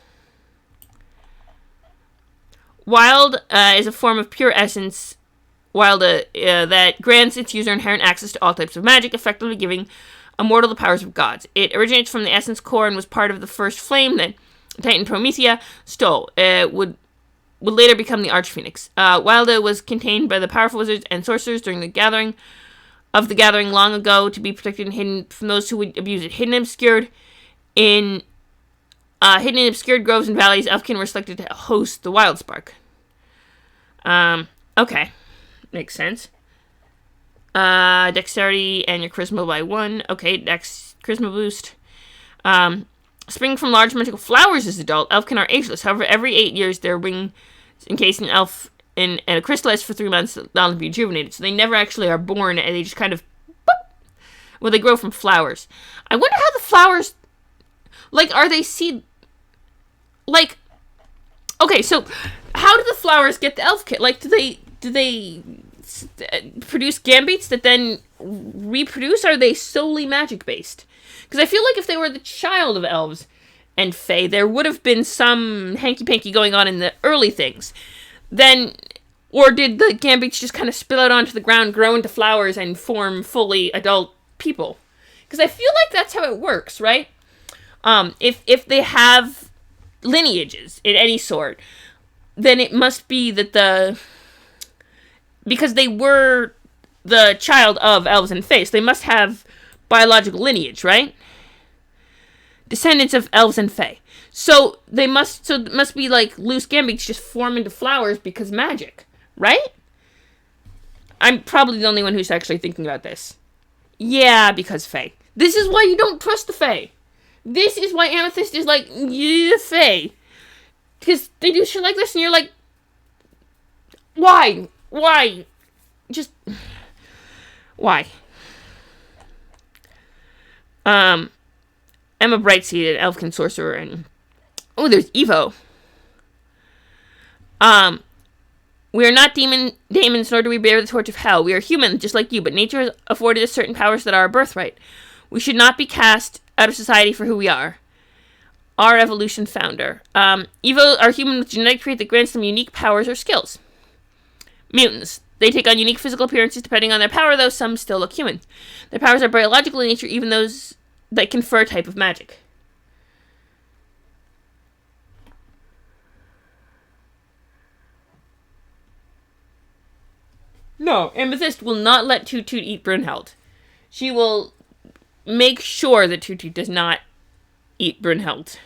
Wild is a form of pure essence, that grants its user inherent access to all types of magic, effectively giving a mortal the powers of gods. It originates from the essence core and was part of the first flame that Titan Promethea stole. It would later become the Archphoenix. Wilda was contained by the powerful wizards and sorcerers during the gathering long ago, to be protected and hidden from those who would abuse it. Hidden and obscured groves and valleys, elfkin were selected to host the Wild Spark. Okay. Makes sense. Dexterity and your charisma by 1. Okay, charisma boost. Springing from large magical flowers as adult, elfkin are ageless. However, every 8 years, their wings encased in a crystallized for 3 months, they'll be rejuvenated. So they never actually are born, and they just kind of... Boop, well, they grow from flowers. I wonder how the flowers... Like, are they seed... Like... Okay, so how do the flowers get the elfkin? Like, do they produce gambetes that then reproduce? Are they solely magic based? Because I feel like if they were the child of elves and fae, there would have been some hanky-panky going on in the early things. Then, or did the gambetes just kind of spill out onto the ground, grow into flowers, and form fully adult people? Because I feel like that's how it works, right? If they have lineages in any sort, then it must be that because they were the child of elves and fae, so they must have biological lineage, right? descendants of elves and fae. So it must be like loose gametes just form into flowers because magic, right? I'm probably the only one who's actually thinking about this. Yeah, because fae. This is why you don't trust the fae. This is why Amethyst is like, yeah, fae. Because they do shit like this and you're like, why? Why? Just, why? I'm a bright-seeded elfkin sorcerer, and oh, there's Evo. We are not daemons, nor do we bear the torch of hell. We are human, just like you, but nature has afforded us certain powers that are our birthright. We should not be cast out of society for who we are. Our evolution founder. Evo are human with genetic trait that grants them unique powers or skills. Mutants. They take on unique physical appearances depending on their power, though some still look human. Their powers are biological in nature, even those that confer a type of magic. No, Amethyst will not let Toot Toot eat Brunhilde. She will make sure that Toot Toot does not eat Brunhilde.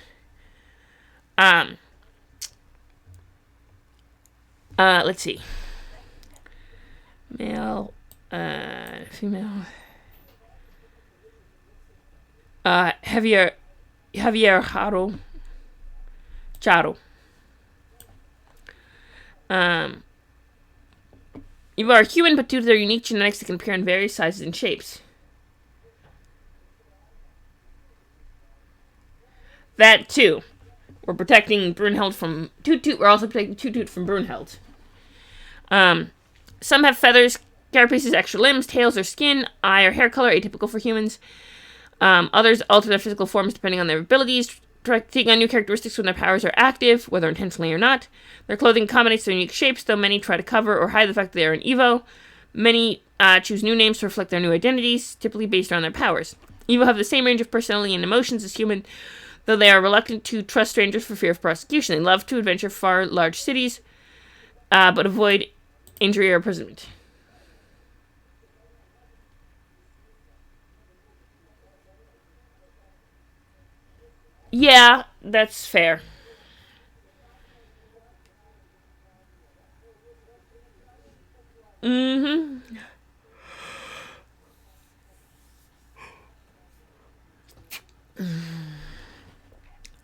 Let's see. Male, female. Javier Charo. You are human, but due to their unique genetics, they can appear in various sizes and shapes. That, too. We're protecting Brunhilde from Toot Toot. We're also protecting Toot Toot from Brunhilde. Some have feathers, carapaces, extra limbs, tails, or skin, eye or hair color, atypical for humans. Others alter their physical forms depending on their abilities, taking on new characteristics when their powers are active, whether intentionally or not. Their clothing accommodates their unique shapes, though many try to cover or hide the fact that they are an Evo. Many choose new names to reflect their new identities, typically based on their powers. Evo have the same range of personality and emotions as human, though they are reluctant to trust strangers for fear of prosecution. They love to adventure far large cities, but avoid injury or imprisonment. Yeah, that's fair. Mm-hmm.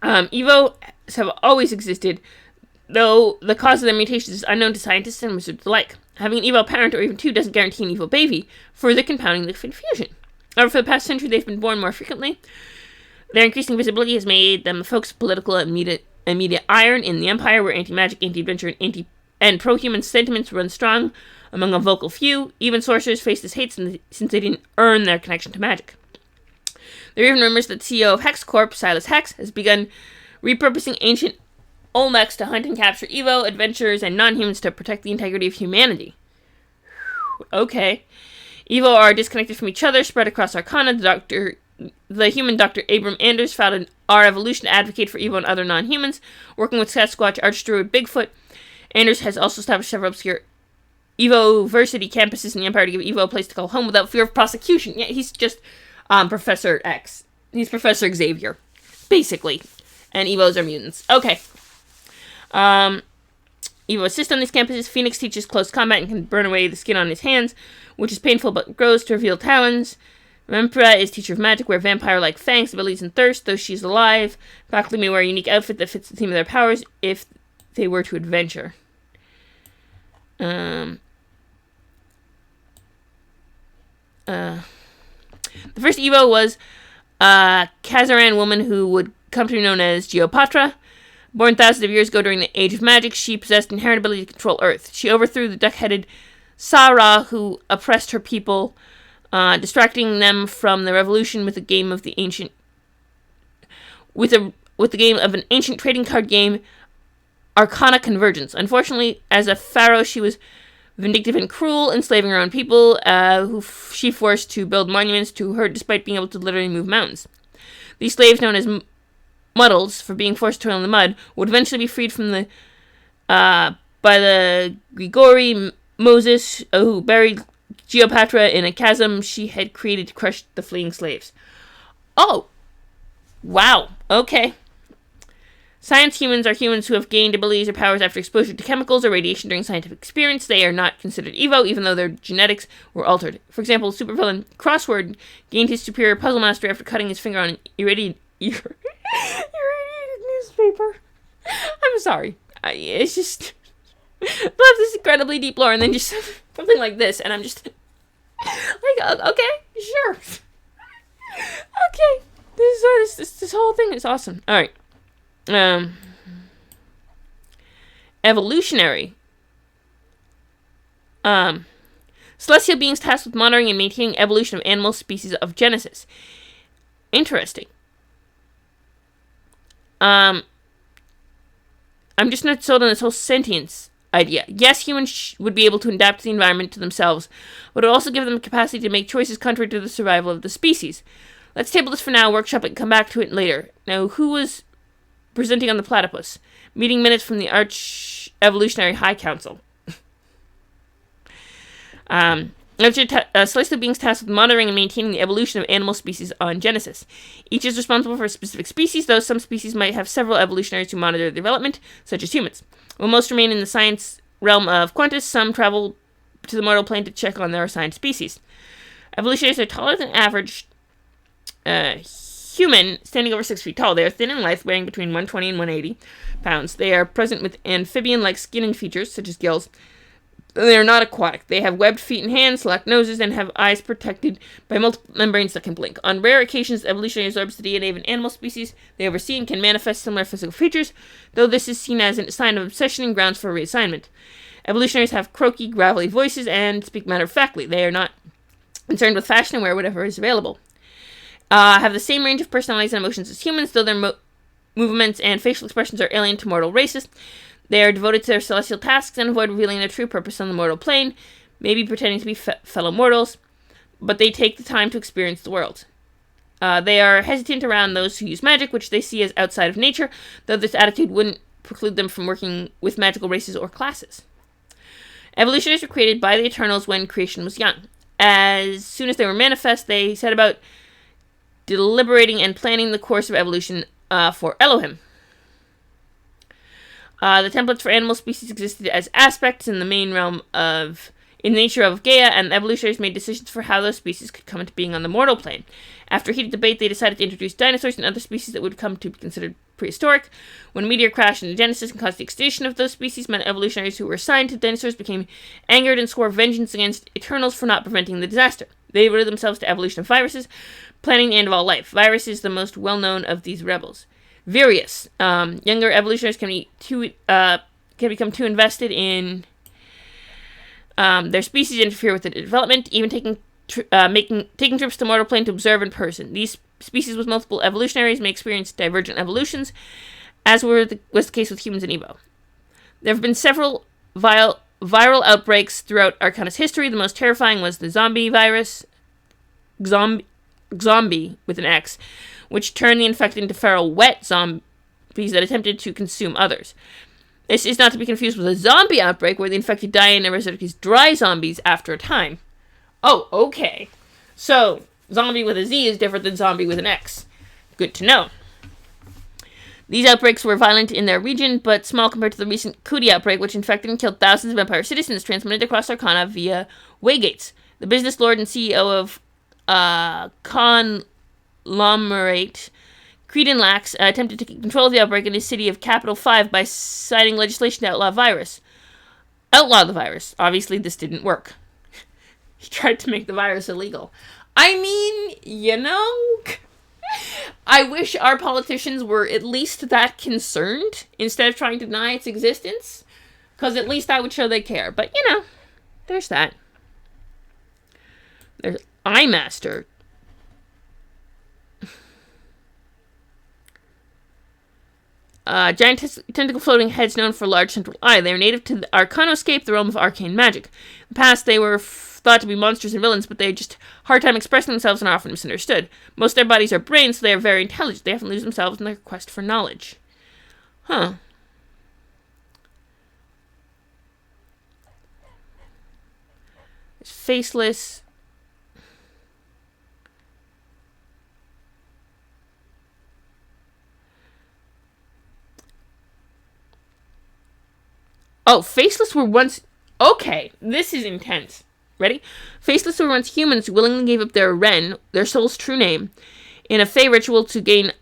Evo have always existed, though the cause of their mutations is unknown to scientists and wizards alike. Having an Evo parent or even two doesn't guarantee an Evo baby, further compounding the confusion. However, for the past century, they've been born more frequently. Their increasing visibility has made them a focus of political and media iron in the Empire, where anti-magic, anti-adventure, and pro-human sentiments run strong among a vocal few. Even sorcerers face this hate since they didn't earn their connection to magic. There are even rumors that CEO of Hex Corp, Silas Hex, has begun repurposing ancient Olmecs to hunt and capture Evo, adventurers, and non-humans to protect the integrity of humanity. Okay. Evo are disconnected from each other, spread across Arcana. The human Dr. Abram Anders founded Our Evolution to advocate for Evo and other non-humans, working with Sasquatch, Archdruid, Bigfoot. Anders has also established several obscure Evo-versity campuses in the Empire to give Evo a place to call home without fear of prosecution. Yeah, he's just Professor X. He's Professor Xavier, basically. And Evos are mutants. Okay. Evo assists on these campuses. Phoenix teaches close combat and can burn away the skin on his hands, which is painful but grows to reveal talons. Rempra is teacher of magic, where vampire-like fangs, abilities, and thirst, though she's alive. Faculty may wear a unique outfit that fits the theme of their powers if they were to adventure. The first Evo was a Kazaran woman who would come to be known as Geopatra. Born thousands of years ago during the Age of Magic, she possessed inherent ability to control Earth. She overthrew the duck-headed Sara, who oppressed her people, distracting them from the revolution with a game of the ancient, with the game of an ancient trading card game, Arcana Convergence. Unfortunately, as a pharaoh, she was vindictive and cruel, enslaving her own people, who she forced to build monuments to her despite being able to literally move mountains. These slaves, known as muddles, for being forced to toil in the mud, would eventually be freed from the by the Grigori Moses, who buried Geopatra in a chasm she had created to crush the fleeing slaves. Oh, Wow. Okay. Science humans are humans who have gained abilities or powers after exposure to chemicals or radiation during scientific experience. They are not considered Evo, even though their genetics were altered. For example, supervillain Crossword gained his superior puzzle mastery after cutting his finger on an irradiated newspaper. I'm sorry. It's just... I love this incredibly deep lore, and then just something like this, and I'm just... like, okay, sure. Okay. This whole thing is awesome. Alright. Evolutionary. Celestial beings tasked with monitoring and maintaining evolution of animal species of Genesis. Interesting. I'm just not sold on this whole sentience idea. Yes, humans would be able to adapt the environment to themselves, but it would also give them the capacity to make choices contrary to the survival of the species. Let's table this for now, workshop it, and come back to it later. Now, who was presenting on the platypus? Meeting minutes from the Arch Evolutionary High Council. Celestial beings tasked with monitoring and maintaining the evolution of animal species on Genesis. Each is responsible for a specific species, though some species might have several evolutionaries who monitor their development, such as humans. While most remain in the science realm of Quantus, some travel to the mortal plane to check on their assigned species. Evolutionaries are taller than average human, standing over 6 feet tall. They are thin and lithe, weighing between 120 and 180 pounds. They are present with amphibian-like skin and features, such as gills. They are not aquatic. They have webbed feet and hands, slack noses, and have eyes protected by multiple membranes that can blink. On rare occasions, evolution absorbs the DNA of an animal species they oversee and can manifest similar physical features, though this is seen as a sign of obsession and grounds for reassignment. Evolutionaries have croaky, gravelly voices and speak matter-of-factly. They are not concerned with fashion and wear whatever is available. Have the same range of personalities and emotions as humans, though their movements and facial expressions are alien to mortal races. They are devoted to their celestial tasks and avoid revealing their true purpose on the mortal plane, maybe pretending to be fellow mortals, but they take the time to experience the world. They are hesitant around those who use magic, which they see as outside of nature, though this attitude wouldn't preclude them from working with magical races or classes. Evolutionaries were created by the Eternals when creation was young. As soon as they were manifest, they set about deliberating and planning the course of evolution for Elohim. The templates for animal species existed as aspects in the main realm in the nature of Gaia, and evolutionaries made decisions for how those species could come into being on the mortal plane. After heated debate, they decided to introduce dinosaurs and other species that would come to be considered prehistoric. When a meteor crashed into Genesis and caused the extinction of those species, many evolutionaries who were assigned to dinosaurs became angered and swore vengeance against Eternals for not preventing the disaster. They devoted themselves to evolution of viruses, planning the end of all life. Virus is the most well-known of these rebels. Various. Younger evolutionaries can become too invested in their species and interfere with the development, even taking trips to mortal plane to observe in person. These species with multiple evolutionaries may experience divergent evolutions, as was the case with humans and Evo. There have been several viral outbreaks throughout Arcana's history. The most terrifying was the zombie virus, zombie with an X, which turned the infected into feral wet zombies that attempted to consume others. This is not to be confused with a zombie outbreak where the infected die and resurrect as dry zombies after a time. Oh, okay. So, zombie with a Z is different than zombie with an X. Good to know. These outbreaks were violent in their region, but small compared to the recent Cootie outbreak, which infected and killed thousands of Empire citizens, transmitted across Arcana via Waygates. The business lord and CEO of Conglomerate, Creedon Lax, attempted to keep control of the outbreak in his city of Capital 5 by signing legislation to outlaw the virus. Obviously, this didn't work. He tried to make the virus illegal. I mean, I wish our politicians were at least that concerned instead of trying to deny its existence, because at least I would show they care. But, there's that. There's Eyemaster. Giant tentacle floating heads known for large central eye. They are native to the Arcanoscape, the realm of arcane magic. In the past, they were thought to be monsters and villains, but they had just hard time expressing themselves and are often misunderstood. Most of their bodies are brains, so they are very intelligent. They often lose themselves in their quest for knowledge. Huh. It's faceless. Oh, faceless were once... Okay, this is intense. Ready? Faceless were once humans who willingly gave up their Ren, their soul's true name, in a Fey ritual to gain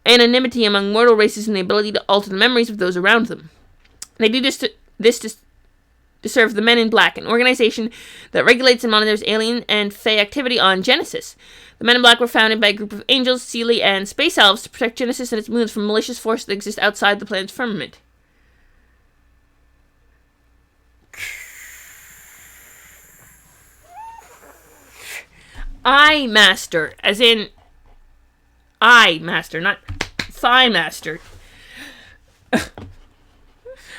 anonymity among mortal races and the ability to alter the memories of those around them. They do this to serve the Men in Black, an organization that regulates and monitors alien and Fey activity on Genesis. The Men in Black were founded by a group of angels, Seelie, and space elves to protect Genesis and its moons from malicious forces that exist outside the planet's firmament. Eye Master, as in Eye Master, not Thigh Master.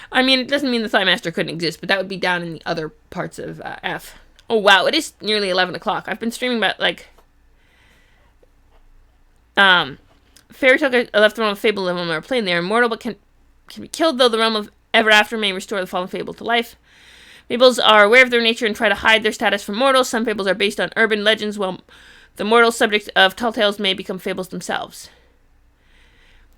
I mean, it doesn't mean the Thigh Master couldn't exist, but that would be down in the other parts of F. Oh, wow, it is nearly 11 o'clock. I've been streaming about, like, fairy tale are left the realm of fable live on our plane. They are immortal, but can be killed, though the realm of ever after may restore the fallen fable to life. Fables are aware of their nature and try to hide their status from mortals. Some fables are based on urban legends, while the mortal subject of tall tales may become fables themselves.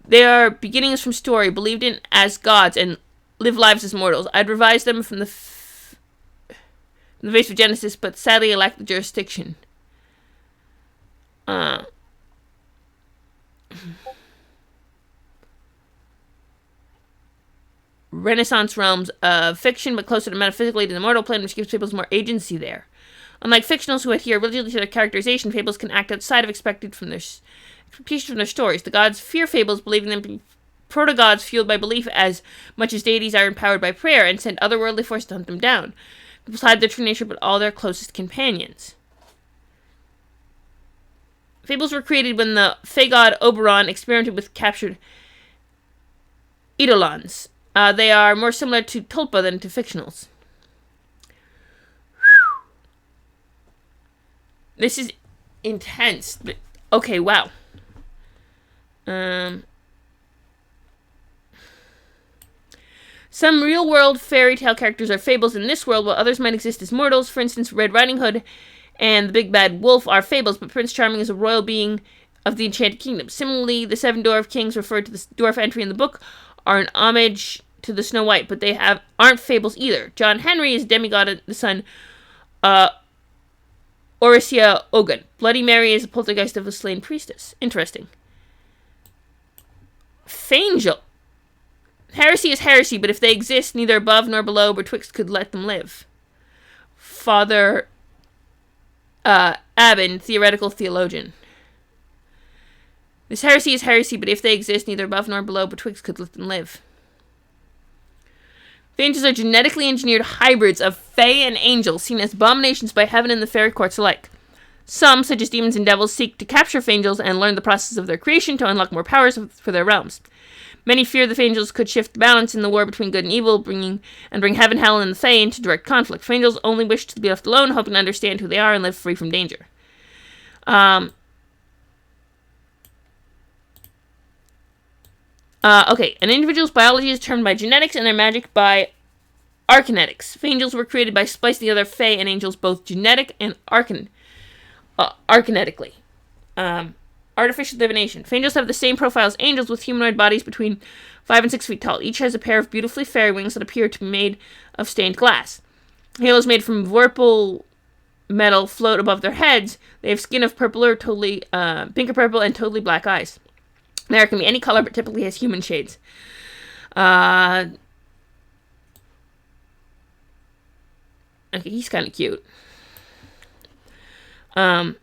They are beginnings from story, believed in as gods, and live lives as mortals. I'd revise them from the face of Genesis, but sadly I lack the jurisdiction. Renaissance realms of fiction, but closer to metaphysically to the mortal plane, which gives fables more agency there. Unlike fictionals who adhere religiously to their characterization, fables can act outside of expectations from their stories. The gods fear fables, believing them to be proto-gods fueled by belief as much as deities are empowered by prayer and send otherworldly forces to hunt them down. Fables hide their true nature, but all their closest companions. Fables were created when the Fey god Oberon experimented with captured Eidolons. They are more similar to Tulpa than to fictionals. This is intense. But, okay, wow. Some real-world fairy tale characters are fables in this world, while others might exist as mortals. For instance, Red Riding Hood and the Big Bad Wolf are fables, but Prince Charming is a royal being of the Enchanted Kingdom. Similarly, the 7 dwarf kings referred to the dwarf entry in the book are an homage to the Snow White, but they aren't fables either. John Henry is demigod of the sun, Orisia Ogun. Bloody Mary is a poltergeist of a slain priestess. Interesting. Fangel. Heresy is heresy, but if they exist, neither above nor below, betwixt could let them live. Father Abbin, theoretical theologian. This heresy is heresy, but if they exist, neither above nor below, betwixt could let them live. The angels are genetically engineered hybrids of Fey and angels, seen as abominations by heaven and the fairy courts alike. Some, such as demons and devils, seek to capture Fangels and learn the process of their creation to unlock more powers for their realms. Many fear the Fangels could shift the balance in the war between good and evil, bring heaven, hell, and the Fae into direct conflict. Fangels only wish to be left alone, hoping to understand who they are and live free from danger. Okay, an individual's biology is determined by genetics and their magic by arcanetics. Fangels were created by splicing together Fae and angels, both genetic and arcanetically. Artificial divination. Fangels have the same profile as angels, with humanoid bodies between 5 and 6 feet tall. Each has a pair of beautifully fairy wings that appear to be made of stained glass. Halos made from vorpal metal float above their heads. They have skin of purple or totally pink or purple and totally black eyes. There can be any color, but typically has human shades. Okay, he's kind of cute. They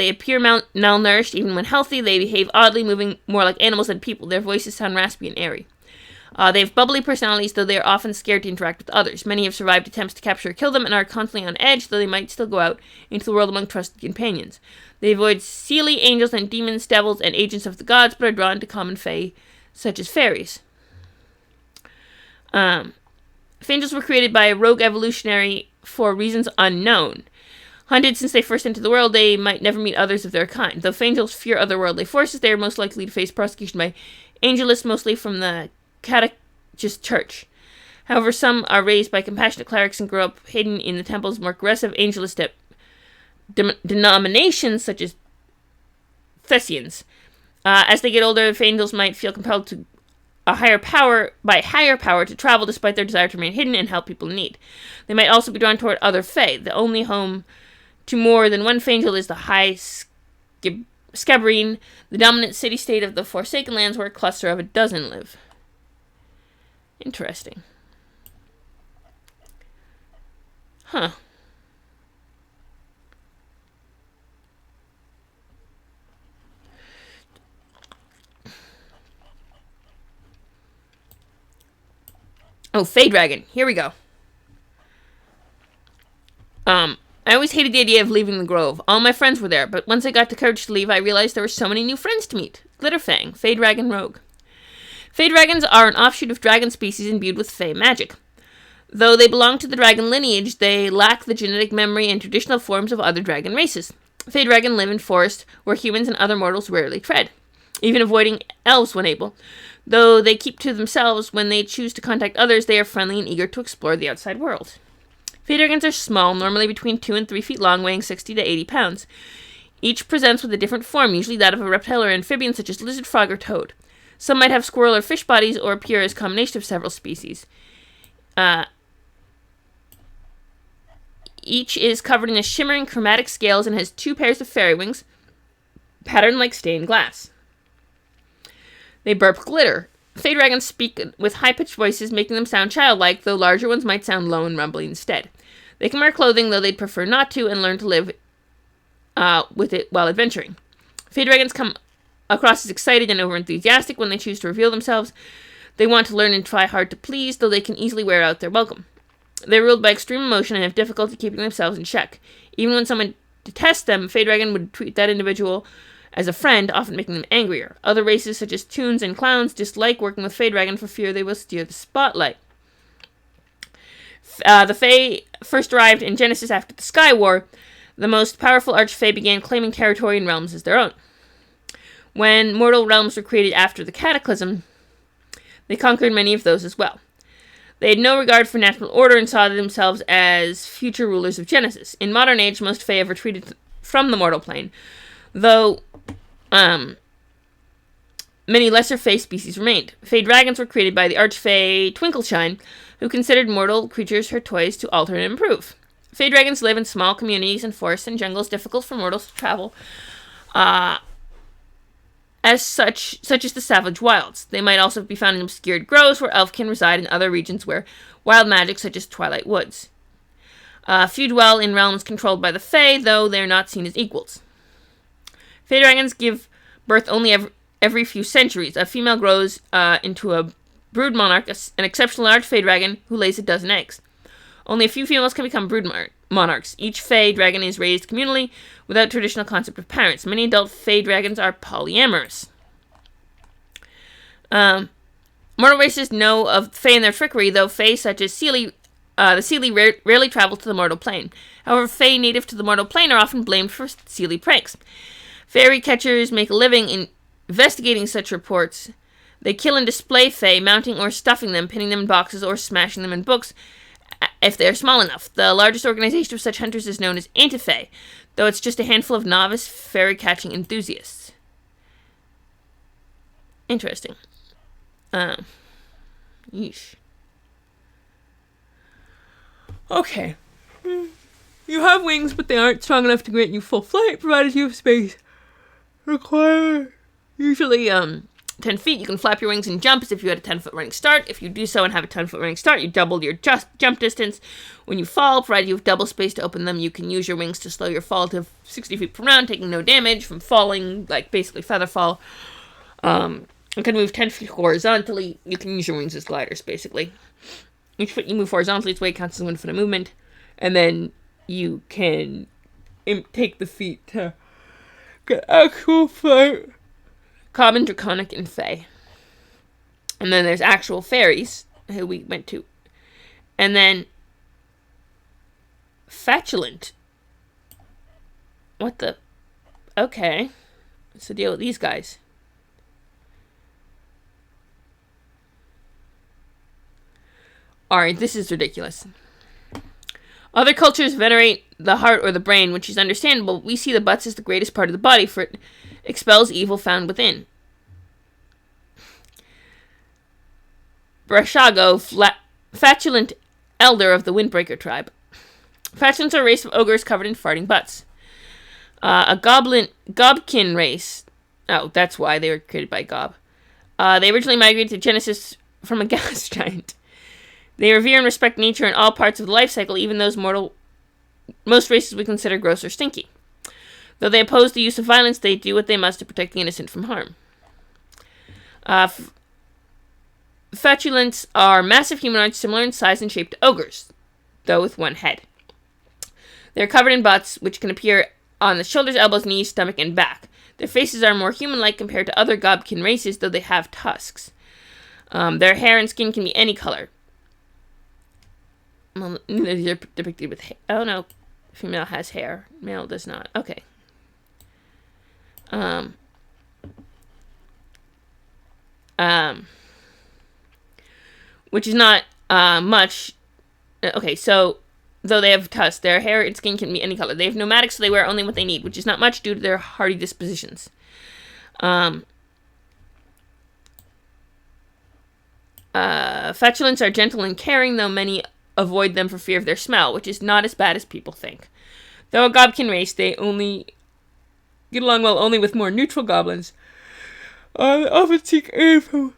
appear malnourished even when healthy. They behave oddly, moving more like animals than people. Their voices sound raspy and airy. They have bubbly personalities, though they are often scared to interact with others. Many have survived attempts to capture or kill them and are constantly on edge, though they might still go out into the world among trusted companions. They avoid Seelie, angels, and demons, devils, and agents of the gods, but are drawn to common fae, such as fairies. Fangels were created by a rogue evolutionary for reasons unknown. Hunted since they first entered the world, they might never meet others of their kind. Though Fangels fear otherworldly forces, they are most likely to face persecution by angelists, mostly from the Catechist Church. However, some are raised by compassionate clerics and grow up hidden in the temples of more aggressive angelist denominations, such as Thessians. As they get older, Fangels might feel compelled to higher power to travel despite their desire to remain hidden and help people in need. They might also be drawn toward other fae. The only home to more than one Fangel is the High Scabrine, the dominant city-state of the Forsaken Lands, where a cluster of a dozen live. Interesting. Huh. Oh, Fey Dragon. Here we go. I always hated the idea of leaving the grove. All my friends were there, but once I got the courage to leave, I realized there were so many new friends to meet. Glitterfang, Fey Dragon Rogue. Fey Dragons are an offshoot of dragon species imbued with Fey magic. Though they belong to the dragon lineage, they lack the genetic memory and traditional forms of other dragon races. Fey Dragon live in forests where humans and other mortals rarely tread, even avoiding elves when able. Though they keep to themselves, when they choose to contact others, they are friendly and eager to explore the outside world. Fey dragons are small, normally between 2 and 3 feet long, weighing 60 to 80 pounds. Each presents with a different form, usually that of a reptile or amphibian such as lizard, frog, or toad. Some might have squirrel or fish bodies or appear as a combination of several species. Each is covered in a shimmering chromatic scales and has 2 pairs of fairy wings, patterned like stained glass. They burp glitter. Fey dragons speak with high-pitched voices, making them sound childlike, though larger ones might sound low and rumbly instead. They can wear clothing, though they'd prefer not to, and learn to live with it while adventuring. Fey dragons come across as excited and overenthusiastic when they choose to reveal themselves. They want to learn and try hard to please, though they can easily wear out their welcome. They're ruled by extreme emotion and have difficulty keeping themselves in check. Even when someone detests them, Fey dragon would treat that individual as a friend, often making them angrier. Other races, such as toons and clowns, dislike working with Fey dragon for fear they will steal the spotlight. The Fey first arrived in Genesis after the Sky War. The most powerful Archfey began claiming territory and realms as their own. When mortal realms were created after the Cataclysm, they conquered many of those as well. They had no regard for natural order and saw themselves as future rulers of Genesis. In modern age, most Fey have retreated from the mortal plane, though many lesser Fey species remained. Fey dragons were created by the Archfey Twinkleshine, who considered mortal creatures her toys to alter and improve. Fey dragons live in small communities in forests and jungles difficult for mortals to travel, as such as the savage wilds. They might also be found in obscured groves where elfkin reside in other regions where wild magic such as twilight woods. Few dwell in realms controlled by the Fey, though they are not seen as equals. Fey dragons give birth only every few centuries. A female grows into a brood monarch, an exceptionally large Fey dragon who lays a dozen eggs. Only a few females can become brood monarchs. Each Fey dragon is raised communally without traditional concept of parents. Many adult Fey dragons are polyamorous. Mortal races know of Fey and their trickery, though Fey such as the Seelie rarely travel to the mortal plane. However, Fey native to the mortal plane are often blamed for Seelie pranks. Fairy catchers make a living investigating such reports. They kill and display Fey, mounting or stuffing them, pinning them in boxes, or smashing them in books if they are small enough. The largest organization of such hunters is known as Anti-Fey, though it's just a handful of novice fairy catching enthusiasts. Interesting. Yeesh. Okay. You have wings, but they aren't strong enough to grant you full flight, provided you have space required. Usually, 10 feet, you can flap your wings and jump as if you had a 10-foot running start. If you do so and have a 10-foot running start, you double your jump distance. When you fall, provided you have double space to open them, you can use your wings to slow your fall to 60 feet per round, taking no damage from falling, like basically feather fall. You can move 10 feet horizontally. You can use your wings as gliders, basically. Each foot you move horizontally, its weight counts as 1 foot of movement. And then you can take the feet to get actual flight. Common, Draconic, and Fey. And then there's actual fairies, who we went to. And then Fatulant. What the? Okay. What's the deal with these guys? Alright, this is ridiculous. Other cultures venerate the heart or the brain, which is understandable. We see the butts as the greatest part of the body, for it expels evil found within. Brashago, Fatulent Elder of the Windbreaker tribe. Fatulents are a race of ogres covered in farting butts. A Gobkin race. Oh, that's why they were created by Gob. They originally migrated to Genesis from a gas giant. They revere and respect nature in all parts of the life cycle, even those most races we consider gross or stinky. Though they oppose the use of violence, they do what they must to protect the innocent from harm. Fatulents are massive humanoids similar in size and shape to ogres, though with one head. They're covered in butts, which can appear on the shoulders, elbows, knees, stomach, and back. Their faces are more human-like compared to other Gobkin races, though they have tusks. Their hair and skin can be any color. Well, they're depicted with hair. Oh no, female has hair, male does not. Okay. Which is not much. Okay, so though they have tusks, their hair and skin can be any color. They have nomadic, so they wear only what they need, which is not much due to their hardy dispositions. Fatulents are gentle and caring, though many avoid them for fear of their smell, which is not as bad as people think. Though a Gobkin race, they only get along well only with more neutral goblins. They often seek aid from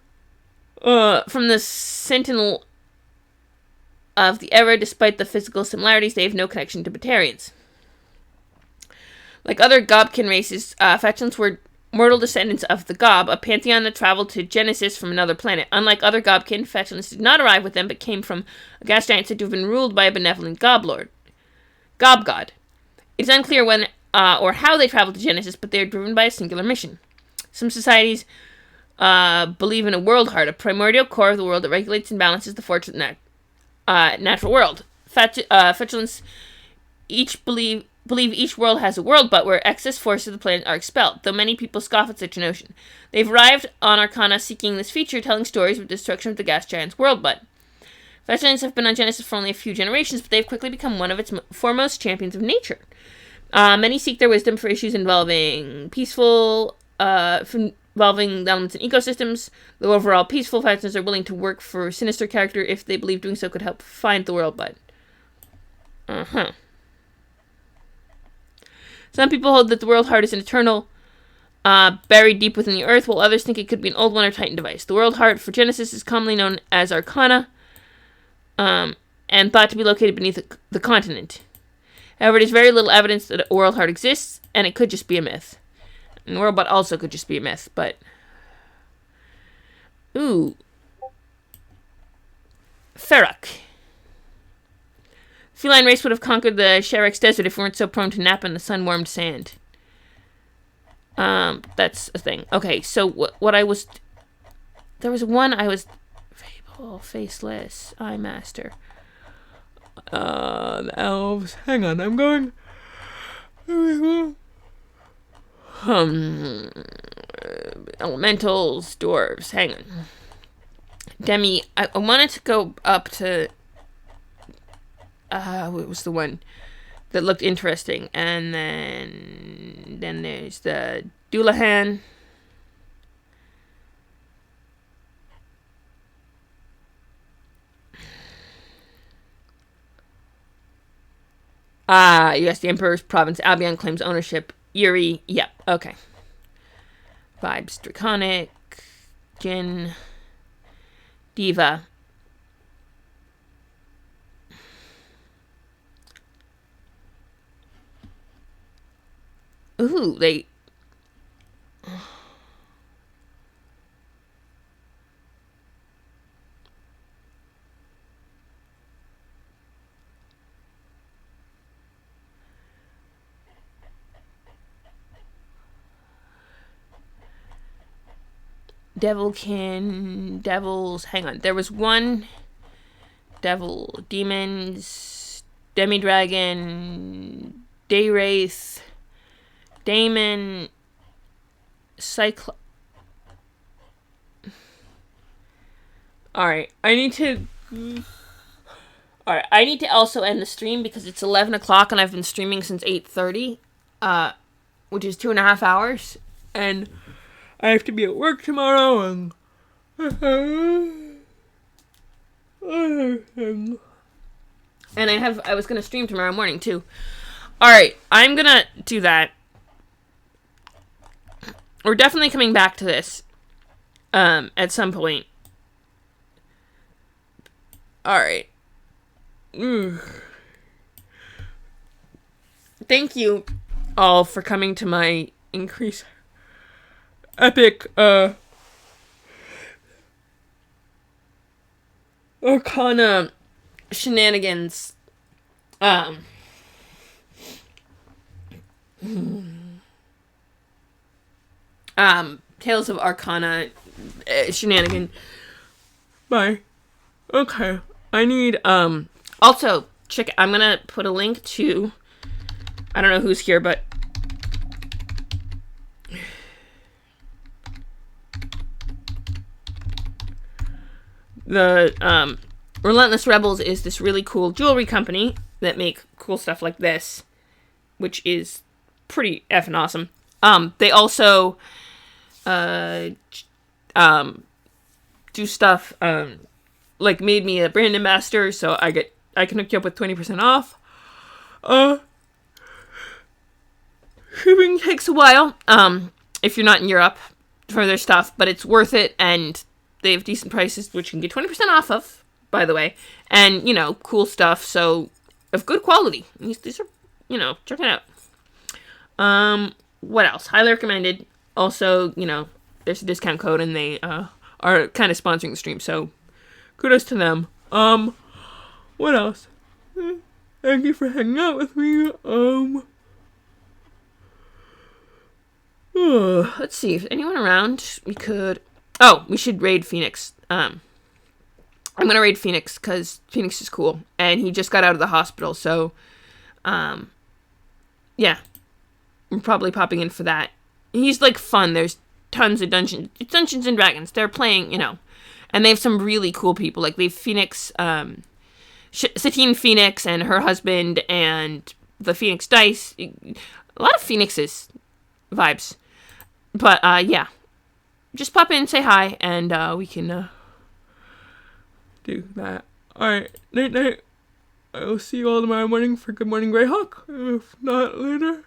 the Sentinel of the Era. Despite the physical similarities, they have no connection to Batarians. Like other Gobkin races, Fatulents were mortal descendants of the Gob, a pantheon that traveled to Genesis from another planet. Unlike other Gobkin, Fatulents did not arrive with them, but came from a gas giant said to have been ruled by a benevolent Gob God. It's unclear when or how they traveled to Genesis, but they are driven by a singular mission. Some societies believe in a world heart, a primordial core of the world that regulates and balances the forces of natural world. Fatulents each believe each world has a world but where excess forces of the planet are expelled, though many people scoff at such a notion. They've arrived on Arcana seeking this feature, telling stories of the destruction of the gas giant's world bud. Fatulents have been on Genesis for only a few generations, but they've quickly become one of its foremost champions of nature. Many seek their wisdom for issues involving involving the elements and ecosystems. Though overall peaceful, Fatulents are willing to work for sinister character if they believe doing so could help find the world bud. Some people hold that the world heart is an eternal, buried deep within the earth, while others think it could be an old one or Titan device. The world heart for Genesis is commonly known as Arcana, and thought to be located beneath the continent. However, there's very little evidence that a world heart exists, and it could just be a myth. And the world bud also could just be a myth, but... Ooh. Ferak. Feline race would have conquered the Sherex Desert if we weren't so prone to nap in the sun-warmed sand. That's a thing. Okay, so what I was... There was one I was... Fable, Faceless, Eye Master. The Elves. Hang on, I'm going... Elementals, Dwarves. Hang on. Demi... I wanted to go up to... what was the one that looked interesting? And then there's the Jingleheimer. Yes, the Emperor's Province. Albion claims ownership. Yuri. Yep. Okay. Vibes. Draconic. Jin. Diva. Ooh, they... Devils, hang on. There was one devil, demons, demi-dragon, Daywraith, Daemon, Alright, I need to also end the stream because it's 11 o'clock and I've been streaming since 8:30, which is 2.5 hours, and I have to be at work tomorrow, and And I was gonna stream tomorrow morning too. Alright, I'm gonna do that. We're definitely coming back to this at some point. Alright. Thank you all for coming to my increase epic Arcana shenanigans. Tales of Arcana shenanigan. Bye. Okay. I need, also, check, I'm gonna put a link to, I don't know who's here, but the, Relentless Rebels is this really cool jewelry company that make cool stuff like this, which is pretty effing awesome. They also, do stuff, like made me a brand ambassador, so I can hook you up with 20% off. Shipping takes a while, if you're not in Europe for their stuff, but it's worth it, and they have decent prices, which you can get 20% off of, by the way, and, you know, cool stuff, so, of good quality. These are, you know, check it out. What else? Highly recommended. Also, you know, there's a discount code, and they, are kind of sponsoring the stream, so kudos to them. What else? Thank you for hanging out with me. Let's see, if anyone around, we should raid Phoenix. I'm gonna raid Phoenix, because Phoenix is cool, and he just got out of the hospital, so, yeah. I'm probably popping in for that. He's, like, fun. There's tons of Dungeons and Dragons. They're playing, you know, and they have some really cool people. Like, they have Phoenix, Satine Phoenix and her husband and the Phoenix Dice. A lot of Phoenixes vibes. But, yeah. Just pop in, say hi, and, we can, do that. Alright, night. I will see you all tomorrow morning for Good Morning Greyhawk. If not later.